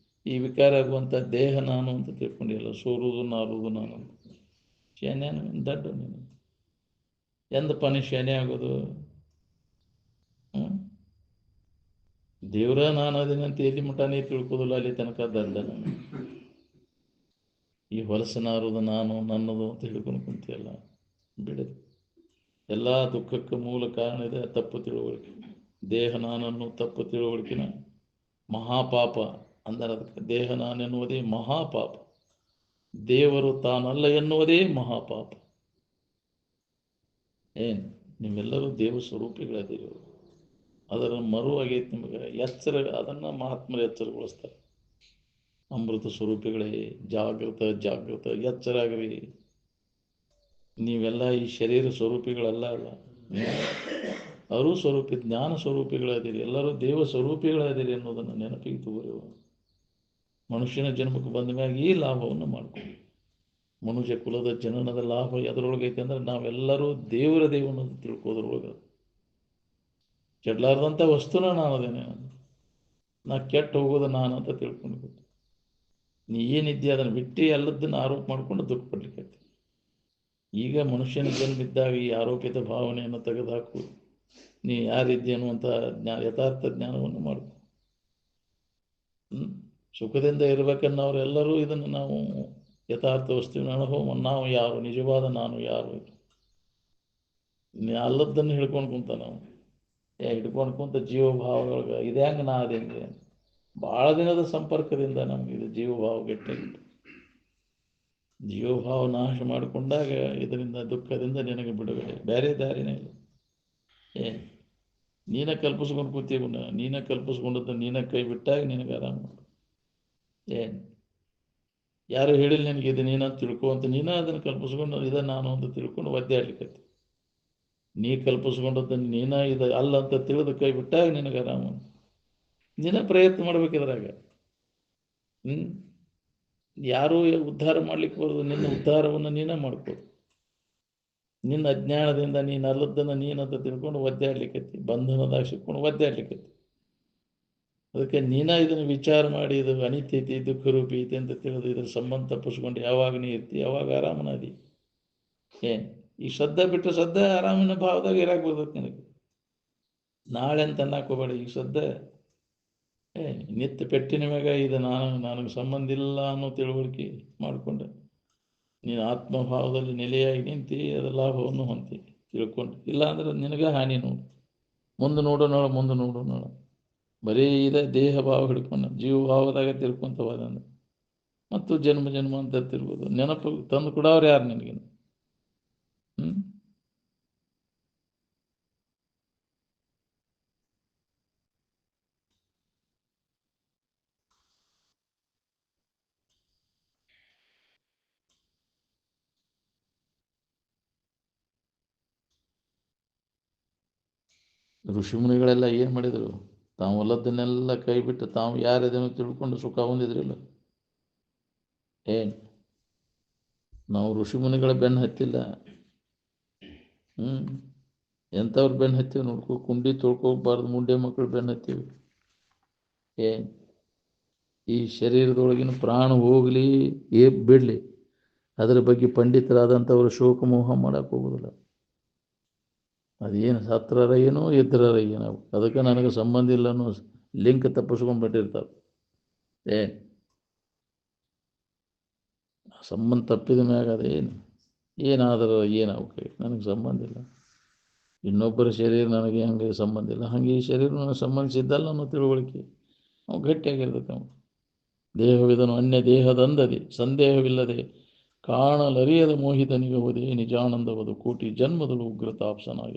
A: ಈ ವಿಕಾರ ಆಗುವಂಥ ದೇಹ ನಾನು ಅಂತ ತಿಳ್ಕೊಂಡಿಲ್ಲ. ಸೋರುವುದು ನಾರುವುದು ನಾನು ಅಂತ. ಶೇನ್ಯಾನು ದಡ್ಡ ನೀನು. ಎಂದಪ್ಪ ನೀ ಶೇನೆ ಆಗೋದು? ದೇವ್ರ ನಾನು ಅದೇನಂತ ಎಲ್ಲಿ ಮಠ ನೀ ತಿಳ್ಕೋದಿಲ್ಲ, ಅಲ್ಲಿ ತನಕ ದಡ್ಡ ನಾನು. ಈ ಹೊಲಸನಾರುವುದು ನಾನು ನನ್ನದು ಅಂತ ಹಿಡ್ಕೊಂಡು ಕುಂತಿಯಲ್ಲ, ಬಿಡದು. ಎಲ್ಲ ದುಃಖಕ್ಕೆ ಮೂಲ ಕಾರಣ ಇದೆ ತಪ್ಪು ತಿಳುವಳಿಕೆ. ದೇಹ ನಾನನ್ನು ತಪ್ಪು ತಿಳುವಳಿಕೆನ ಮಹಾಪಾಪ ಅಂದರೆ ಅದಕ್ಕೆ ದೇಹ ನಾನೆನ್ನುವುದೇ ಮಹಾಪಾಪ, ದೇವರು ತಾನಲ್ಲ ಎನ್ನುವುದೇ ಮಹಾಪಾಪ. ಏನು ನೀವೆಲ್ಲರೂ ದೇವ ಸ್ವರೂಪಿಗಳಾದೀರಿ. ಅದರ ಆಗೈತಿ ನಿಮಗೆ ಎಚ್ಚರ. ಅದನ್ನು ಮಹಾತ್ಮರು ಎಚ್ಚರಗೊಳಿಸ್ತಾರೆ. ಅಮೃತ ಸ್ವರೂಪಿಗಳೇ, ಜಾಗೃತ ಎಚ್ಚರಾಗ್ರಿ. ನೀವೆಲ್ಲ ಈ ಶರೀರ ಸ್ವರೂಪಿಗಳಲ್ಲ ಅಲ್ಲ, ಅರು ಸ್ವರೂಪಿ ಜ್ಞಾನ ಸ್ವರೂಪಿಗಳಾದಿರಿ. ಎಲ್ಲರೂ ದೇವ ಸ್ವರೂಪಿಗಳಾದಿರಿ ಅನ್ನೋದನ್ನು ನೆನಪಿಗೆ ತಗೋರಿವ. ಮನುಷ್ಯನ ಜನ್ಮಕ್ಕೆ ಬಂದ ಮ್ಯಾಗ ಈ ಲಾಭವನ್ನು ಮಾಡ್ಕೊಂಡು ಮನುಷ್ಯ ಕುಲದ ಜನನದ ಲಾಭ ಎದರೊಳಗೈತೆ ಅಂದ್ರೆ ನಾವೆಲ್ಲರೂ ದೇವನನ್ನು ತಿಳ್ಕೋದ್ರೊಳಗೆ. ಕೆಡಲಾರ್ದಂಥ ವಸ್ತುನ ನಾನು ಅದೇನೆ. ನಾ ಕೆಟ್ಟು ಹೋಗೋದು ನಾನು ಅಂತ ತಿಳ್ಕೊಂಡು ನೀ ಏನಿದ್ದೆ ಅದನ್ನು ಬಿಟ್ಟು ಎಲ್ಲದನ್ನು ಆರೋಪ ಮಾಡಿಕೊಂಡು ದುಃಖ ಪಡ್ಲಿಕ್ಕೆ. ಈಗ ಮನುಷ್ಯನ ಜನ್ಮಿದ್ದಾಗ ಈ ಆರೋಪಿತ ಭಾವನೆಯನ್ನು ತೆಗೆದುಹಾಕು. ನೀ ಯಾರಿದ್ದೆ ಅನ್ನುವಂಥ ಯಥಾರ್ಥ ಜ್ಞಾನವನ್ನು ಮಾಡ್ಕೊ. ಸುಖದಿಂದ ಇರಬೇಕನ್ನೋರೆಲ್ಲರೂ ಇದನ್ನು ನಾವು ಯಥಾರ್ಥ ವಸ್ತುವಿನ ಅನುಭವ. ನಾವು ಯಾರು, ನಿಜವಾದ ನಾನು ಯಾರು, ಅಲ್ಲದನ್ನು ಹಿಡ್ಕೊಂಡು ಕುಂತ ನಾವು ಹಿಡ್ಕೊಂಡು ಕುಂತ ಜೀವಭಾವಗಳಿಗೆ ಇದು ಹೆಂಗೆ ನಾ ಅದೇನ್ರಿ. ಭಾಳ ದಿನದ ಸಂಪರ್ಕದಿಂದ ನಮ್ಗೆ ಇದು ಜೀವಭಾವ ಗಟ್ಟಿಯಾಗಿತ್ತು. ಜೀವಭಾವ ನಾಶ ಮಾಡಿಕೊಂಡಾಗ ಇದರಿಂದ ದುಃಖದಿಂದ ನಿನಗೆ ಬಿಡುಗಡೆ, ಬೇರೆ ದಾರಿನೇ ಇಲ್ಲ. ನೀನ ಕಲ್ಪಿಸ್ಕೊಂಡು ಕೂತೀವಿ, ನೀನ ಕಲ್ಪಿಸ್ಕೊಂಡದ್ದು ನೀನ ಕೈ ಬಿಟ್ಟಾಗ ನಿನಗೆ ಆರಾಮ. ಏನು ಯಾರು ಹೇಳಿಲ್ಲ ನಿನಗೆ ಇದು ನೀನ ತಿಳ್ಕೊ ಅಂತ, ನೀನ ಅದನ್ನು ಕಲ್ಪಿಸ್ಕೊಂಡು ಇದ ನಾನು ಅಂತ ತಿಳ್ಕೊಂಡು ಒದ್ದಾಡ್ಲಿಕ್ಕೈತಿ. ನೀ ಕಲ್ಪಿಸ್ಕೊಂಡದ್ದನ್ನು ನೀನ ಇದು ಅಲ್ಲ ಅಂತ ತಿಳಿದು ಕೈ ಬಿಟ್ಟಾಗ ನಿನಗೆ ಆರಾಮ. ನೀನ ಪ್ರಯತ್ನ ಮಾಡ್ಬೇಕಿದ್ರಾಗ. ಯಾರೂ ಉದ್ಧಾರ ಮಾಡ್ಲಿಕ್ಕೆ ಬರೋದು, ನಿನ್ನ ಉದ್ಧಾರವನ್ನು ನೀನೇ ಮಾಡ್ಕೋದು. ನಿನ್ನ ಅಜ್ಞಾನದಿಂದ ನೀನು ಅಲ್ಲದ್ದನ್ನು ನೀನಂತ ತಿಳ್ಕೊಂಡು ಒದ್ದಾಡ್ಲಿಕ್ಕೈತಿ, ಬಂಧನದಾಗ ಸಿಕ್ಕೊಂಡು ಒದ್ದಾಡ್ಲಿಕ್ಕೈತಿ. ಅದಕ್ಕೆ ನೀನ ಇದನ್ನು ವಿಚಾರ ಮಾಡಿ ಇದು ಅನಿತ್ಯ ಐತಿ, ದುಃಖ ರೂಪಿ ಐತಿ ಅಂತ ತಿಳಿದು ಇದ್ರ ಸಂಬಂಧ ತಪ್ಪಿಸ್ಕೊಂಡು ಯಾವಾಗ ನೀ ಇರ್ತಿ ಯಾವಾಗ ಆರಾಮನಾದಿ. ಏನು ಈ ಶ್ರದ್ಧೆ ಬಿಟ್ಟು ಶ್ರದ್ಧೆ ಆರಾಮಿನ ಭಾವದಾಗ ಇರಾಕ್ ಬರ್ತೈತಿ ನಿನಗೆ. ನಾಳೆ ಅಂತ ಅನ್ನಕ್ಕೆ ಹೋಗಬೇಡ. ಈ ಶ್ರದ್ಧೆ ನಿತ್ಯ ಪೆಟ್ಟಿನ ಮ್ಯಾಗ ಇದು ನನಗೆ ಸಂಬಂಧ ಇಲ್ಲ ಅನ್ನೋ ತಿಳುವಳಿಕೆ ಮಾಡಿಕೊಂಡೆ ನೀನು ಆತ್ಮಭಾವದಲ್ಲಿ ನೆಲೆಯಾಗಿ ನಿಂತು ಅದರ ಲಾಭವನ್ನು ಹೊಂತಿ ತಿಳ್ಕೊಂಡು. ಇಲ್ಲ ಅಂದ್ರೆ ನಿನಗೆ ಹಾನಿ ನೋಡು. ಮುಂದೆ ನೋಡೋಣ. ಬರೀ ಇದೆ ದೇಹ ಭಾವ ಹಿಡ್ಕೊಂಡು ಜೀವಭಾವದಾಗ ತಿಳ್ಕೊಂತವಾದಂದ್ರೆ ಮತ್ತು ಜನ್ಮ ಅಂತ ತಿರ್ಬೋದು. ನೆನಪು ತಂದು ಕೊಡೋರು ಯಾರು ನಿನಗೆ? ಋಷಿಮುನಿಗಳೆಲ್ಲ ಏನು ಮಾಡಿದರು? ತಾವು ಹೊಲದನ್ನೆಲ್ಲ ಕೈ ಬಿಟ್ಟು ತಾವು ಯಾರದೇನೋ ತಿಳ್ಕೊಂಡು ಸುಖ ಹೊಂದಿದ್ರಿಲ್ಲ. ಏನು ನಾವು ಋಷಿಮುನಿಗಳ ಬೆನ್ನು ಹತ್ತಿಲ್ಲ. ಎಂಥವ್ರು ಬೆನ್ನು ಹತ್ತೀವಿ ನೋಡ್ಕೊ. ಕುಂಡಿ ತೊಳ್ಕೋಬಾರ್ದು ಮುಂಡೆ ಮಕ್ಕಳು ಬೆನ್ನು ಹತ್ತೀವಿ. ಏನು ಈ ಶರೀರದೊಳಗಿನ ಪ್ರಾಣ ಹೋಗಲಿ ಬಿಡಲಿ ಅದರ ಬಗ್ಗೆ ಪಂಡಿತರಾದಂಥವ್ರು ಶೋಕಮೋಹ ಮಾಡಕ್ಕೆ ಹೋಗೋದಿಲ್ಲ. ಅದೇನು ಸತ್ರರ ಏನೋ ಎದ್ರರ ಏನೋ ಅದಕ್ಕೆ ನನಗೆ ಸಂಬಂಧ ಇಲ್ಲ ಅನ್ನೋ ಲಿಂಕ್ ತಪ್ಪಿಸ್ಕೊಂಡು ಬಿಟ್ಟಿರ್ತಾರೆ. ಏನು ಸಂಬಂಧ ತಪ್ಪಿದ ಮ್ಯಾಗ ಏನಾದರೂ ಏನಾಗಬೇಕು, ನನಗೆ ಸಂಬಂಧ ಇಲ್ಲ. ಇನ್ನೊಬ್ಬರ ಶರೀರ ನನಗೆ ಹಂಗೆ ಸಂಬಂಧ ಇಲ್ಲ, ಹಾಗೆ ಈ ಶರೀರ ನನಗೆ ಸಂಬಂಧಿಸಿದ್ದಲ್ಲ ಅನ್ನೋ ತಿಳುವಳಿಕೆ ನಾವು ಗಟ್ಟಿಯಾಗಿರ್ತೈತೆ. ನಾವು ದೇಹವಿದನು ಅನ್ಯ ದೇಹದಂದದೆ ಸಂದೇಹವಿಲ್ಲದೆ ಕಾಣಲರಿಯದ ಮೋಹಿತನಿಗೆ ಹೋದೆ ನಿಜಾನಂದವದು ಕೋಟಿ ಜನ್ಮದಳು ಉಗ್ರ ತಾಪ್ಸನಾಗ.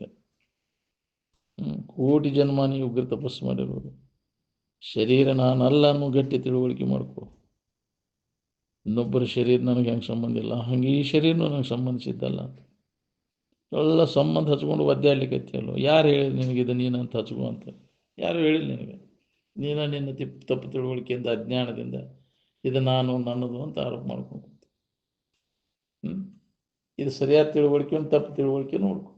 A: ಕೋಟಿ ಜನ್ಮ ನೀವು ಉಗ್ರ ತಪಸ್ಸು ಮಾಡಿರೋದು. ಶರೀರ ನಾನಲ್ಲ ಅನ್ನೋ ಗಟ್ಟಿ ತಿಳುವಳಿಕೆ ಮಾಡ್ಕೋ. ಇನ್ನೊಬ್ಬರ ಶರೀರ ನನಗೆ ಹೆಂಗೆ ಸಂಬಂಧ ಇಲ್ಲ, ಹಾಗೆ ಈ ಶರೀರನೂ ನನಗೆ ಸಂಬಂಧಿಸಿದ್ದಲ್ಲ. ಎಲ್ಲ ಸಂಬಂಧ ಹಚ್ಕೊಂಡು ಒದ್ದಾಡ್ಲಿಕ್ಕೈತಿಯಲ್ಲೋ. ಯಾರು ಹೇಳಿದ ನಿನಗಿದು ನೀನಂತ ಹಚ್ಕೋ ಅಂತ? ಯಾರು ಹೇಳಿಲ್ಲ ನಿನಗೆ? ನಿನ್ನ ತಪ್ಪು ತಿಳುವಳಿಕೆಯಿಂದ ಅಜ್ಞಾನದಿಂದ ಇದು ನಾನು ನನ್ನದು ಅಂತ ಆರೋಪ ಮಾಡ್ಕೊಂಡು ಇದು ಸರಿಯಾದ ತಿಳುವಳಿಕೆ ತಪ್ಪು ತಿಳುವಳಿಕೆ ನೋಡ್ಕೊ.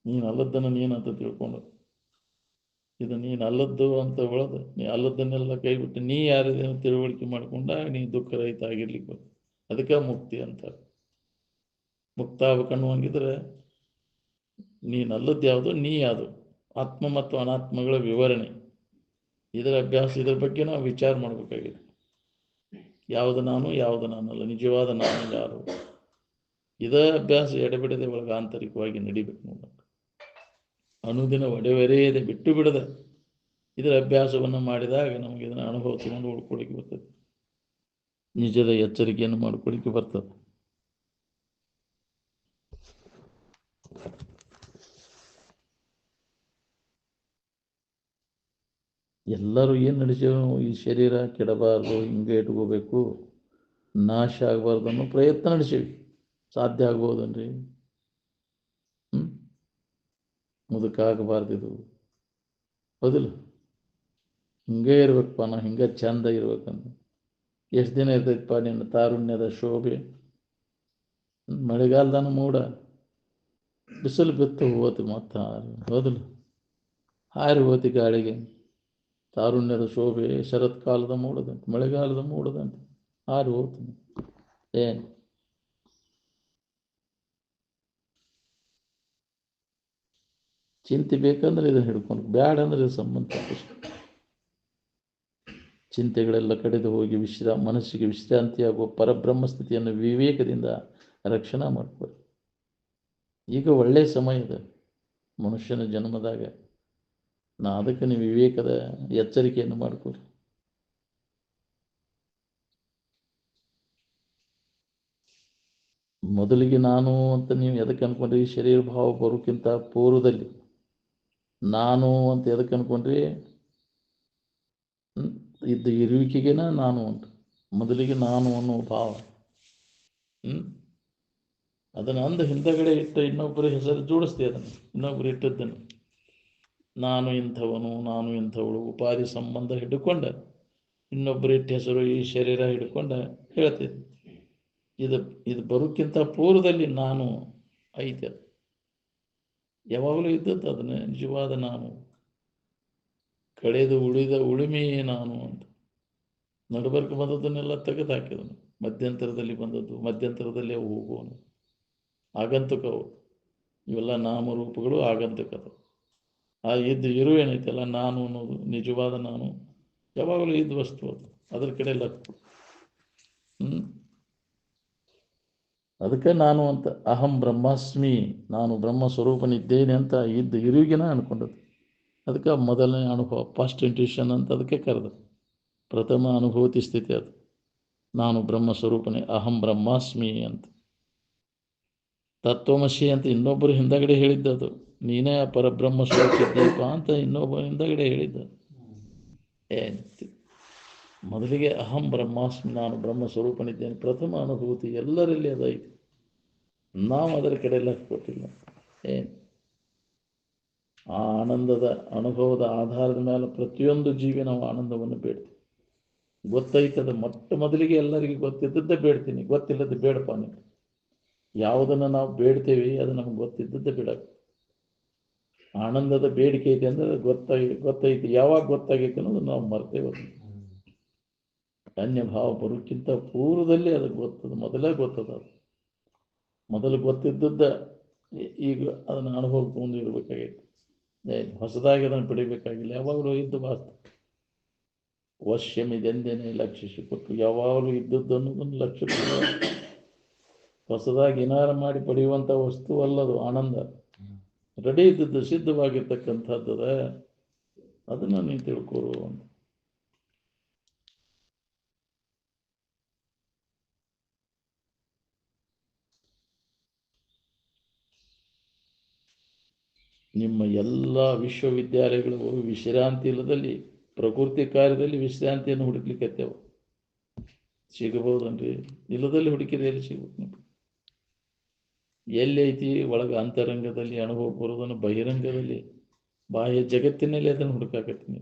A: ನೀನು ಅಲ್ಲದ್ದನ್ನು ನೀನಂತ ತಿಳ್ಕೊಂಡು ಇದು ನೀನು ಅಲ್ಲದ್ದು ಅಂತ ಒಳದು ನೀ ಅಲ್ಲದ್ದನ್ನೆಲ್ಲ ಕೈ ಬಿಟ್ಟು ನೀ ಯಾರದೇನು ತಿಳುವಳಿಕೆ ಮಾಡ್ಕೊಂಡಾಗ ನೀ ದುಃಖ ರಹಿತ ಆಗಿರ್ಲಿಕ್ಕೆ ಅದಕ್ಕೆ ಮುಕ್ತಿ ಅಂತ. ಮುಕ್ತ ಆಗ್ಬೇಕನ್ನುವಂಗಿದ್ರೆ ನೀನು ಅಲ್ಲದ್ದು ಯಾವುದು, ನೀ ಯಾವುದು, ಆತ್ಮ ಮತ್ತು ಅನಾತ್ಮಗಳ ವಿವರಣೆ, ಇದರ ಅಭ್ಯಾಸ, ಇದರ ಬಗ್ಗೆ ನಾವು ವಿಚಾರ ಮಾಡಬೇಕಾಗಿದೆ. ಯಾವುದು ನಾನು, ಯಾವುದು ನಾನಲ್ಲ, ನಿಜವಾದ ನಾನು ಯಾರು, ಇದೇ ಅಭ್ಯಾಸ ಎಡೆಬಿಡದೆ ಒಳಗೆ ಆಂತರಿಕವಾಗಿ ನಡಿಬೇಕು. ನೋಡಕ್ಕೆ ಅನುದಿನ ಒಡೆವರೆಯದೆ ಬಿಟ್ಟು ಬಿಡದೆ ಇದರ ಅಭ್ಯಾಸವನ್ನು ಮಾಡಿದಾಗ ನಮಗೆ ಇದನ್ನು ಅನುಭವ ತಗೊಂಡು ಉಳ್ಕೊಳ್ಳಿಕ್ಕೆ ಬರ್ತದೆ. ನಿಜದ ಎಚ್ಚರಿಕೆಯನ್ನು ಮಾಡ್ಕೊಳ್ಳಿಕ್ಕೆ ಬರ್ತದೆ. ಎಲ್ಲರೂ ಏನು ನಡೆಸೇವೆ? ಈ ಶರೀರ ಕೆಡಬಾರ್ದು, ಹಿಂಗೆ ಇಟ್ಕೋಬೇಕು, ನಾಶ ಆಗಬಾರ್ದು ಅನ್ನೋ ಪ್ರಯತ್ನ ನಡೆಸೇವಿ. ಸಾಧ್ಯ ಆಗ್ಬೋದನ್ರಿ? ಮುದುಕಾಗಬಾರ್ದು, ಇದು ಹೌದಿಲ್ಲ? ಹಿಂಗೆ ಇರ್ಬೇಕಪ್ಪ, ನಾ ಹಿಂಗೆ ಚಂದ ಇರ್ಬೇಕಂತ. ಎಷ್ಟು ದಿನ ಇರ್ತೈತಪ್ಪ ನಿನ್ನ ತಾರುಣ್ಯದ ಶೋಭೆ? ಮಳೆಗಾಲದಾನ ಮೂಡ ಬಿಸಿಲು ಬಿತ್ತು ಹೋತು ಮತ್ತು ಹೌದಿಲ್ಲ? ಹಾರಿ ಹೋತಿ ಗಾಳಿಗೆ. ತಾರುಣ್ಯದ ಶೋಭೆ ಶರತ್ಕಾಲದ ಮೂಡದಂತೆ, ಮಳೆಗಾಲದ ಮೂಡದಂತೆ ಹಾರಿ ಹೋತು. ಏನು ಚಿಂತೆ ಬೇಕಂದ್ರೆ ಇದನ್ನು ಹಿಡ್ಕೊಂಡು, ಬ್ಯಾಡ ಅಂದ್ರೆ ಇದು ಸಂಬಂಧ. ಚಿಂತೆಗಳೆಲ್ಲ ಕಡಿದು ಹೋಗಿ ಮನಸ್ಸಿಗೆ ವಿಶ್ರಾಂತಿಯಾಗುವ ಪರಬ್ರಹ್ಮ ಸ್ಥಿತಿಯನ್ನು ವಿವೇಕದಿಂದ ರಕ್ಷಣೆ ಮಾಡ್ಕೊಳ್ಳಿ. ಈಗ ಒಳ್ಳೆಯ ಸಮಯ ಇದೆ ಮನುಷ್ಯನ ಜನ್ಮದಾಗ. ಅದಕ್ಕೆ ನೀವು ವಿವೇಕದ ಎಚ್ಚರಿಕೆಯನ್ನು ಮಾಡ್ಕೊಳ್ಳಿ. ಮೊದಲಿಗೆ ನಾನು ಅಂತ ನೀವು ಎದಕ್ಕೆ ಅನ್ಕೊಂಡ್ರಿ? ಶರೀರ ಭಾವ ಬರೋಕ್ಕಿಂತ ಪೂರ್ವದಲ್ಲಿ ನಾನು ಅಂತ ಎದಕ್ಕೆ ಅನ್ಕೊಂಡ್ರಿ? ಇದ್ದ ಇರುವಿಕೆಗೇನ ನಾನು ಅಂತ ಮೊದಲಿಗೆ ನಾನು ಅನ್ನೋ ಭಾವ. ಅದನ್ನು ಅಂದ ಹಿಂದಗಡೆ ಇಟ್ಟ ಇನ್ನೊಬ್ಬರ ಹೆಸರು ಜೋಡಿಸ್ತೀವಿ, ಅದನ್ನು ಇನ್ನೊಬ್ಬರು ಇಟ್ಟದ್ದನ್ನು ನಾನು ಇಂಥವನು, ನಾನು ಇಂಥವಳು ಉಪಾಧಿ ಸಂಬಂಧ ಹಿಡ್ಕೊಂಡ ಇನ್ನೊಬ್ಬರು ಇಟ್ಟ ಹೆಸರು ಈ ಶರೀರ ಹಿಡ್ಕೊಂಡ ಹೇಳ್ತೀವಿ. ಇದು ಇದು ಬರೋಕ್ಕಿಂತ ಪೂರ್ವದಲ್ಲಿ ನಾನು ಐತೆ, ಅದು ಯಾವಾಗಲೂ ಇದ್ದದ್ದು. ಅದನ್ನು ನಿಜವಾದ ನಾನು, ಕಳೆದು ಉಳಿದ ಉಳುಮೆಯೇ ನಾನು ಅಂತ ನಡುಬರ್ಕ ಬಂದದ್ದನ್ನೆಲ್ಲ ತೆಗೆದು ಹಾಕಿದನು. ಮಧ್ಯಂತರದಲ್ಲಿ ಬಂದದ್ದು, ಮಧ್ಯಂತರದಲ್ಲೇ ಹೋಗುವನು. ಆಗಂತುಕವು ಇವೆಲ್ಲ ನಾಮರೂಪಗಳು ಆಗಂತುಕವು. ಆ ಇದ್ದು ಇರುವೇನೈತಲ್ಲ ನಾನು ಅನ್ನೋದು ನಿಜವಾದ ನಾನು, ಯಾವಾಗಲೂ ಇದ್ದ ವಸ್ತು ಅದು. ಅದ್ರ ಕಡೆ ಲಕ್ಷ್ಯ. ಅದಕ್ಕೆ ನಾನು ಅಂತ ಅಹಂ ಬ್ರಹ್ಮಾಸ್ಮಿ, ನಾನು ಬ್ರಹ್ಮ ಸ್ವರೂಪನಿದ್ದೇನೆ ಅಂತ ಇದ್ದು ಇರುವಿಗೆನ ಅನ್ಕೊಂಡದ್ದು. ಅದಕ್ಕೆ ಮೊದಲನೇ ಅನುಭವ, ಫಸ್ಟ್ ಇಂಟ್ಯೂಷನ್ ಅಂತ ಅದಕ್ಕೆ ಕರೆದು, ಪ್ರಥಮ ಅನುಭೂತಿ ಸ್ಥಿತಿ ಅದು. ನಾನು ಬ್ರಹ್ಮ ಸ್ವರೂಪನೇ, ಅಹಂ ಬ್ರಹ್ಮಾಸ್ಮಿ ಅಂತ. ತತ್ವಮಸಿ ಅಂತ ಇನ್ನೊಬ್ಬರು ಹಿಂದಗಡೆ ಹೇಳಿದ್ದದು, ನೀನೇ ಪರಬ್ರಹ್ಮ ಸ್ವರೂಪಿದ್ದೀಪ ಅಂತ ಇನ್ನೊಬ್ಬರು ಹಿಂದಗಡೆ ಹೇಳಿದ್ದ. ಮೊದಲಿಗೆ ಅಹಂ ಬ್ರಹ್ಮಾಸ್ಮಿ, ನಾನು ಬ್ರಹ್ಮ ಸ್ವರೂಪನಿದ್ದೇನೆ, ಪ್ರಥಮ ಅನುಭೂತಿ ಎಲ್ಲರಲ್ಲಿ ಅದೈತಿ. ನಾವು ಅದರ ಕಡೆ ಲಕ್ಷ್ಯ ಕೊಟ್ಟಿಲ್ಲ. ಆ ಆನಂದದ ಅನುಭವದ ಆಧಾರದ ಮೇಲೆ ಪ್ರತಿಯೊಂದು ಜೀವಿ ನಾವು ಆನಂದವನ್ನು ಬೇಡ್ತೀವಿ. ಗೊತ್ತೈತದ ಮೊದಲಿಗೆ ಎಲ್ಲರಿಗೂ ಗೊತ್ತಿದ್ದದ್ದೇ ಬೇಡ್ತೀನಿ, ಗೊತ್ತಿಲ್ಲದ ಬೇಡಪ್ಪ ನೀವು. ಯಾವುದನ್ನು ನಾವು ಬೇಡ್ತೇವೆ ಅದು ನಮ್ಗೆ ಗೊತ್ತಿದ್ದದ್ದೇ ಬೇಡಕ್ಕೆ. ಆನಂದದ ಬೇಡಿಕೆ ಐತೆ ಅಂದರೆ ಗೊತ್ತೈತಿ. ಯಾವಾಗ ಗೊತ್ತಾಗೈತೆ ಅನ್ನೋದು ನಾವು ಮರ್ತೇವೆ. ಅನ್ಯ ಭಾವ ಬರೋಕ್ಕಿಂತ ಪೂರ್ವದಲ್ಲಿ ಅದಕ್ಕೆ ಗೊತ್ತದ, ಮೊದಲೇ ಗೊತ್ತದ. ಅದು ಮೊದಲು ಗೊತ್ತಿದ್ದದ್ದ ಈಗ ಅದನ್ನು ಅನುಭವಕ್ಕೆ ಮುಂದೆ ಇರಬೇಕಾಗೈತೆ. ಹೊಸದಾಗಿ ಅದನ್ನು ಪಡಿಬೇಕಾಗಿಲ್ಲ. ಯಾವಾಗಲೂ ಇದ್ದು ವಾಸ್ತು ವಶ್ಯಮಿದೆಂದೇನೆ ಲಕ್ಷಿಸಿ ಕೊಟ್ಟು, ಯಾವಾಗಲೂ ಇದ್ದದ್ದು ಅನ್ನೋದನ್ನು ಲಕ್ಷ್ಯ ಕೊಟ್ಟು ಹೊಸದಾಗಿ ಏನಾರು ಮಾಡಿ ಪಡೆಯುವಂಥ ವಸ್ತು ಅಲ್ಲದು. ಆನಂದ ರೆಡಿ ಇದ್ದದ್ದು, ಸಿದ್ಧವಾಗಿರ್ತಕ್ಕಂಥದ್ದದ. ಅದನ್ನು ನೀವು ತಿಳ್ಕೊರು ಅಂತ. ನಿಮ್ಮ ಎಲ್ಲ ವಿಶ್ವವಿದ್ಯಾಲಯಗಳು ವಿಶ್ರಾಂತಿ ಇಲ್ಲದಲ್ಲಿ ಪ್ರಕೃತಿ ಕಾರ್ಯದಲ್ಲಿ ವಿಶ್ರಾಂತಿಯನ್ನು ಹುಡುಕ್ಲಿಕ್ಕತ್ತೇವೆ. ಸಿಗಬಹುದನ್ರಿ? ಇಲ್ಲದಲ್ಲಿ ಹುಡುಕಿದ್ರೆ ಎಲ್ಲಿ ಸಿಗ್ಬೇಕು? ಎಲ್ಲಿ ಐತಿ ಒಳಗೆ ಅಂತರಂಗದಲ್ಲಿ ಅನುಭವ ಬರೋದನ್ನು ಬಹಿರಂಗದಲ್ಲಿ ಬಾಹ್ಯ ಜಗತ್ತಿನಲ್ಲಿ ಅದನ್ನು ಹುಡುಕಾಕತ್ತೀನಿ.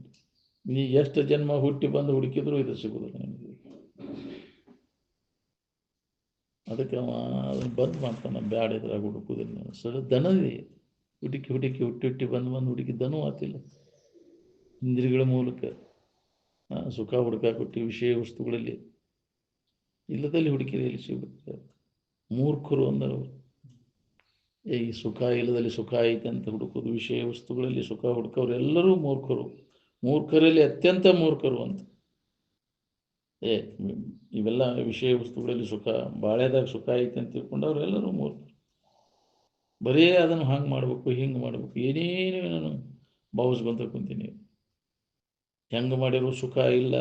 A: ನೀ ಎಷ್ಟು ಜನ್ಮ ಹುಟ್ಟಿ ಬಂದು ಹುಡುಕಿದ್ರು ಇದು ಸಿಗುದಿಲ್ಲ ನನಗೆ. ಅದಕ್ಕೆ ಅವ ಅದನ್ನು ಬಂದ್ ಮಾಡ್ತಾನೆ, ಬ್ಯಾಡ ಇದ್ರಾಗ ಹುಡುಕುದಿಲ್ಲ. ದನದಿ ಹುಡುಕಿ ಹುಡುಕಿ ಹುಟ್ಟಿ ಬಂದು ಹುಡುಕಿ ದನೂ ಆತಿಲ್ಲ. ಇಂದ್ರಿಯಗಳ ಮೂಲಕ ಸುಖ ಹುಡುಕಾಕೊಟ್ಟು ವಿಷಯ ವಸ್ತುಗಳಲ್ಲಿ ಇಲ್ಲದಲ್ಲಿ ಹುಡುಕಿದ್ರೆ ಎಲ್ಲಿ ಸಿಗುತ್ತೆ? ಮೂರ್ಖರು ಅಂದರು. ಈ ಸುಖ ಇಲ್ಲದಲ್ಲಿ ಸುಖ ಐತೆ ಅಂತ ಹುಡುಕೋದು, ವಿಷಯ ವಸ್ತುಗಳಲ್ಲಿ ಸುಖ ಹುಡುಕೋರು ಎಲ್ಲರೂ ಮೂರ್ಖರು. ಮೂರ್ಖರಲ್ಲಿ ಅತ್ಯಂತ ಮೂರ್ಖರು ಅಂತ. ಇವೆಲ್ಲ ವಿಷಯ ವಸ್ತುಗಳಲ್ಲಿ ಸುಖ, ಬಾಳೆದಾಗ ಸುಖ ಐತೆ ಅಂತ ತಿಳ್ಕೊಂಡವ್ರು ಎಲ್ಲರೂ ಮೂರ್ಖರು. ಬರೀ ಅದನ್ನು ಹಂಗೆ ಮಾಡಬೇಕು, ಹಿಂಗೆ ಮಾಡಬೇಕು, ಏನೇನು ನಾನು ಭಾವಿಸ್ಕೊಂತ ಕುಂತೀನಿ. ಹೆಂಗೆ ಮಾಡಿರೋ ಸುಖ ಇಲ್ಲ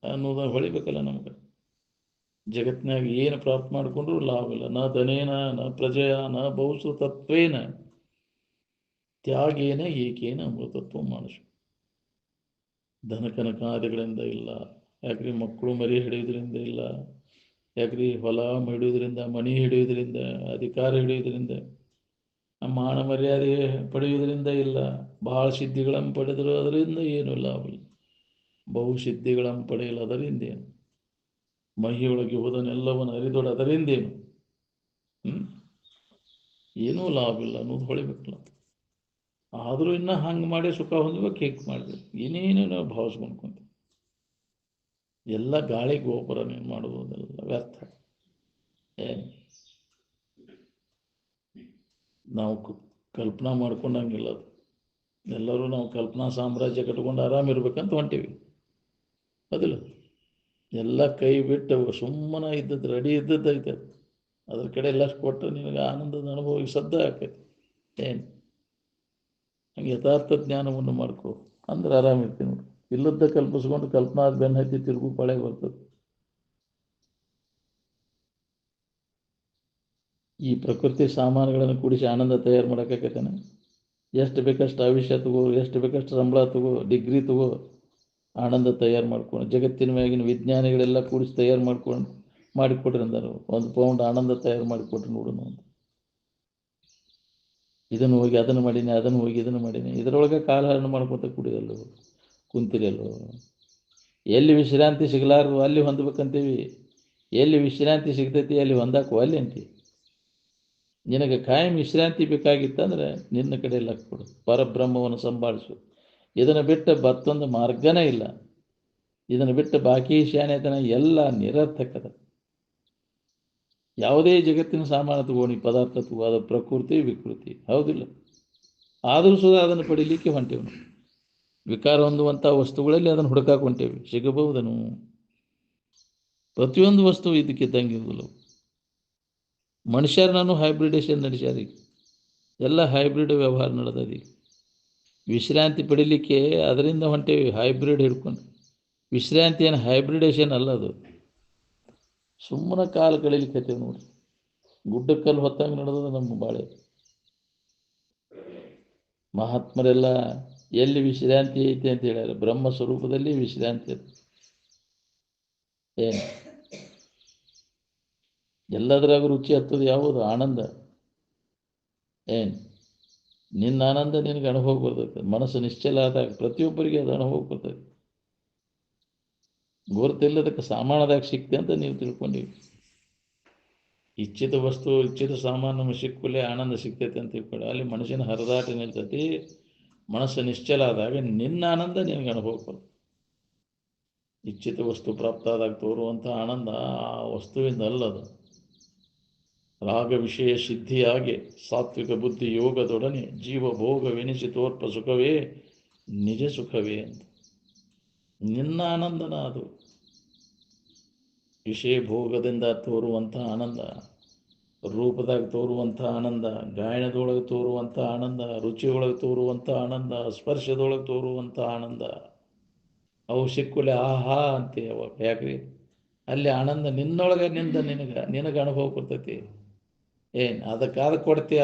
A: ಅನ್ನೋದ ಹೊಳಿಬೇಕಲ್ಲ ನಮ್ಗೆ. ಜಗತ್ತಿನಾಗ ಏನು ಪ್ರಾಪ್ತ ಮಾಡಿಕೊಂಡ್ರು ಲಾಭ ಇಲ್ಲ. ನ ಧನೇನ ನ ಪ್ರಜೆಯ ನ ಬಹುಸು ತತ್ವೇನ ತ್ಯಾಗೇನ ಏಕೇನ ಅಮೃತತ್ವ ಮಾನಸ. ಧನ ಕನಕಾದಿಗಳಿಂದ ಇಲ್ಲ. ಯಾಕ್ರಿ ಮಕ್ಕಳು ಮರಿ ಹಿಡಿಯೋದ್ರಿಂದ ಇಲ್ಲ. ಯಾಕ್ರಿ ಹೊಲ ಹಿಡಿಯೋದ್ರಿಂದ, ಮಣಿ ಹಿಡಿಯೋದ್ರಿಂದ, ಅಧಿಕಾರ ಹಿಡಿಯೋದ್ರಿಂದ, ಮಾನ ಮರ್ಯಾದೆ ಪಡೆಯುವುದರಿಂದ ಇಲ್ಲ. ಬಹಳ ಸಿದ್ಧಿಗಳನ್ನು ಪಡೆದರು, ಅದರಿಂದ ಏನೂ ಲಾಭ ಇಲ್ಲ. ಬಹುಸಿದ್ಧಿಗಳನ್ನು ಪಡೆಯಲು ಅದರಿಂದ ಏನು? ಮಹಿಯೊಳಗೆ ಹೋದನೆಲ್ಲವನ್ನು ಅರಿದೊಡ ಅದರಿಂದೇನು? ಏನೂ ಲಾಭ ಇಲ್ಲ ಅನ್ನೋದು ಹೊಳಿಬೇಕಲ್ಲ. ಆದರೂ ಇನ್ನು ಹಂಗೆ ಮಾಡಿ ಸುಖ ಹೊಂದ್ಬೇಕು, ಹೇಗೆ ಮಾಡಬೇಕು, ಏನೇನು ನಾವು ಭಾವಿಸ್ಕೊಂಡ್ಕೊಂತೀವಿ. ಎಲ್ಲ ಗಾಳಿ ಗೋಪುರ ನೀನು ಮಾಡೋದೆಲ್ಲ ವ್ಯರ್ಥ. ನಾವು ಕಲ್ಪನಾ ಮಾಡ್ಕೊಂಡಂಗಿಲ್ಲ ಅದು. ಎಲ್ಲರೂ ನಾವು ಕಲ್ಪನಾ ಸಾಮ್ರಾಜ್ಯ ಕಟ್ಕೊಂಡು ಆರಾಮಿರ್ಬೇಕಂತ ಹೊಂಟೀವಿ. ಅದಿಲ್ಲ, ಎಲ್ಲ ಕೈ ಬಿಟ್ಟು ಸುಮ್ಮನೆ ಇದ್ದದ್ದು ರೆಡಿ ಇದ್ದದ್ದೈತೆ. ಅದ್ರ ಕಡೆ ಎಲ್ಲ ಕೊಟ್ಟು ನಿನಗೆ ಆನಂದದ ಅನುಭವ ಸದ್ದ ಆಕೈತಿ. ಏನು ಹಂಗೆ ಯಥಾರ್ಥ ಜ್ಞಾನವನ್ನು ಮಾಡ್ಕೋ ಅಂದ್ರೆ ಆರಾಮಿರ್ತೀನಿ ನೋಡಿ. ಇಲ್ಲದ ಕಲ್ಪಿಸ್ಕೊಂಡು ಕಲ್ಪನಾದ ಬೆನ್ನು ಹತ್ತಿ ತಿರುಗು ಪಳೆ ಬರ್ತದೆ. ಈ ಪ್ರಕೃತಿ ಸಾಮಾನುಗಳನ್ನು ಕೂಡಿಸಿ ಆನಂದ ತಯಾರು ಮಾಡೋಕ್ಕಾಗತ್ತೇನೆ? ಎಷ್ಟು ಬೇಕಷ್ಟು ಆಯುಷ್ಯ ತಗೋ, ಎಷ್ಟು ಬೇಕಷ್ಟು ಸಂಬಳ ತಗೋ, ಡಿಗ್ರಿ ತಗೋ, ಆನಂದ ತಯಾರು ಮಾಡ್ಕೊಂಡು ಜಗತ್ತಿನ ಮ್ಯಾಗಿನ ವಿಜ್ಞಾನಿಗಳೆಲ್ಲ ಕೂಡಿಸಿ ತಯಾರು ಮಾಡಿಕೊಡ್ರಿ ಅಂದರು. 1 ಪೌಂಡ್ ಆನಂದ ತಯಾರು ಮಾಡಿಕೊಟ್ರಿ ನೋಡೋಣ ಅಂತ. ಇದನ್ನು ಹೋಗಿ ಅದನ್ನು ಮಾಡೀನಿ, ಅದನ್ನು ಹೋಗಿ ಇದನ್ನು ಮಾಡೀನಿ, ಇದರೊಳಗೆ ಕಾಲ ಹರಣ ಮಾಡ್ಕೊತ ಕುಡಿಯಲ್ಲೋ ಕುಂತಿರಲ್ಲೋ. ಎಲ್ಲಿ ವಿಶ್ರಾಂತಿ ಸಿಗಲಾರದು ಅಲ್ಲಿ ಹೊಂದಬೇಕಂತೀವಿ, ಎಲ್ಲಿ ವಿಶ್ರಾಂತಿ ಸಿಗ್ತೈತಿ ಅಲ್ಲಿ ಹೊಂದಾಕು ಅಲ್ಲಿ ಅಂತೀವಿ. ನಿನಗೆ ಕಾಯಂ ವಿಶ್ರಾಂತಿ ಬೇಕಾಗಿತ್ತಂದ್ರೆ ನಿನ್ನ ಕಡೆ ಲಕ್ ಕೊಡು, ಪರಬ್ರಹ್ಮವನ್ನು ಸಂಭಾಳಿಸು. ಇದನ್ನು ಬಿಟ್ಟು ಮತ್ತೊಂದು ಮಾರ್ಗನೇ ಇಲ್ಲ. ಇದನ್ನು ಬಿಟ್ಟು ಬಾಕಿ ಶಾನ್ಯತನ ಎಲ್ಲ ನಿರರ್ಥಕದ. ಯಾವುದೇ ಜಗತ್ತಿನ ಸಾಮಾನು ತಗೋಣಿ, ಪದಾರ್ಥ ತಗೋ, ಅದು ಪ್ರಕೃತಿ ವಿಕೃತಿ ಹೌದಿಲ್ಲ. ಆದರೂ ಸುದ ಅದನ್ನು ಪಡೀಲಿಕ್ಕೆ ಹೊಂಟೇವು ನಾವು. ವಿಕಾರ ಹೊಂದುವಂಥ ವಸ್ತುಗಳಲ್ಲಿ ಅದನ್ನು ಹುಡುಕಾಕ ಹೊಂಟೇವಿ, ಸಿಗಬಹುದನು? ಪ್ರತಿಯೊಂದು ವಸ್ತು ಇದಕ್ಕಿದ್ದಂಗೆ ಇರುವುದಿಲ್ಲ. ಮನುಷ್ಯರನ್ನು ಹೈಬ್ರಿಡೇಷನ್ ನಡೆಸ್ಯಾರ. ಈಗ ಎಲ್ಲ ಹೈಬ್ರಿಡ್ ವ್ಯವಹಾರ ನಡೆದದ. ಈಗ ವಿಶ್ರಾಂತಿ ಪಡೀಲಿಕ್ಕೆ ಅದರಿಂದ ಹೊಂಟೇವಿ, ಹೈಬ್ರಿಡ್ ಹಿಡ್ಕೊಂಡು. ವಿಶ್ರಾಂತಿ ಏನು ಹೈಬ್ರಿಡೇಷನ್ ಅಲ್ಲ, ಅದು ಸುಮ್ಮನೆ ಕಾಲು ಕಳೀಲಿಕ್ಕೆ ಹತ್ತೇವೆ ನೋಡಿ. ಗುಡ್ಡಕ್ಕಲ್ಲಿ ಹೊತ್ತಂಗೆ ನಡೆದದ ನಮ್ಮ ಬಾಳೆ. ಮಹಾತ್ಮರೆಲ್ಲ ಎಲ್ಲಿ ವಿಶ್ರಾಂತಿ ಐತೆ ಅಂತ ಹೇಳ್ಯಾರ, ಬ್ರಹ್ಮ ಸ್ವರೂಪದಲ್ಲಿ ವಿಶ್ರಾಂತಿ ಅದು. ಏನು ಎಲ್ಲದರಾಗ ರುಚಿ ಹತ್ತದ ಯಾವುದು? ಆನಂದ. ಏನು ನಿನ್ನ ಆನಂದ ನಿನಗೆ ಅನುಭವ ಬರ್ತೈತೆ. ಮನಸ್ಸು ನಿಶ್ಚಲ ಆದಾಗ ಪ್ರತಿಯೊಬ್ಬರಿಗೆ ಅದು ಅನುಭವ ಬರ್ತೈತೆ. ಗುರುತಿಲ್ಲದಕ್ಕೆ ಸಾಮಾನದಾಗ ಸಿಕ್ತೆ ಅಂತ ನೀವು ತಿಳ್ಕೊಂಡಿವಿ. ಇಚ್ಛಿತ ವಸ್ತು ಇಚ್ಛಿತ ಸಾಮಾನು ನಮಗೆ ಸಿಕ್ಕಲೇ ಆನಂದ ಸಿಗ್ತೈತೆ ಅಂತ ತಿಳ್ಕೊಳ್ಳಿ. ಅಲ್ಲಿ ಮನಸ್ಸಿನ ಹರಿದಾಟ ನಿಲ್ತೈತಿ. ಮನಸ್ಸು ನಿಶ್ಚಲ ಆದಾಗ ನಿನ್ನ ಆನಂದ ನಿನಗೆ ಅನುಭವ ಬರ್ತದೆ. ಇಚ್ಛಿತ ವಸ್ತು ಪ್ರಾಪ್ತ ಆದಾಗ ತೋರುವಂಥ ಆನಂದ ಆ ವಸ್ತುವಿಂದ ಅಲ್ಲದು. ರಾಗ ವಿಷಯ ಸಿದ್ಧಿಯಾಗಿ ಸಾತ್ವಿಕ ಬುದ್ಧಿ ಯೋಗದೊಡನೆ ಜೀವಭೋಗವೆನಿಸಿ ತೋರ್ಪ ಸುಖವೇ ನಿಜ ಸುಖವೇ ಅಂತ. ನಿನ್ನ ಆನಂದನ ಅದು. ವಿಷಯ ಭೋಗದಿಂದ ತೋರುವಂಥ ಆನಂದ, ರೂಪದಾಗ ತೋರುವಂಥ ಆನಂದ, ಗಾಯನದೊಳಗೆ ತೋರುವಂಥ ಆನಂದ, ರುಚಿಯೊಳಗೆ ತೋರುವಂಥ ಆನಂದ, ಸ್ಪರ್ಶದೊಳಗೆ ತೋರುವಂಥ ಆನಂದ, ಅವು ಸಿಕ್ಕುಲೆ ಆಹಾ ಅಂತೆ. ಅವಾಗ ಯಾಕ್ರಿ ಅಲ್ಲಿ ಆನಂದ ನಿನ್ನೊಳಗೆ ನಿನಗೆ ಅನುಭವ ಕೊಡ್ತೈತಿ. ಏನು ಅದಕ್ಕಾದ ಕೊಡ್ತಿ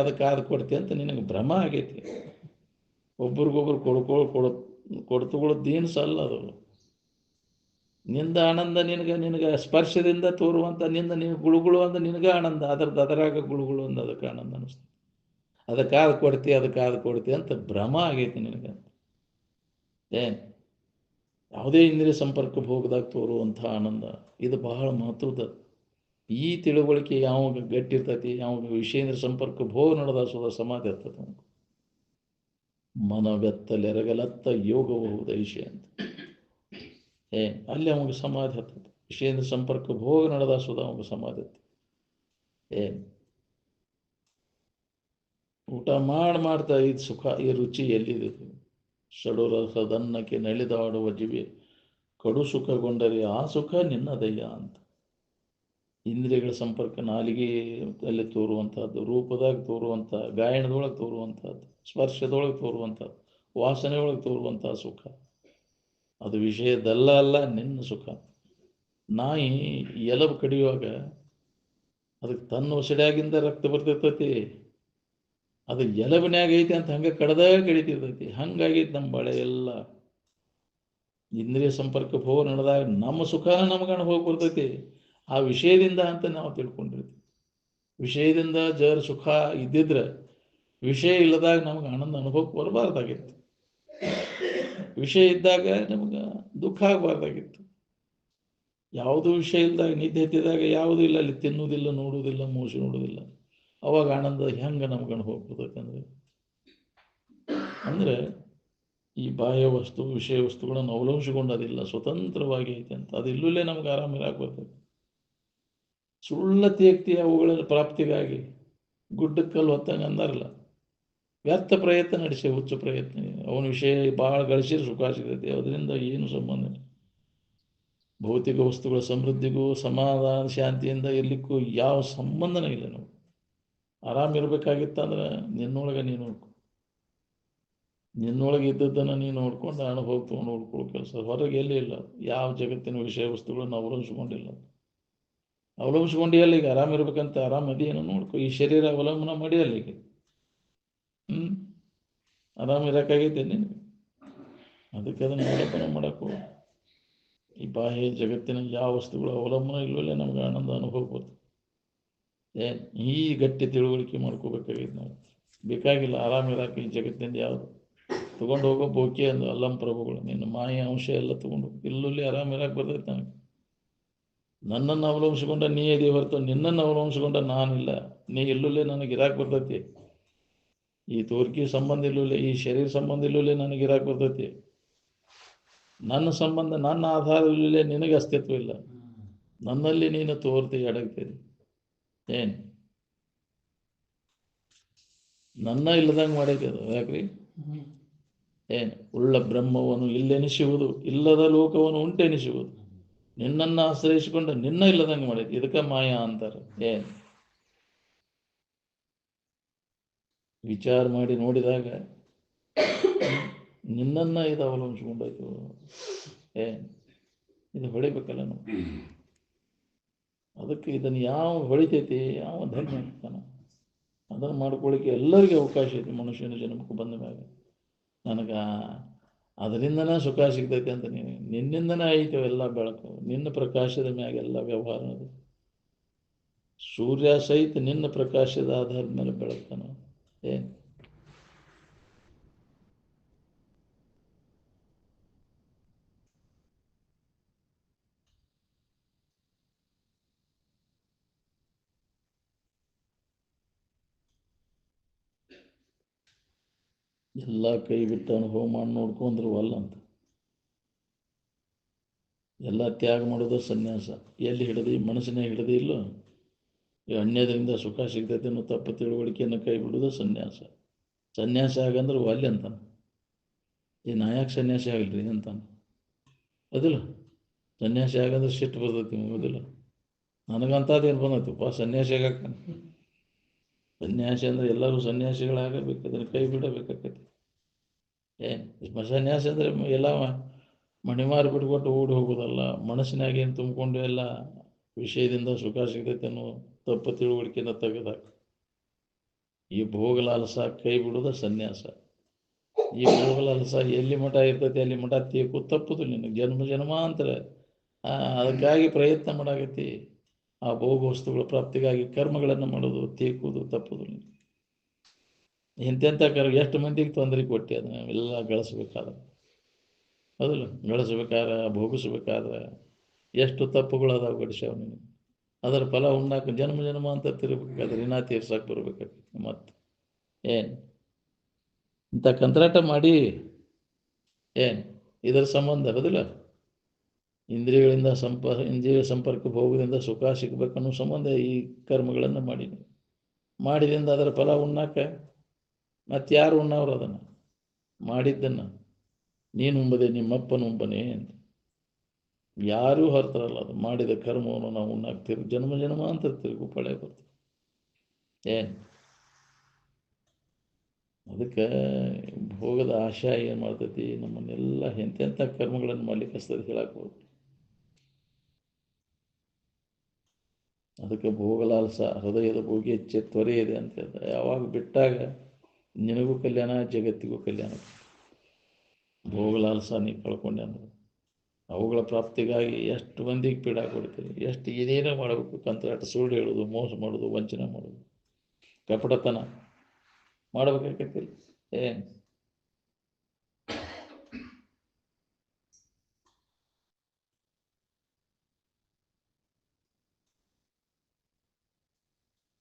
A: ಅಂತ ನಿನಗೆ ಭ್ರಮ ಆಗೈತಿ. ಒಬ್ರಿಗೊಬ್ರು ಕೊಡ್ತುಕೊಳ್ಳೋದು ಏನು ಸಲ್ಲ ಅದು. ನಿಂದ ಆನಂದ ನಿನಗೆ ಸ್ಪರ್ಶದಿಂದ ತೋರುವಂಥ ನಿನಗೆ ಗುಳುಗುಳು ಅಂದ ನಿನಗೆ ಆನಂದ, ಅದರಾಗ ಗುಳುಗುಳು ಅಂದ ಅದಕ್ಕೆ ಆನಂದ ಅನ್ನಿಸ್ತದೆ. ಅದಕ್ಕಾದ ಕೊಡ್ತಿ ಅಂತ ಭ್ರಮ ಆಗೈತಿ ನಿನಗೆ. ಏನು ಯಾವುದೇ ಇಂದ್ರಿಯ ಸಂಪರ್ಕ ಭೋಗದಾಗ ತೋರುವಂಥ ಆನಂದ ಇದು ಬಹಳ ಮಹತ್ವದ. ಈ ತಿಳುವಳಿಕೆ ಯಾವಾಗ ಗಟ್ಟಿರ್ತೈತಿ, ಯಾವಾಗ ವಿಷಯೇಂದ್ರ ಸಂಪರ್ಕ ಭೋಗ ನಡೆದ ಸುದ ಸಮಾಧಿ ಇರ್ತದೆ. ಮನವೆತ್ತಲೆರಗಲತ್ತ ಯೋಗಬಹುದು ಐಷೆ ಅಂತ. ಅಲ್ಲಿ ಅವಾಗ ಸಮಾಧಿ ಹತ್ತದ. ವಿಷಯೇಂದ್ರ ಸಂಪರ್ಕ ಭೋಗ ನಡೆದ ಸುದ ಅವಾಗ ಸಮಾಧಿ ಹತ್ತ. ಊಟ ಮಾಡ್ತಾ ಇದು ಸುಖ, ಈ ರುಚಿ ಎಲ್ಲಿದೆ? ಷಡುರಸದನ್ನಕ್ಕೆ ನಲಿದಾಡುವ ಜಿವೆ ಕಡು ಸುಖಗೊಂಡರೆ ಆ ಸುಖ ನಿನ್ನದಯ್ಯ ಅಂತ. ಇಂದ್ರಿಯಗಳ ಸಂಪರ್ಕ ನಾಲಿಗೆ ಅಲ್ಲಿ ತೋರುವಂಥದ್ದು, ರೂಪದಾಗ ತೋರುವಂಥ, ಗಾಯನದೊಳಗೆ ತೋರುವಂಥದ್ದು, ಸ್ಪರ್ಶದೊಳಗೆ ತೋರುವಂಥದ್ದು, ವಾಸನೆಯೊಳಗೆ ತೋರುವಂಥ ಸುಖ ಅದು ವಿಷಯದಲ್ಲ ನಿನ್ನ ಸುಖ. ನಾಯಿ ಎಲಬು ಕಡಿಯುವಾಗ ಅದಕ್ಕೆ ತನ್ನ ಒಸಡ್ಯಾಗಿಂದ ರಕ್ತ ಬರ್ತೈತಿ. ಅದು ಎಲಬಿನ್ಯಾಗ ಐತಿ ಅಂತ ಹಂಗೆ ಕಡಿತಿರ್ತೈತಿ. ಹಂಗಾಗೈತಿ ನಮ್ಮ ಬಾಳೆ ಎಲ್ಲ. ಇಂದ್ರಿಯ ಸಂಪರ್ಕ ಭೋಗ ನಡೆದಾಗ ನಮ್ಮ ಸುಖನ ನಮಗೆ ಅನುಭವ ಬರ್ತೈತಿ. ಆ ವಿಷಯದಿಂದ ಅಂತ ನಾವು ತಿಳ್ಕೊಂಡಿರ್ತೀವಿ. ವಿಷಯದಿಂದ ಜರ ಸುಖ ಇದ್ದಿದ್ರೆ ವಿಷಯ ಇಲ್ಲದಾಗ ನಮಗೆ ಆನಂದ ಅನುಭವಕ್ಕೆ ಬರಬಾರ್ದಾಗಿತ್ತು. ವಿಷಯ ಇದ್ದಾಗ ನಮಗೆ ದುಃಖ ಆಗಬಾರ್ದಾಗಿತ್ತು. ಯಾವುದೂ ವಿಷಯ ಇಲ್ದಾಗ ನಿದ್ದೆ ಎತ್ತಿದಾಗ ಯಾವುದೂ ಇಲ್ಲ, ಅಲ್ಲಿ ತಿನ್ನುವುದಿಲ್ಲ, ನೋಡುವುದಿಲ್ಲ, ಮೋಸ ನೋಡುವುದಿಲ್ಲ. ಅವಾಗ ಆನಂದ ಹೆಂಗೆ ನಮ್ಗೆ ಅನುಭವ ಬರ್ತೈತೆ ಅಂದರೆ ಈ ಬಾಹ್ಯ ವಸ್ತು ವಿಷಯ ವಸ್ತುಗಳನ್ನು ಅವಲಂಬಿಸಿಕೊಂಡದಿಲ್ಲ, ಸ್ವತಂತ್ರವಾಗಿ ಐತೆ ಅಂತ. ಅದು ಇಲ್ಲೇ ನಮ್ಗೆ ಆರಾಮಿರಾಗಿ ಬರ್ತೈತೆ. ಸುಳ್ಳ ತ್ಯಕ್ತಿ ಅವುಗಳ ಪ್ರಾಪ್ತಿಗಾಗಿ ಗುಡ್ಡಕ್ಕಲ್ಲಿ ಹೊತ್ತಂಗೆ ಅಂದಾರಲ್ಲ, ವ್ಯರ್ಥ ಪ್ರಯತ್ನ ನಡೆಸಿ ಹುಚ್ಚ ಪ್ರಯತ್ನ. ಅವನ ವಿಷಯ ಭಾಳ ಗಳಿಸಿದ್ರೆ ಸುಖ ಸಿಗ್ತೈತಿ, ಅದರಿಂದ ಏನು ಸಂಬಂಧ ಇಲ್ಲ. ಭೌತಿಕ ವಸ್ತುಗಳ ಸಮೃದ್ಧಿಗೂ ಸಮಾಧಾನ ಶಾಂತಿಯಿಂದ ಇರಲಿಕ್ಕೂ ಯಾವ ಸಂಬಂಧನೇ ಇಲ್ಲ. ನಾವು ಆರಾಮಿರ್ಬೇಕಾಗಿತ್ತಂದ್ರೆ ನಿನ್ನೊಳಗೆ ನೀನು ನೋಡ್ಕೊ, ನಿನ್ನೊಳಗೆ ಇದ್ದದ್ದನ್ನು ನೀನು ನೋಡ್ಕೊಂಡು ಅನುಭವ ತೊಗೊಂಡು ನೋಡ್ಕೊಳ್ಳೋ ಕೆಲಸ. ಹೊರಗೆ ಎಲ್ಲಿ ಇಲ್ಲ. ಯಾವ ಜಗತ್ತಿನ ವಿಷಯ ವಸ್ತುಗಳನ್ನು ಅವಲಂಬಿಸ್ಕೊಂಡಿಲ್ಲ. ಈಗ ಆರಾಮಿರ್ಬೇಕಂತ ಆರಾಮದೇನು ನೋಡ್ಕೊ. ಈ ಶರೀರ ಅವಲಂಬನ ಮಾಡಿ ಅಲ್ಲಿಗೆ ಆರಾಮಿರೋಕ್ಕಾಗೈತೆ ನಿನಗೆ? ಅದಕ್ಕೆ ಅದನ್ನು ಅವಲಂಬನೆ ಮಾಡೋಕ್ಕೂ ಈ ಬಾಹ್ಯ ಜಗತ್ತಿನ ಯಾವ ವಸ್ತುಗಳು ಅವಲಂಬನೆ ಇಲ್ಲವಲ್ಲೇ ನಮ್ಗೆ ಆನಂದ ಅನುಭವ ಬರ್ತದೆ. ಏನು ಈ ಗಟ್ಟಿ ತಿಳುವಳಿಕೆ ಮಾಡ್ಕೋಬೇಕಾಗೈತೆ ನಾವು. ಬೇಕಾಗಿಲ್ಲ ಆರಾಮಿರೋಕೆ ಈ ಜಗತ್ತಿನಿಂದ ಯಾವುದು ತೊಗೊಂಡು ಹೋಗೋ ಬೋಕಿ ಅಂದು ಅಲ್ಲಂ ಪ್ರಭುಗಳು ನಿನ್ನ ಮಾಯ ಅಂಶ ಎಲ್ಲ ತೊಗೊಂಡು ಇಲ್ಲಲ್ಲಿ ಆರಾಮಿರೋಕೆ ಬರ್ತೈತೆ ನನಗೆ. ನನ್ನನ್ನು ಅವಲಂಬಿಸಿಕೊಂಡ ನೀ ಇದೀ ಹೊರತು ನಿನ್ನನ್ನು ಅವಲಂಬಿಸಿಕೊಂಡ ನಾನಿಲ್ಲ. ನೀ ಇಲ್ಲಲ್ಲೇ ನನಗೆ ಇರಾಕೆ ಬರ್ತೈತಿ. ಈ ತೋರ್ಕಿ ಸಂಬಂಧ ಇಲ್ಲಲ್ಲೇ, ಈ ಶರೀರ ಸಂಬಂಧ ಇಲ್ಲಲ್ಲೇ ನನಗೆ ಇರಾಕೆ ಬರ್ತೈತಿ. ನನ್ನ ಸಂಬಂಧ ನನ್ನ ಆಧಾರದಲ್ಲೇ ನಿನಗೆ ಅಸ್ತಿತ್ವ ಇಲ್ಲ. ನನ್ನಲ್ಲಿ ನೀನು ತೋರ್ತಿ ಅಡಗ್ತೀರಿ. ಏನು ನನ್ನ ಇಲ್ಲದಂಗೆ ಮಾಡೈತೆ ಅದು. ಯಾಕ್ರಿ? ಏನು ಉಳ್ಳ ಬ್ರಹ್ಮವನ್ನು ಇಲ್ಲೆನಿಸುವುದು, ಇಲ್ಲದ ಲೋಕವನ್ನು ಉಂಟೆನಿಸುವುದು. ನಿನ್ನನ್ನು ಆಶ್ರಯಿಸಿಕೊಂಡು ನಿನ್ನ ಇಲ್ಲದಂಗೆ ಮಾಡೈತಿ. ಇದಕ್ಕೆ ಮಾಯಾ ಅಂತಾರೆ. ಏನು ವಿಚಾರ ಮಾಡಿ ನೋಡಿದಾಗ ನಿನ್ನನ್ನು ಇದು ಅವಲಂಬಿಸ್ಕೊಂಡಾಯ್ತು. ಏನು ಇದು ಹೊಳಿಬೇಕಲ್ಲ ನಾವು. ಅದಕ್ಕೆ ಇದನ್ನು ಯಾವ ಹೊಳಿತೈತಿ, ಯಾವ ಧರ್ಮ ಇರ್ತಾನೆ ಅದನ್ನು ಮಾಡ್ಕೊಳ್ಳಿಕ್ಕೆ ಎಲ್ಲರಿಗೂ ಅವಕಾಶ ಐತಿ. ಮನುಷ್ಯನ ಜನ್ಮಕ್ಕೆ ಬಂದ ಮ್ಯಾಗ ನನಗೆ ಅದರಿಂದನೇ ಸುಖ ಸಿಗ್ತೈತೆ ಅಂತ ನಿನ್ನಿಂದನೇ ಐತೆ ಎಲ್ಲ ಬೆಳಕು. ನಿನ್ನ ಪ್ರಕಾಶದ ಮ್ಯಾಗೆಲ್ಲ ವ್ಯವಹಾರ ಅದು. ಸೂರ್ಯ ಸಹಿತ ನಿನ್ನ ಪ್ರಕಾಶದ ಆಧಾರದ ಮೇಲೆ ಬೆಳಗ್ತಾನೆ. ಏನು ಎಲ್ಲ ಕೈ ಬಿಟ್ಟು ಅನುಭವ ಮಾಡಿ ನೋಡ್ಕೊಂಡ್ರು ಅಲ್ಲ ಅಂತ. ಎಲ್ಲ ತ್ಯಾಗ ಮಾಡೋದು ಸನ್ಯಾಸ. ಎಲ್ಲಿ ಹಿಡಿದು ಮನಸ್ಸಿನ ಹಿಡಿದು ಇಲ್ಲೋ ಈ ಅನ್ಯದಿಂದ ಸುಖ ಸಿಗ್ತೈತೆ ಅನ್ನೋ ತಪ್ಪು ತಿಳುವಳಿಕೆಯನ್ನು ಕೈ ಬಿಡೋದು ಸನ್ಯಾಸ. ಸನ್ಯಾಸ ಆಗಂದ್ರೆ ಒಲ್ಲೆ ಅಂತಾನೆ. ಈ ನಾಯಕ ಸನ್ಯಾಸಿ ಆಗಲ್ರಿ ಅಂತಾನೆ. ಅದಿಲ್ಲ ಸನ್ಯಾಸಿ ಆಗಂದ್ರೆ ಸಿಟ್ಟು ಬರ್ತೈತಿ ಮುಗೋದಿಲ್ಲ. ನನಗಂಥದ್ದೇನು ಬಂದೈತಪ್ಪ ಸನ್ಯಾಸಿ ಆಗಕ್ಕೆ. ಸನ್ಯಾಸಿ ಅಂದರೆ ಎಲ್ಲರೂ ಸನ್ಯಾಸಿಗಳಾಗಬೇಕು. ಅದನ್ನು ಕೈ ಬಿಡಬೇಕಾಗತ್ತೆ. ಏನು ಸನ್ಯಾಸಿ ಅಂದರೆ ಎಲ್ಲ ಮಣಿಮಾರು ಬಿಟ್ಕೊಟ್ಟು ಓಡಿ ಹೋಗೋದಲ್ಲ. ಮನಸ್ಸಿನಾಗ ಏನು ತುಂಬಿಕೊಂಡು ಎಲ್ಲ ವಿಷಯದಿಂದ ಸುಖ ಸಿಗ್ತೈತೆ ಅನ್ನೋ ತಪ್ಪು ತಿಳುವಳಿಕೆಯನ್ನು ತೆಗೆದಾಗ ಈ ಭೋಗಲಾಲಸ ಕೈ ಬಿಡೋದು ಸನ್ಯಾಸ. ಈ ಭೋಗಲಾಲಸ ಎಲ್ಲಿ ಮಠ ಇರ್ತೈತೆ ಅಲ್ಲಿ ಮಠ ತೀಕು ತಪ್ಪುದು ನಿನಗೆ ಜನ್ಮ ಜನ್ಮಾಂತರ. ಅದಕ್ಕಾಗಿ ಪ್ರಯತ್ನ ಮಾಡಾಕತ್ತಿ. ಆ ಭೋಗ ವಸ್ತುಗಳ ಪ್ರಾಪ್ತಿಗಾಗಿ ಕರ್ಮಗಳನ್ನು ಮಾಡೋದು ತೀಕುವುದು ತಪ್ಪುದು ನಿನಗೆ. ಎಂತೆಂಥ ಎಷ್ಟು ಮಂದಿಗೆ ತೊಂದರೆ ಕೊಟ್ಟು ಅದನ್ನ ಎಲ್ಲ ಗಳಿಸ್ಬೇಕಾದ್ರೆ ಅದಲ್ಲ ಗಳಿಸ್ಬೇಕಾದ್ರೆ ಭೋಗಿಸ್ಬೇಕಾದ್ರೆ ಎಷ್ಟು ತಪ್ಪುಗಳು ಅದಾವೆ ಗಡಿಸ್ಯಾವ ನಿನಗೆ. ಅದರ ಫಲ ಉಣ್ಣಾಕ ಜನ್ಮ ಜನ್ಮ ಅಂತ ತಿರ್ಬೇಕಾದ್ರೆ ಇನ್ನ ತೀರ್ಸಕ್ಕೆ ಬರ್ಬೇಕಾಗ್ತದೆ. ಮತ್ತು ಏನು ಇಂಥ ಕಂತ್ರಾಟ ಮಾಡಿ ಏನು ಇದರ ಸಂಬಂಧ ಅದಿಲ್ಲ. ಇಂದ್ರಿಯಗಳಿಂದ ಇಂದ್ರಿಯ ಸಂಪರ್ಕ ಭೋಗದಿಂದ ಸುಖ ಸಿಗ್ಬೇಕನ್ನೋ ಸಂಬಂಧ ಈ ಕರ್ಮಗಳನ್ನು ಮಾಡಿದಿಂದ ಅದರ ಫಲ ಉಣ್ಣಾಕ ಮತ್ತು ಯಾರು ಉಣ್ಣವ್ರು ಅದನ್ನು ಮಾಡಿದ್ದನ್ನು ನೀನು ಉಂಬದೆ ನಿಮ್ಮಪ್ಪನ ಉಂಬನೆ ಅಂತ ಯಾರೂ ಹೊರತಾರಲ್ಲ. ಅದು ಮಾಡಿದ ಕರ್ಮವನ್ನು ನಾವು ಉಣ್ಣಾಕ್ತಿರು ಜನ್ಮ ಜನ್ಮ ಅಂತ ತಿರುಗು ಪಳೆ ಬರ್ತದೆ. ಏನು ಅದಕ್ಕೆ ಭೋಗದ ಆಶಯ ಏನು ಮಾಡ್ತೈತಿ ನಮ್ಮನ್ನೆಲ್ಲ ಎಂತೆಂಥ ಕರ್ಮಗಳನ್ನು ಮಾಡ್ಲಿಕ್ಕೆ ಹಸ್ತದೆ ಹೇಳಕ್ಕೆ. ಅದಕ್ಕೆ ಭೋಗಲಾಲಸ ಹೃದಯದ ಭೋಗಿ ಹೆಚ್ಚೆ ತ್ವರೆ ಇದೆ ಅಂತ ಹೇಳ್ತಾರೆ. ಯಾವಾಗ ಬಿಟ್ಟಾಗ ನಿನಗೂ ಕಲ್ಯಾಣ ಜಗತ್ತಿಗೂ ಕಲ್ಯಾಣ. ಭೋಗಲಾಲಸ ನೀ ಕಳ್ಕೊಂಡೆ ಅಂದ್ರೆ ಅವುಗಳ ಪ್ರಾಪ್ತಿಗಾಗಿ ಎಷ್ಟು ಮಂದಿಗೆ ಪೀಡಾ ಕೊಡ್ತೀರಿ, ಎಷ್ಟು ಏನೇನೋ ಮಾಡಬೇಕು. ಕಂತ್ರಾಟ ಸುಳ್ಳು ಹೇಳೋದು, ಮೋಸ ಮಾಡೋದು, ವಂಚನೆ ಮಾಡೋದು, ಕಪಟತನ ಮಾಡಬೇಕಾಗತ್ತಿಲ್ಲ. ಏನು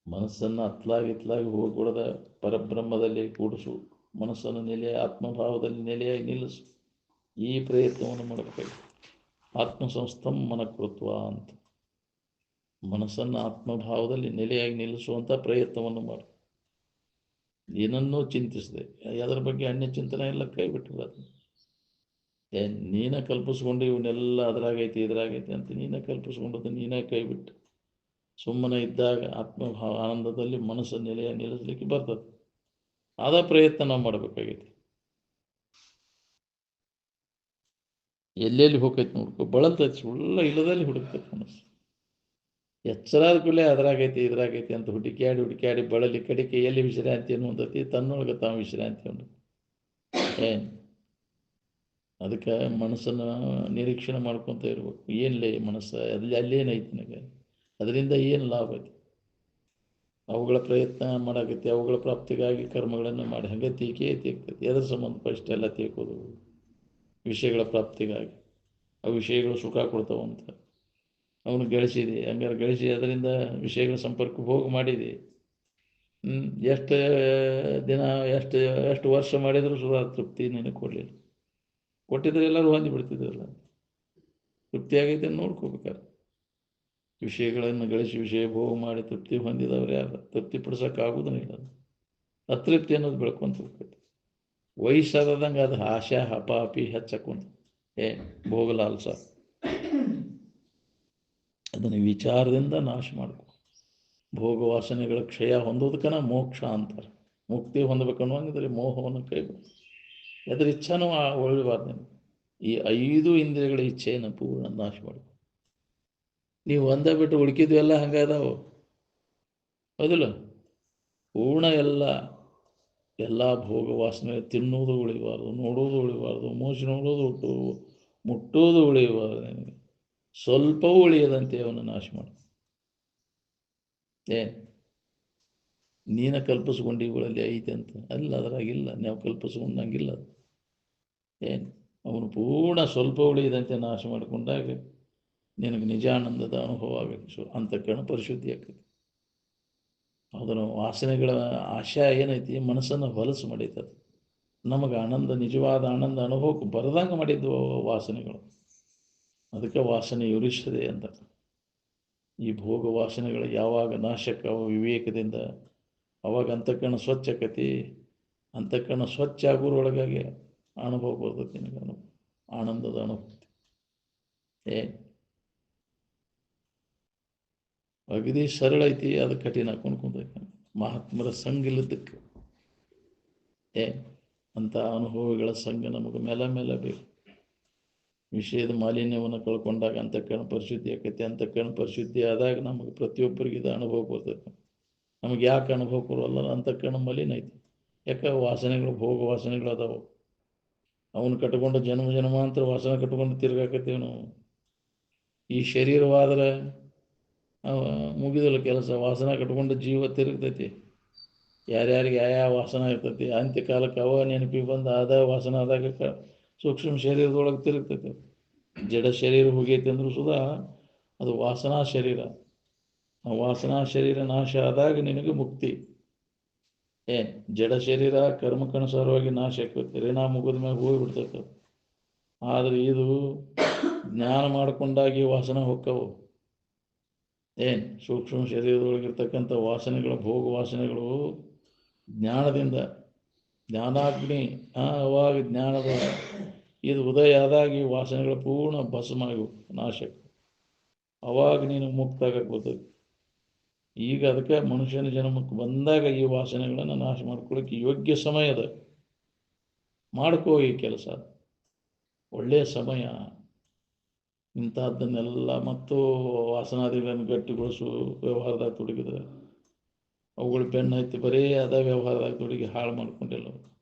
A: ಮನಸ್ಸನ್ನು ಅತ್ಲಾಗಿ ಹೋಗ್ಬಿಡದ ಪರಬ್ರಹ್ಮದಲ್ಲಿ ಕೂಡಿಸು. ಮನಸ್ಸನ್ನು ಆತ್ಮಭಾವದಲ್ಲಿ ನೆಲೆಯಾಗಿ ನಿಲ್ಲಿಸು. ಈ ಪ್ರಯತ್ನವನ್ನು ಮಾಡಬೇಕಾಗಿದೆ. ಆತ್ಮಸಂಸ್ಥಂ ಮನಕೃತ್ವ ಅಂತ ಮನಸ್ಸನ್ನು ಆತ್ಮಭಾವದಲ್ಲಿ ನೆಲೆಯಾಗಿ ನಿಲ್ಲಿಸುವಂಥ ಪ್ರಯತ್ನವನ್ನು ಮಾಡು. ಏನನ್ನೂ ಚಿಂತಿಸಿದೆ ಅದರ ಬಗ್ಗೆ ಅನ್ಯ ಚಿಂತನೆ ಎಲ್ಲ ಕೈ ಬಿಟ್ಟಿರೋದು. ನೀನೇ ಕಲ್ಪಿಸ್ಕೊಂಡು ಇವನ್ನೆಲ್ಲ ಅದ್ರಾಗೈತಿ ಇದ್ರಾಗೈತಿ ಅಂತ ನೀನೇ ಕಲ್ಪಿಸ್ಕೊಂಡದ್ದು ನೀನೇ ಕೈ ಬಿಟ್ಟು ಸುಮ್ಮನೆ ಇದ್ದಾಗ ಆತ್ಮಭಾವ ಆನಂದದಲ್ಲಿ ಮನಸ್ಸು ನೆಲೆಯಾಗಿ ನಿಲ್ಲಿಸಲಿಕ್ಕೆ ಬರ್ತದೆ. ಆದ ಪ್ರಯತ್ನ ನಾವು ಮಾಡಬೇಕಾಗೈತಿ. ಎಲ್ಲೆಲ್ಲಿ ಹೋಗೈತಿ ನೋಡ್ಕೊ ಬಳಲ್ತೈತಿ. ಸುಳ್ಳ ಇಲ್ಲದಲ್ಲಿ ಹುಡುಕ್ತೈತಿ ಮನಸ್ಸು. ಎಚ್ಚರಾದ ಕೂಡಲೇ ಅದ್ರಾಗೈತಿ ಇದ್ರಾಗೈತಿ ಅಂತ ಹುಡುಕ್ಯಾಡಿ ಬಳಲಿ ಕಡಿಕೆ ಎಲ್ಲಿ ವಿಶ್ರಾಂತಿ ಅನ್ನುವಂಥದ್ದು ತನ್ನೊಳಗೆ ತಾವು ವಿಶ್ರಾಂತಿ ಉಂಟು. ಏನು ಅದಕ್ಕೆ ಮನಸ್ಸನ್ನು ನಿರೀಕ್ಷಣೆ ಮಾಡ್ಕೊತ ಇರ್ಬೇಕು. ಏನಿಲ್ಲ ಈ ಮನಸ್ಸು ಅಲ್ಲೇನೈತಿ ನನಗೆ, ಅದರಿಂದ ಏನು ಲಾಭ ಐತಿ, ಅವುಗಳ ಪ್ರಯತ್ನ ಮಾಡಾಕೈತಿ, ಅವುಗಳ ಪ್ರಾಪ್ತಿಗಾಗಿ ಕರ್ಮಗಳನ್ನು ಮಾಡಿ ಹಾಗೆ ತೀಕ್ತೈತಿ. ಎದ್ರ ಸಂಬಂಧ ಇಷ್ಟೆಲ್ಲ ತೀಕೋದು? ವಿಷಯಗಳ ಪ್ರಾಪ್ತಿಗಾಗಿ. ಆ ವಿಷಯಗಳು ಸುಖ ಕೊಡ್ತಾವಂತ ಅವನು ಗಳಿಸಿದೆ, ಹಂಗಾರೆ ಗಳಿಸಿ ಅದರಿಂದ ವಿಷಯಗಳ ಸಂಪರ್ಕ ಹೋಗಿ ಮಾಡಿದೆ. ಎಷ್ಟು ದಿನ ಎಷ್ಟು ಎಷ್ಟು ವರ್ಷ ಮಾಡಿದರೂ ಸುಧಾ ತೃಪ್ತಿ ನಿನಗೆ ಕೊಡಲಿಲ್ಲ. ಕೊಟ್ಟಿದ್ರೆ ಎಲ್ಲರೂ ಹೊಂದಿ ಬಿಡ್ತಿದ್ರಲ್ಲ. ತೃಪ್ತಿ ಆಗೈತೆ ನೋಡ್ಕೋಬೇಕಾದ್ರೆ ವಿಷಯಗಳನ್ನು ಗಳಿಸಿ ವಿಷಯ ಭೋಗ ಮಾಡಿ ತೃಪ್ತಿ ಹೊಂದಿದವರು ಯಾರು? ತೃಪ್ತಿ ಪಡಿಸೋಕ್ಕಾಗೋದೂ ಇಲ್ಲ. ಅತೃಪ್ತಿ ಅನ್ನೋದು ಬೆಳ್ಕೊಂತ ಹೋಗ್ತೈತೆ. ವಯಸ್ಸಾದಂಗೆ ಅದು ಆಶಾ ಹಪಾಪಿ ಹೆಚ್ಚಕೊಂತ ಭೋಗಲಾಲ್ಸ. ಅದನ್ನು ವಿಚಾರದಿಂದ ನಾಶ ಮಾಡ್ಕೊ. ಭೋಗ ವಾಸನೆಗಳ ಕ್ಷಯ ಹೊಂದೋದಕ್ಕನ ಮೋಕ್ಷ ಅಂತಾರೆ. ಮುಕ್ತಿ ಹೊಂದಬೇಕನ್ನುವಂಗಿದ್ರೆ ಮೋಹವನ್ನು ಕೈಬಿಡು. ಅದ್ರ ಇಚ್ಛಾನೂ ಒಳ್ಳೆಬಾರ್ದು. ಈ 5 ಇಂದ್ರಿಯಗಳ ಇಚ್ಛೆಯನ್ನು ಪೂರ್ಣ ನಾಶ ಮಾಡ್ಕೊ. ನೀವು ಒಂದೇ ಬಿಟ್ಟು ಉಳ್ಕಿದ್ವಿ ಎಲ್ಲ ಹಂಗಾದಾವು, ಹೌದಿಲ್ಲ? ಪೂರ್ಣ ಎಲ್ಲ ಭೋಗ ವಾಸನೆ, ತಿನ್ನೋದು ಉಳಿಬಾರ್ದು, ನೋಡೋದು ಉಳಿಬಾರ್ದು, ಮೋಸಿ ನೋಡೋದು ಮುಟ್ಟೋದು ಉಳಿಬಾರ್ದು. ನಿನಗೆ ಸ್ವಲ್ಪವೂ ಉಳಿಯದಂತೆ ಅವನು ನಾಶ ಮಾಡು. ನೀನು ಕಲ್ಪಿಸ್ಕೊಂಡಿಗಳಲ್ಲಿ ಐತೆ ಅಂತ ಅಲ್ಲ, ಅದರಾಗಿಲ್ಲ. ನಾವು ಕಲ್ಪಿಸ್ಕೊಂಡಂಗಿಲ್ಲ ಅದು. ಅವನು ಪೂರ್ಣ ಸ್ವಲ್ಪ ಉಳಿಯದಂತೆ ನಾಶ ಮಾಡಿಕೊಂಡಾಗ ನಿನಗೆ ನಿಜಾನಂದದ ಅನುಭವ ಆಗಬೇಕು. ಅಂತಃಕರಣ ಪರಿಶುದ್ಧಿ ಆಗ್ತದೆ. ಅದನ್ನು ವಾಸನೆಗಳ ಆಶಯ ಏನೈತಿ, ಮನಸ್ಸನ್ನು ಹೊಲಸು ಮಾಡೈತದು. ನಮಗೆ ಆನಂದ, ನಿಜವಾದ ಆನಂದ ಅನುಭವಕ್ಕೆ ಬರದಂಗೆ ಮಾಡಿದ್ವು ವಾಸನೆಗಳು. ಅದಕ್ಕೆ ವಾಸನೆ ಉರಿಸದೆ ಅಂತ. ಈ ಭೋಗ ವಾಸನೆಗಳು ಯಾವಾಗ ನಾಶಕ್ಕೆ ವಿವೇಕದಿಂದ, ಅವಾಗ ಅಂತಃಕರಣ ಸ್ವಚ್ಛ ಆಕತಿ. ಅಂತಃಕರಣ ಸ್ವಚ್ಛ ಆಗೋರೊಳಗಾಗಿ ಅನುಭವ ಬರ್ತೈತಿ ನಿನಗೆ, ಆನಂದದ ಅನುಭೂತಿ. ಅಗದಿ ಸರಳ ಐತಿ, ಅದು ಕಠಿಣ ಹಾಕೊಂಡು ಕುಂತೈತಿ. ಮಹಾತ್ಮರ ಸಂಘ ಇಲ್ಲದಕ್ಕೆ ಅಂತ ಅನುಭವಗಳ ಸಂಘ ನಮಗೆ ಮೇಲೆ ಬೇಕು. ವಿಷಯದ ಮಾಲಿನ್ಯವನ್ನು ಕಳ್ಕೊಂಡಾಗ ಅಂತಃಕರಣ ಪರಿಶುದ್ಧಿ ಆಕೈತಿ. ಅಂತಃಕರಣ ಪರಿಶುದ್ಧಿ ಆದಾಗ ನಮಗೆ ಪ್ರತಿಯೊಬ್ಬರಿಗೆ ಇದು ಅನುಭವ ಬರ್ತೈತಿ. ನಮಗೆ ಯಾಕೆ ಅನುಭವ ಕೊಡೋಲ್ಲ? ಅಂತಃಕರಣ ಮಲಿನ ಐತಿ. ಯಾಕೆ? ವಾಸನೆಗಳು, ಭೋಗ ವಾಸನೆಗಳು ಅದಾವು. ಅವನು ಕಟ್ಕೊಂಡು ಜನ್ಮಾಂತರ ವಾಸನೆ ಕಟ್ಕೊಂಡು ತಿರ್ಗಾಕತ್ತೀವಿ ನಾವು. ಈ ಶರೀರವಾದ್ರೆ ಮುಗಿದಲ್ಲ ಕೆಲಸ. ವಾಸನ ಕಟ್ಕೊಂಡು ಜೀವ ತಿರುಗ್ತೈತಿ. ಯಾರ್ಯಾರಿಗೆ ಯಾವ ವಾಸನ ಇರ್ತೈತಿ, ಅಂತ್ಯಕಾಲಕ್ಕೆ ನೆನಪಿಗೆ ಬಂದು ವಾಸನ ಆದಾಗ ಸೂಕ್ಷ್ಮ ಶರೀರದೊಳಗೆ ತಿರುಗ್ತೈತಿ. ಜಡ ಶರೀರ ಹೋಗೈತಿ ಅಂದರೂ ಸುಧಾ ಅದು ವಾಸನಾ ಶರೀರ. ಆ ವಾಸನಾ ಶರೀರ ನಾಶ ಆದಾಗ ನಿನಗೆ ಮುಕ್ತಿ. ಜಡ ಶರೀರ ಕರ್ಮಕ್ಕನುಸಾರವಾಗಿ ನಾಶ ಆಗ್ತೈತಿ, ಋಣ ಮುಗಿದ ಮ್ಯಾಗ ಹೋಗಿಬಿಡ್ತೈತೆ. ಆದರೆ ಇದು ಜ್ಞಾನ ಮಾಡಿಕೊಂಡಾಗಿ ವಾಸನ ಹೊಕ್ಕವು. ಸೂಕ್ಷ್ಮ ಶರೀರದೊಳಗಿರ್ತಕ್ಕಂಥ ವಾಸನೆಗಳು, ಭೋಗ ವಾಸನೆಗಳು ಜ್ಞಾನದಿಂದ, ಜ್ಞಾನಾಗ್ನಿ ಅವಾಗ ಜ್ಞಾನದ ಇದು ಉದಯ ಆದಾಗಿ ವಾಸನೆಗಳ ಪೂರ್ಣ ಭಸ್ಮಾಗಿ ನಾಶಕ್ಕೆ, ಅವಾಗ ನೀನು ಮುಕ್ತ ಆಗಕ್ಕೆ ಬರ್ತೈತಿ. ಈಗ ಅದಕ್ಕೆ ಮನುಷ್ಯನ ಜನ್ಮಕ್ಕೆ ಬಂದಾಗ ಈ ವಾಸನೆಗಳನ್ನು ನಾಶ ಮಾಡ್ಕೊಳ್ಳೋಕೆ ಯೋಗ್ಯ ಸಮಯ ಅದ. ಮಾಡ್ಕೋ ಈ ಕೆಲಸ, ಒಳ್ಳೆಯ ಸಮಯ. ಇಂಥದ್ದನ್ನೆಲ್ಲ ಮತ್ತು ವಾಸನಾದಿಗಳನ್ನು ಗಟ್ಟಿಗೊಳಿಸು ವ್ಯವಹಾರದಾಗ ತೊಡಗಿದ್ರೆ ಅವುಗಳು ಬೆನ್ನು ಹತ್ತಿ ಬರೀ ಅದ ವ್ಯವಹಾರದಾಗ ತೊಡಗಿ ಹಾಳು ಮಾಡ್ಕೊಂಡಿಲ್ಲ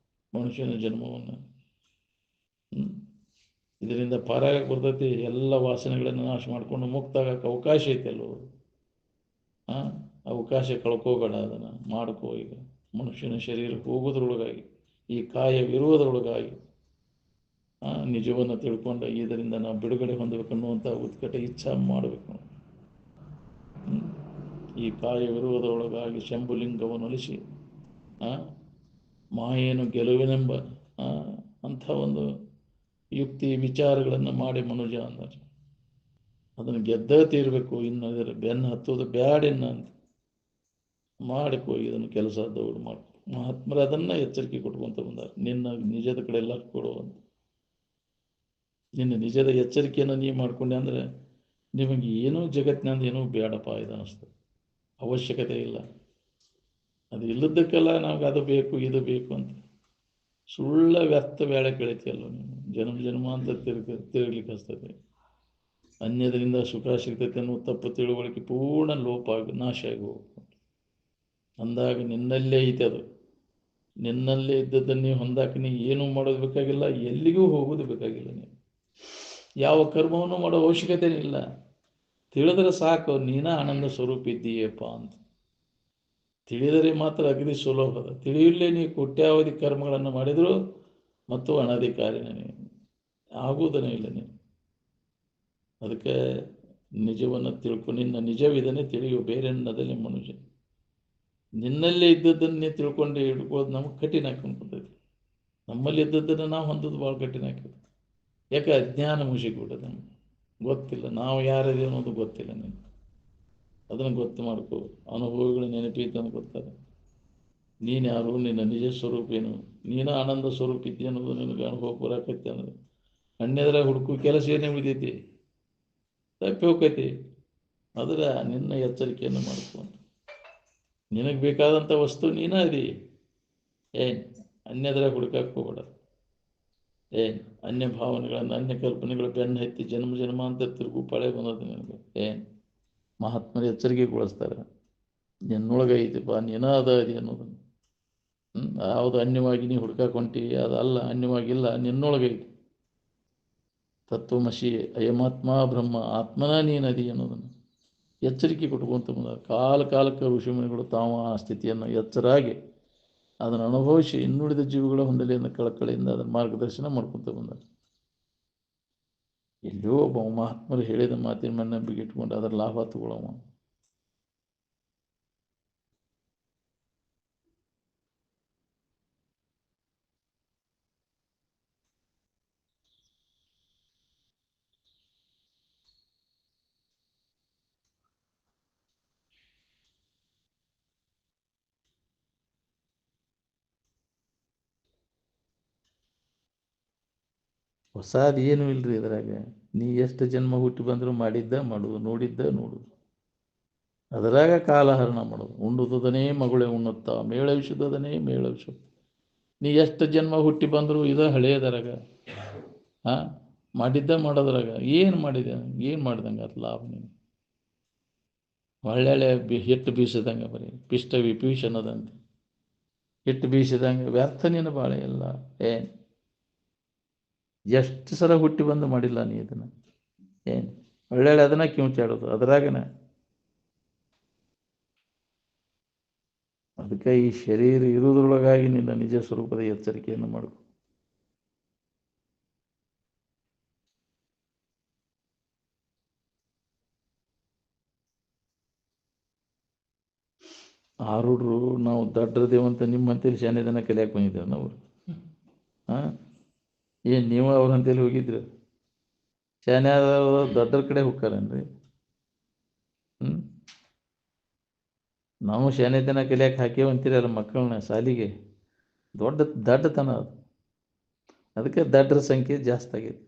A: ಮನುಷ್ಯನ ಜನ್ಮವನ್ನು. ಇದರಿಂದ ಪಾರಾಗಕ್ಕೆ ಬರ್ತೈತಿ. ಎಲ್ಲ ವಾಸನೆಗಳನ್ನು ನಾಶ ಮಾಡಿಕೊಂಡು ಮುಕ್ತ ಆಗಕ್ಕೆ ಅವಕಾಶ ಐತೆ ಅಲ್ಲೋ. ಅವಕಾಶ ಕಳ್ಕೋಬೇಡ, ಅದನ್ನು ಮಾಡ್ಕೋ. ಈಗ ಮನುಷ್ಯನ ಶರೀರ ಹೋಗೋದ್ರೊಳಗಾಗಿ, ಈ ಕಾಯವಿರುವುದರೊಳಗಾಗಿ ನಿಜವನ್ನು ತಿಳ್ಕೊಂಡು ಇದರಿಂದ ನಾವು ಬಿಡುಗಡೆ ಹೊಂದಬೇಕನ್ನುವಂಥ ಉತ್ಕಟ ಇಚ್ಛಾ ಮಾಡಬೇಕು. ಈ ಕಾಯವಿರುವುದರೊಳಗಾಗಿ ಶಂಭುಲಿಂಗವನ್ನು ಅಲಿಸಿ ಮಾಯೇನು ಗೆಲುವಿನೆಂಬ ಅಂಥ ಒಂದು ಯುಕ್ತಿ ವಿಚಾರಗಳನ್ನು ಮಾಡಿ ಮನುಜ ಅಂದರೆ ಅದನ್ನು ಗೆದ್ದ ತೀರಬೇಕು. ಇನ್ನು ಇದರ ಬೆನ್ನು ಹತ್ತೋದು ಬ್ಯಾಡಿನ್ನ ಅಂತ ಮಾಡಿಕೋ. ಇದನ್ನು ಕೆಲಸ ದೌಡು ಮಾಡ್ಕೊ. ಮಹಾತ್ಮರು ಅದನ್ನು ಎಚ್ಚರಿಕೆ ಕೊಟ್ಕೊಂತ ಬಂದಾರೆ. ನಿನ್ನ ನಿಜದ ಕಡೆ ಎಲ್ಲ ಕೊಡುವಂತ, ನಿನ್ನ ನಿಜದ ಎಚ್ಚರಿಕೆಯನ್ನು ನೀವು ಮಾಡ್ಕೊಂಡೆ ಅಂದರೆ ನಿಮಗೆ ಏನೂ ಜಗತ್ತಿನಿಂದ ಏನೂ ಬೇಡಪ್ಪ ಇದು ಅನ್ನಿಸ್ತದೆ. ಅವಶ್ಯಕತೆ ಇಲ್ಲ. ಅದು ಇಲ್ಲದಕ್ಕೆಲ್ಲ ನಮ್ಗೆ ಅದು ಬೇಕು ಇದು ಬೇಕು ಅಂತ ಸುಳ್ಳ ವ್ಯರ್ಥ ಬೇಳೆ ಕಳಿತೀಯಲ್ಲ ನೀವು. ಜನ್ಮ ಅಂತ ತಿರುಗ್ಲಿಕ್ಕೆ ಹಸ್ತದೆ. ಅನ್ಯದರಿಂದ ಸುಖ ಸಿಗ್ತೈತೆ ಅನ್ನೋ ತಪ್ಪು ತಿಳುವಳಿಕೆ ಪೂರ್ಣ ಲೋಪ ನಾಶ ಆಗಿ ಹೋಗ್ಬೇಕು. ಅಂದಾಗ ನಿನ್ನಲ್ಲೇ ಐತೆ ಅದು. ನಿನ್ನಲ್ಲೇ ಇದ್ದದ್ದನ್ನು ನೀವು ಹೊಂದಾಕ ನೀ ಏನೂ ಮಾಡೋದು ಬೇಕಾಗಿಲ್ಲ, ಎಲ್ಲಿಗೂ ಹೋಗೋದು ಬೇಕಾಗಿಲ್ಲ. ನೀವು ಯಾವ ಕರ್ಮವನ್ನು ಮಾಡೋ ಅವಶ್ಯಕತೆ ಇಲ್ಲ. ತಿಳಿದ್ರೆ ಸಾಕು ನೀನ ಆನಂದ ಸ್ವರೂಪ ಇದ್ದೀಯಪ್ಪ ಅಂತ. ತಿಳಿದರೆ ಮಾತ್ರ ಅಗದಿ ಸುಲಭದ. ತಿಳಿಯಲೇ ನೀವು ಕೋಟ್ಯಾವಧಿ ಕರ್ಮಗಳನ್ನು ಮಾಡಿದ್ರು ಮತ್ತು ಅನಧಿಕಾರಿನ ನೀವು ಆಗುವುದನೇ ಇಲ್ಲ. ನೀವು ಅದಕ್ಕೆ ನಿಜವನ್ನು ತಿಳ್ಕೊ. ನಿನ್ನ ನಿಜವಿದನೆ ತಿಳಿಯು, ಬೇರೆ ಅನ್ನೋದಲ್ಲಿ ಮನುಷ್ಯ. ನಿನ್ನಲ್ಲೇ ಇದ್ದದ್ದನ್ನೇ ತಿಳ್ಕೊಂಡು ಹಿಡ್ಕೊಳ್ಳೋದು ನಮಗೆ ಕಠಿಣ ಹಾಕೊಂಡ್ಬಿಡ್ತೈತಿ. ನಮ್ಮಲ್ಲಿ ಇದ್ದದ್ದನ್ನು ನಾವು ಹೊಂದೋದು ಭಾಳ ಕಠಿಣ ಆಗ್ತದೆ. ಯಾಕೆ? ಅಜ್ಞಾನ ಮುಗಿಸಿಬಿಟ್ಟದೆ. ನಮಗೆ ಗೊತ್ತಿಲ್ಲ ನಾವು ಯಾರಿದೆ ಅನ್ನೋದು ಗೊತ್ತಿಲ್ಲ. ನಿನಗೆ ಅದನ್ನು ಗೊತ್ತು ಮಾಡ್ಕೋ. ಅನುಭವಿಗಳು ನೆನಪಿದ್ದಂಗೆ ಗೊತ್ತದೆ. ನೀನು ಯಾರು, ನಿನ್ನ ನಿಜ ಸ್ವರೂಪ ಏನು, ನೀನು ಆನಂದ ಸ್ವರೂಪ ಇದ್ದೀಯ ಅನ್ನೋದು ನಿನಗೆ ಅನುಭವ ಬರಾಕೈತಿ. ಅನ್ನೋದು ಅನ್ಯದ್ರಾಗ ಹುಡುಕು ಕೆಲಸ ಏನೇ ಉಳಿದೈತಿ, ತಪ್ಪಿ ಹೋಗ್ತೈತಿ. ಆದರೆ ನಿನ್ನ ಎಚ್ಚರಿಕೆಯನ್ನು ಮಾಡ್ಕೊ. ನಿನಗೆ ಬೇಕಾದಂಥ ವಸ್ತು ನೀನ ಅದಿ. ಏನು ಅನ್ಯದ್ರಾಗ ಹುಡುಕಕ್ಕೆ ಹೋಗ್ಬೇಡ. ಏನು ಅನ್ಯ ಭಾವನೆಗಳನ್ನು, ಅನ್ಯ ಕಲ್ಪನೆಗಳು ಬೆನ್ನು ಹತ್ತಿ ಜನ್ಮ ಜನ್ಮ ಅಂತ ತಿರುಗು ಪಳೆ ಬಂದದ್ದು ನಿನಗೆ. ಏನು ಮಹಾತ್ಮರು ಎಚ್ಚರಿಕೆಗೊಳಿಸ್ತಾರೆ. ನಿನ್ನೊಳಗೆ ಐತಿಪ್ಪ, ನೀನ ಅದ ಅದಿ ಅನ್ನೋದನ್ನು. ಯಾವುದು ಅನ್ಯವಾಗಿ ನೀವು ಹುಡ್ಕಕ್ಕೆ ಹೊಂಟಿ ಅದಲ್ಲ, ಅನ್ಯವಾಗಿಲ್ಲ, ನಿನ್ನೊಳಗೈತಿ. ತತ್ವಮಸಿ ಅಯಮಾತ್ಮ ಬ್ರಹ್ಮ, ಆತ್ಮನ ನೀನದಿ ಅನ್ನೋದನ್ನು ಎಚ್ಚರಿಕೆ ಕೊಟ್ಕೊಂತ ಬಂದ. ಕಾಲಕ್ಕೆ ಋಷಿಮುನಿಗಳು ತಾವು ಆ ಸ್ಥಿತಿಯನ್ನು ಎಚ್ಚರಾಗಿ ಅದನ್ನು ಅನುಭವಿಸಿ ಇನ್ನುಳಿದ ಜೀವಿಗಳ ಹೊಂದಲಿಯಿಂದ ಕಳಕಳಿಯಿಂದ ಅದನ್ನು ಮಾರ್ಗದರ್ಶನ ಮಾಡ್ಕೊತ ಬಂದ. ಎಲ್ಲಿಯೋ ಒಬ್ಬ ಮಹಾತ್ಮರು ಹೇಳಿದ ಮಾತಿನ ಮೇಲೆ ನಂಬಿಕೆ ಇಟ್ಕೊಂಡು ಅದರ ಲಾಭ ತಗೊಳ್ಳವ. ಹೊಸಾದು ಏನೂ ಇಲ್ಲರಿ ಇದ್ರಾಗ. ನೀ ಎಷ್ಟು ಜನ್ಮ ಹುಟ್ಟಿ ಬಂದರೂ ಮಾಡಿದ್ದ ಮಾಡೋದು, ನೋಡಿದ್ದ ನೋಡುದು. ಅದರಾಗ ಕಾಲಹರಣ ಮಾಡೋದು. ಉಣ್ಣುವುದನೇ ಮಗುಳೆ ಉಣ್ಣುತ್ತಾ, ಮೇಳವಿಸುವುದನೇ ಮೇಳವಿಸು. ನೀ ಎಷ್ಟು ಜನ್ಮ ಹುಟ್ಟಿ ಬಂದರೂ ಇದು ಹಳೆಯದರಾಗ ಮಾಡಿದ್ದ ಮಾಡೋದ್ರಾಗ ಏನು ಮಾಡಿದೆ, ಏನು ಮಾಡಿದಂಗೆ ಅದು ಲಾಭ. ನೀನು ಒಳ್ಳೆ ಹಿಟ್ಟು ಬೀಸಿದಂಗೆ ಬರೀ ಪಿಷ್ಟ ವಿಭೀಷಣದಂತೆ ಹಿಟ್ಟು ಬೀಸಿದಂಗೆ ವ್ಯರ್ಥ. ನೀನು ಬಾಳೆ ಇಲ್ಲ. ಏನು ಎಷ್ಟು ಸಲ ಹುಟ್ಟಿ ಬಂದು ಮಾಡಿಲ್ಲ ನೀ ಇದನ್ನು. ಏನು ಒಳ್ಳೆ ಅದನ್ನ ಕಿಂಚಾಡೋದು ಅದರಾಗನ. ಅದಕ್ಕೆ ಈ ಶರೀರ ಇರುವುದರೊಳಗಾಗಿ ನಿನ್ನ ನಿಜ ಸ್ವರೂಪದ ಎಚ್ಚರಿಕೆಯನ್ನು ಮಾಡಬೇಕು. ಆರುಡ್ರು ನಾವು ದಡ್ಡದೇವಂತ ನಿಮ್ಮಂತೇಳಿ ಶಾನೆದನ ಕಲಿಯಾಕೆ ಬಂದಿದ್ದೇವೆ ನಾವು. ಏನು ನೀವು ಅವ್ರ ಅಂತೇಳಿ ಹೋಗಿದ್ರಿ? ಶಾನೆ ದೊಡ್ಡರ ಕಡೆ ಹೋಗ್ತಾರೇನ್ರಿ? ನಾವು ಶಾನೆತನ ಕಲಿಯಾಕೆ ಹಾಕೇವಂತೀರಲ್ಲ ಮಕ್ಕಳನ್ನ ಶಾಲಿಗೆ. ದಡ್ಡತನ ಅದು. ಅದಕ್ಕೆ ದಡ್ಡರ ಸಂಖ್ಯೆ ಜಾಸ್ತಿ ಆಗೈತಿ.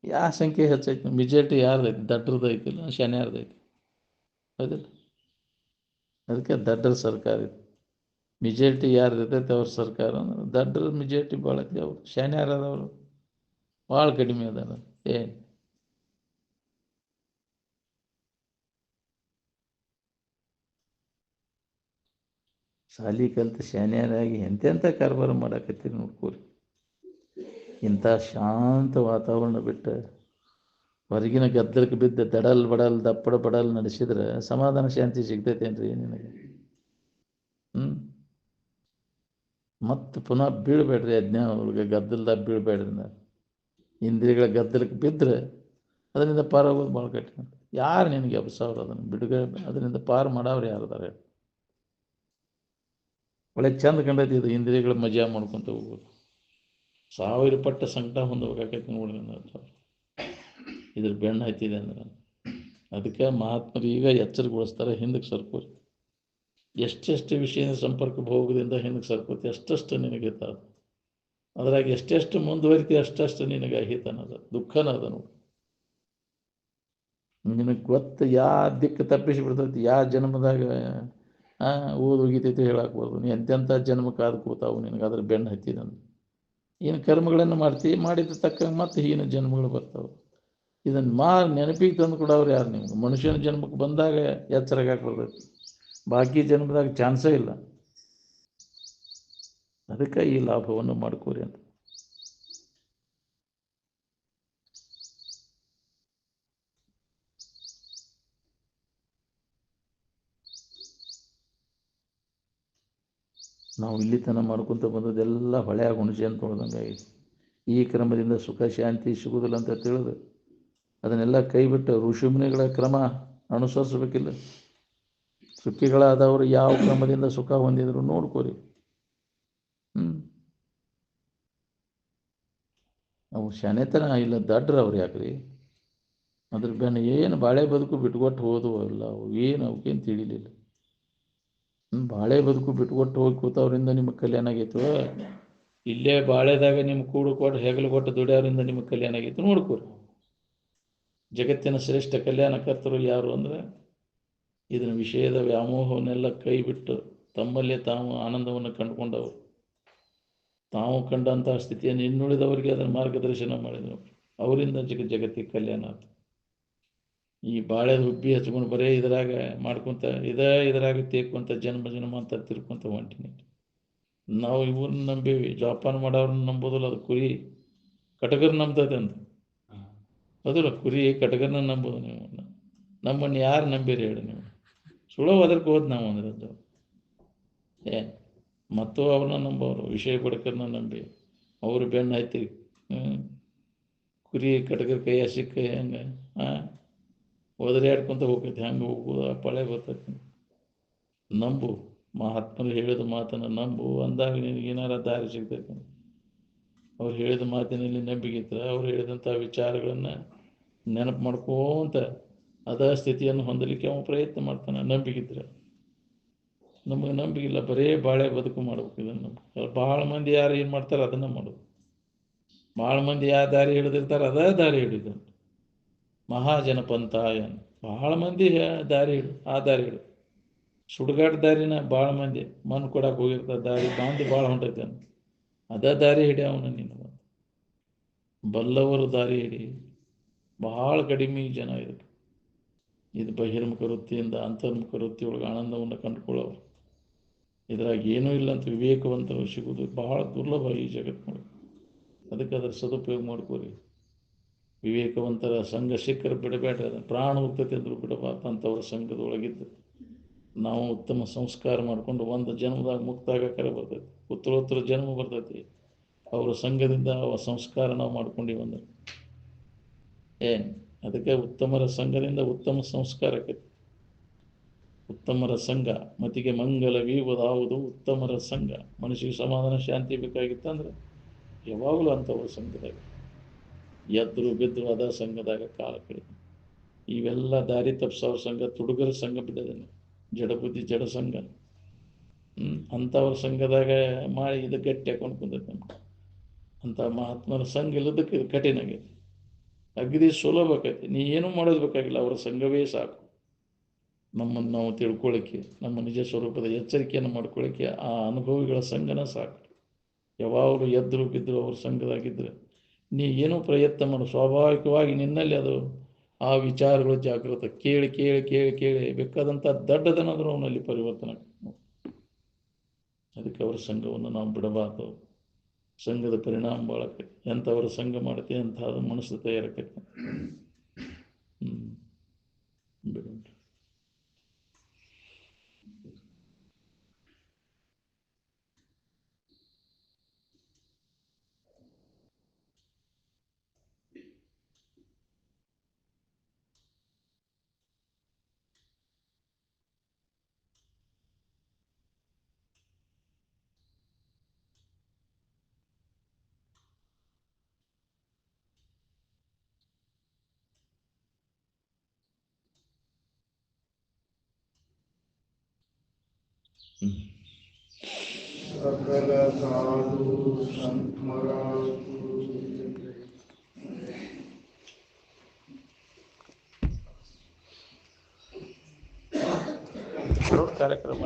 A: ಯಾವ ಸಂಖ್ಯೆ ಹೆಚ್ಚೈತಿ? ಮೆಜಾರಿಟಿ ಯಾರ್ದೈತಿ? ದಡ್ಡರದ್ದು ಐತಿಲ್ಲ, ಶಾನ್ಯಾರ್ದೈತಿ. ಹೌದಿಲ್ಲ? ಅದಕ್ಕೆ ದಡ್ಡರ ಸರ್ಕಾರ ಇದು. ಮೆಜಾರಿಟಿ ಯಾರ್ದೈತೈತೆ ಅವ್ರ ಸರ್ಕಾರ ಅಂದ್ರೆ ದಡ್ಡರ ಮೆಜಾರಿಟಿ ಭಾಳ ಐತಿ. ಅವ್ರು ಶಾನ್ಯಾರದವರು ಭಾಳ ಕಡಿಮೆ ಅದಾರ. ಏನು ಶಾಲಿ ಕಲಿತು ಶಾನ್ಯಾರಾಗಿ ಎಂತೆಂಥ ಕಾರ್ಬಾರ ಮಾಡಾಕತ್ತೀರಿ ನೋಡ್ಕೋರಿ. ಇಂಥ ಶಾಂತ ವಾತಾವರಣ ಬಿಟ್ಟು ಹೊರಗಿನ ಗದ್ದಲಕ್ಕೆ ಬಿದ್ದು ದಡಲ್ ಬಡಲ್ ದಪ್ಪಡ ಬಡಲ್ ನಡೆಸಿದ್ರೆ ಸಮಾಧಾನ ಶಾಂತಿ ಸಿಗ್ತೈತೇನ್ರಿ ನಿನಗೆ? ಮತ್ತು ಪುನಃ ಬೀಳ್ಬೇಡ್ರಿ ಅಜ್ಞಾನದೊಳಗೆ, ಗದ್ದಲ್ದಾಗ ಬೀಳ್ಬೇಡ್ರಿ. ಇಂದ್ರಿಯಗಳ ಗದ್ದಲಕ್ಕೆ ಬಿದ್ದರೆ ಅದರಿಂದ ಪಾರಾಗೋದು ಭಾಳ ಕಠಿಣ. ಯಾರು ನಿನಗೆ ಎಬ್ಸವ್ರು ಅದನ್ನು ಬಿಡುಗಡೆ? ಅದರಿಂದ ಪಾರು ಮಾಡವ್ರು ಯಾರದಾರೆ? ಒಳ್ಳೆ ಚಂದ ಕಂಡೈತಿ ಇದು. ಇಂದ್ರಿಯಗಳ ಮಜಾ ಮಾಡ್ಕೊತ ಹೋಗೋದು. 1000 ಪಟ್ಟ ಸಂಕಟ ಹೊಂದಬೇಕಾಗೈತಿ ನೋಡಿ. ಇದ್ರ ಬೆಣ್ಣು ಹತ್ತಿದೆ ಅಂದ್ರೆ ಅದಕ್ಕೆ ಮಹಾತ್ಮರು ಈಗ ಎಚ್ಚರಗೊಳಿಸ್ತಾರೆ. ಹಿಂದಕ್ಕೆ ಸರ್ಕೋರಿ. ಎಷ್ಟೆಷ್ಟು ವಿಷಯದ ಸಂಪರ್ಕ ಭೋಗದಿಂದ ಹಿಂದಕ್ಕೆ ಸರ್ಕೋತಿ ಅಷ್ಟಷ್ಟು ನಿನಗೆ ಹಿತ. ಅದ್ರಾಗ ಎಷ್ಟೆಷ್ಟು ಮುಂದುವರಿತಿ ಅಷ್ಟಷ್ಟು ನಿನಗೆ ಹಿತನದ, ದುಃಖನ ಅದ ನೋಡಿ. ನಿನಗೆ ಗೊತ್ತು ಯಾವ ದಿಕ್ಕು ತಪ್ಪಿಸಿ ಬಿಡ್ತೈತಿ, ಯಾವ ಜನ್ಮದಾಗ ಓದೋಗಿತೈತಿ ಹೇಳಾಕ್ಬಾರ್ದು. ನೀ ಎಂತೆಂಥ ಜನ್ಮಕ್ಕೆ ಆದ ಕೂತಾವು ನಿನಗೆ ಅದ್ರ ಬೆಣ್ಣು ಹತ್ತಿದಂದು. ಏನು ಕರ್ಮಗಳನ್ನು ಮಾಡ್ತೀವಿ, ಮಾಡಿದ ತಕ್ಕಂಗೆ ಮತ್ತೆ ಹೀನ ಜನ್ಮಗಳು ಬರ್ತಾವೆ. ಇದನ್ನು ನೆನಪಿಗೆ ತಂದು ಕೊಡೋರು ಯಾರು ನಿಮ್ಗೆ? ಮನುಷ್ಯನ ಜನ್ಮಕ್ಕೆ ಬಂದಾಗ ಎಚ್ಚರಾಗಿ ಬರ್ತೈತಿ. ಬಾಕಿ ಜನ್ಮದಾಗ ಚಾನ್ಸೇ ಇಲ್ಲ. ಅದಕ್ಕೆ ಈ ಲಾಭವನ್ನು ಮಾಡ್ಕೋರಿ ಅಂತ. ನಾವು ಇಲ್ಲಿ ತನಕ ಮಾಡ್ಕೊತ ಬಂದದ್ದೆಲ್ಲ ಹೊಳೆಯಾಗ ಹುಣಸೆ ಅಂತ ತೊಳ್ದಂಗೆ ಆಗಿದೆ. ಈ ಕ್ರಮದಿಂದ ಸುಖ ಶಾಂತಿ ಸಿಗುವುದಿಲ್ಲ ಅಂತ ತಿಳಿದು ಅದನ್ನೆಲ್ಲ ಕೈಬಿಟ್ಟು ಋಷಿಮುನಿಗಳ ಕ್ರಮ ಅನುಸರಿಸಬೇಕಿಲ್ಲ. ಸುಖಿಗಳಾದವರು ಯಾವ ಕ್ರಮದಿಂದ ಸುಖ ಹೊಂದಿದ್ರು ನೋಡ್ಕೋರಿ. ಅವು ಶಾನೆತನ ಇಲ್ಲ, ದಡ್ರ ಅವ್ರು ಯಾಕ್ರಿ? ಅದ್ರ ಬೆನ್ನ ಏನು ಬಾಳೆ ಬದುಕು ಬಿಟ್ಕೊಟ್ಟು ಹೋದವು ಅಲ್ಲ, ಅವು ಏನು ಅವಕ್ಕೇನು ತಿಳಿಲಿಲ್ಲ. ಬಾಳೆ ಬದುಕು ಬಿಟ್ಕೊಟ್ಟು ಹೋಗಿ ಕೂತವ್ರಿಂದ ನಿಮಗೆ ಕಲ್ಯಾಣ ಆಗೈತು. ಇಲ್ಲೇ ಬಾಳೆದಾಗ ನಿಮ್ಗೆ ಕೂಡು ಕೊಟ್ಟು ಹೆಗಲು ಕೊಟ್ಟು ದುಡಿಯೋರಿಂದ ನಿಮಗೆ ಕಲ್ಯಾಣ ಆಗೈತು ನೋಡ್ಕೋರಿ. ಜಗತ್ತಿನ ಶ್ರೇಷ್ಠ ಕಲ್ಯಾಣಕರ್ತರು ಯಾರು ಅಂದರೆ ಇದನ್ನ ವಿಷಯದ ವ್ಯಾಮೋಹವನ್ನೆಲ್ಲ ಕೈ ಬಿಟ್ಟು ತಮ್ಮಲ್ಲೇ ತಾವು ಆನಂದವನ್ನು ಕಂಡುಕೊಂಡವರು, ತಾವು ಕಂಡಂತಹ ಸ್ಥಿತಿಯನ್ನು ಇನ್ನುಳಿದವರಿಗೆ ಅದನ್ನು ಮಾರ್ಗದರ್ಶನ ಮಾಡಿದರು. ಅವರಿಂದ ಜಗತ್ತಿಗೆ ಕಲ್ಯಾಣ ಆಯ್ತು. ಈ ಬಾಳೆದ ಹುಬ್ಬಿ ಹಚ್ಕೊಂಡು ಬರೀ ಇದ್ರಾಗ ಮಾಡ್ಕೊತ ಇದ್ರಾಗ ತೇಕೊಂತ ಜನ್ಮ ಅಂತ ತಿರ್ಕೊಂತ ಹೊಂಟಿನಿ. ನಾವು ಇವ್ರನ್ನ ನಂಬೀವಿ, ಜೋಪಾನ ಮಾಡೋರನ್ನ ನಂಬೋದಿಲ್ಲ. ಅದು ಕುರಿ ಕಟಗರ್ ನಂಬ್ತದೆ ಅಂತ ಅದಲ್ಲ, ಕುರಿ ಕಟಗರ್ನ ನಂಬೋದು. ನೀವು ನಮ್ಮನ್ನು ಯಾರು ನಂಬೀರಿ ಹೇಳಿ? ನೀವು ಸುಳ್ಳೋ ಅದಕ್ಕೆ ಹೋದ್ ನಾವು ಅಂದ್ರೆ ಮತ್ತು ಅವ್ರನ್ನ ನಂಬೋರು, ವಿಷಯ ಬಡಕರನ್ನ ನಂಬಿ ಅವರು ಬೆನ್ನು ಹತ್ತಿ ಕುರಿ ಕಟಗರ್ ಕೈಯ ಸಿಕ್ಕ ಹೆಂಗೆ ಹೋದ್ರೆ ಆಡ್ಕೊತ ಹೋಗ್ತೈತಿ. ಹಂಗೆ ಹೋಗೋದು ಪಳೆ ಬರ್ತೈತಿ. ನಂಬು, ಮಹಾತ್ಮರು ಹೇಳಿದ ಮಾತನ್ನು ನಂಬು, ಅಂದಾಗ ನಿನಗೆ ಏನಾರ ದಾರಿ ಸಿಗ್ತೈತಿ. ಅವ್ರು ಹೇಳಿದ ಮಾತಿನಲ್ಲಿ ನಂಬಿಕೆ ಇದ್ರೆ ಅವ್ರು ಹೇಳಿದಂಥ ವಿಚಾರಗಳನ್ನು ನೆನಪು ಮಾಡ್ಕೋತ ಅದ ಸ್ಥಿತಿಯನ್ನು ಹೊಂದಲಿಕ್ಕೆ ಅವನು ಪ್ರಯತ್ನ ಮಾಡ್ತಾನೆ. ನಂಬಿಕಿದ್ರೆ ನಮಗೆ ನಂಬಿಕಿಲ್ಲ, ಬರೇ ಬಾಳೆ ಬದುಕು ಮಾಡ್ಬೇಕು. ಇದನ್ನು ನಮ್ಗೆ ಭಾಳ ಮಂದಿ ಯಾರು ಏನು ಮಾಡ್ತಾರೆ ಅದನ್ನು ಮಾಡೋದು. ಭಾಳ ಮಂದಿ ಯಾವ ದಾರಿ ಹಿಡಿದಿರ್ತಾರೆ ಅದೇ ದಾರಿ ಹಿಡಿದು ಮಹಾಜನ ಪಂಥ ಏನು ಭಾಳ ಮಂದಿ ದಾರಿ ಹಿಡು, ಆ ದಾರಿ ಹಿಡು. ಸುಡುಗಾಡು ದಾರಿನ ಭಾಳ ಮಂದಿ ಮಣ್ಣು ಕೊಡಕ್ಕೆ ಹೋಗಿರ್ತಾರೆ, ದಾರಿ ಬಾಂಧಿ ಭಾಳ ಹೊಂಟೈತೆ ಅಂತ ಅದೇ ದಾರಿ ಹಿಡಿ. ಅವನು ನಿನ್ನ ಬಲ್ಲವರು ದಾರಿ ಹಿಡಿ. ಭಾಳ ಕಡಿಮೆ ಜನ ಇದಕ್ಕೆ. ಇದು ಬಹಿರ್ಮುಖ ವೃತ್ತಿಯಿಂದ ಅಂತರ್ಮುಖ ವೃತ್ತಿಯೊಳಗೆ ಆನಂದವನ್ನು ಕಂಡುಕೊಳ್ಳೋರು. ಇದ್ರಾಗ ಏನೂ ಇಲ್ಲ ಅಂತ ವಿವೇಕವಂತರು ಸಿಗೋದು ಬಹಳ ದುರ್ಲಭ ಈ ಜಗತ್ತಿನೊಳಗೆ. ಅದಕ್ಕೆ ಅದರ ಸದುಪಯೋಗ ಮಾಡ್ಕೋರಿ. ವಿವೇಕವಂತರ ಸಂಘ ಸಿಕ್ಕರೆ ಬಿಡಬೇಡ್ರಿ. ಅದನ್ನು ಪ್ರಾಣ ಹೋಗ್ತೈತೆ ಅಂದರೂ ಬಿಡಬಾರ್ದು. ಅಂಥವ್ರ ಸಂಘದೊಳಗಿದ್ದು ನಾವು ಉತ್ತಮ ಸಂಸ್ಕಾರ ಮಾಡಿಕೊಂಡು ಒಂದು ಜನ್ಮದಾಗ ಮುಕ್ತಾಗಕ್ಕರೆ ಬರ್ತೈತಿ, ಉತ್ತರೋತ್ತರ ಜನ್ಮ ಬರ್ತೈತಿ. ಅವರ ಸಂಘದಿಂದ ಸಂಸ್ಕಾರ ನಾವು ಮಾಡ್ಕೊಂಡಿವಂದ್ರೆ ಅದಕ್ಕೆ ಉತ್ತಮರ ಸಂಘದಿಂದ ಉತ್ತಮ ಸಂಸ್ಕಾರ ಆಕೈತಿ. ಉತ್ತಮರ ಸಂಘ ಮತಿಗೆ ಮಂಗಲವೀವುದಾವುದು ಉತ್ತಮರ ಸಂಘ. ಮನುಷ್ಯಗೆ ಸಮಾಧಾನ ಶಾಂತಿ ಬೇಕಾಗಿತ್ತಂದ್ರೆ ಯಾವಾಗಲೂ ಅಂಥವ್ರ ಸಂಘದಾಗ ಎದ್ರು ಬಿದ್ದರು ಅದ ಸಂಘದಾಗ ಕಾಲ ಕಡಿಮೆ. ಇವೆಲ್ಲ ದಾರಿ ತಪ್ಪಿಸೋರ ಸಂಘ, ತುಡುಗರ ಸಂಘ ಬಿಡೋದೇನೆ, ಜಡಬುದ್ಧಿ ಜಡ ಸಂಘ. ಅಂಥವ್ರ ಸಂಘದಾಗ ಮಾಡಿ ಇದು ಗಟ್ಟಿ ಹಾಕೊಂಡು ಕುಂದೈತೆ ನಮ್ಗೆ. ಅಂಥ ಮಹಾತ್ಮರ ಸಂಘ ಇಲ್ಲದಕ್ಕೆ ಇದು ಕಠಿಣ ಆಗೈತಿ. ಅಗದಿ ಸುಲಭ ಆಕೈತಿ. ನೀ ಏನೂ ಮಾಡೋದು ಬೇಕಾಗಿಲ್ಲ, ಅವರ ಸಂಘವೇ ಸಾಕು. ನಮ್ಮನ್ನು ನಾವು ತಿಳ್ಕೊಳ್ಳಿಕ್ಕೆ, ನಮ್ಮ ನಿಜ ಸ್ವರೂಪದ ಎಚ್ಚರಿಕೆಯನ್ನು ಮಾಡ್ಕೊಳ್ಳಿಕ್ಕೆ ಆ ಅನುಭವಿಗಳ ಸಂಘನ ಸಾಕು. ಯಾವಾಗಲೂ ಎದ್ರು ಬಿದ್ದರು ಅವ್ರ ಸಂಘದಾಗಿದ್ದರೆ ನೀ ಏನೂ ಪ್ರಯತ್ನ ಮಾಡು, ಸ್ವಾಭಾವಿಕವಾಗಿ ನಿನ್ನಲ್ಲಿ ಅದು ಆ ವಿಚಾರಗಳು ಜಾಗೃತ. ಕೇಳಿ ಕೇಳಿ ಕೇಳಿ ಕೇಳಿ ಬೇಕಾದಂಥ ದಡ್ಡದನಾದರೂ ಅವನಲ್ಲಿ ಪರಿವರ್ತನೆ. ಅದಕ್ಕೆ ಅವರ ಸಂಘವನ್ನು ನಾವು ಬಿಡಬಾರ್ದು. ಸಂಘದ ಪರಿಣಾಮ ಭಾಳ ಆಕೈತಿ. ಎಂಥವ್ರ ಸಂಘ ಮಾಡ್ತೀವಿ ಅಂತ ಅದು ಮನಸ್ಸು ತಯಾರಾಕೈತಿ. ಬಿಡು.
B: ಸಕಲ ಸಾಧು ಸಂತಮರಾಜ
A: ಕಾರ್ಯಕ್ರಮ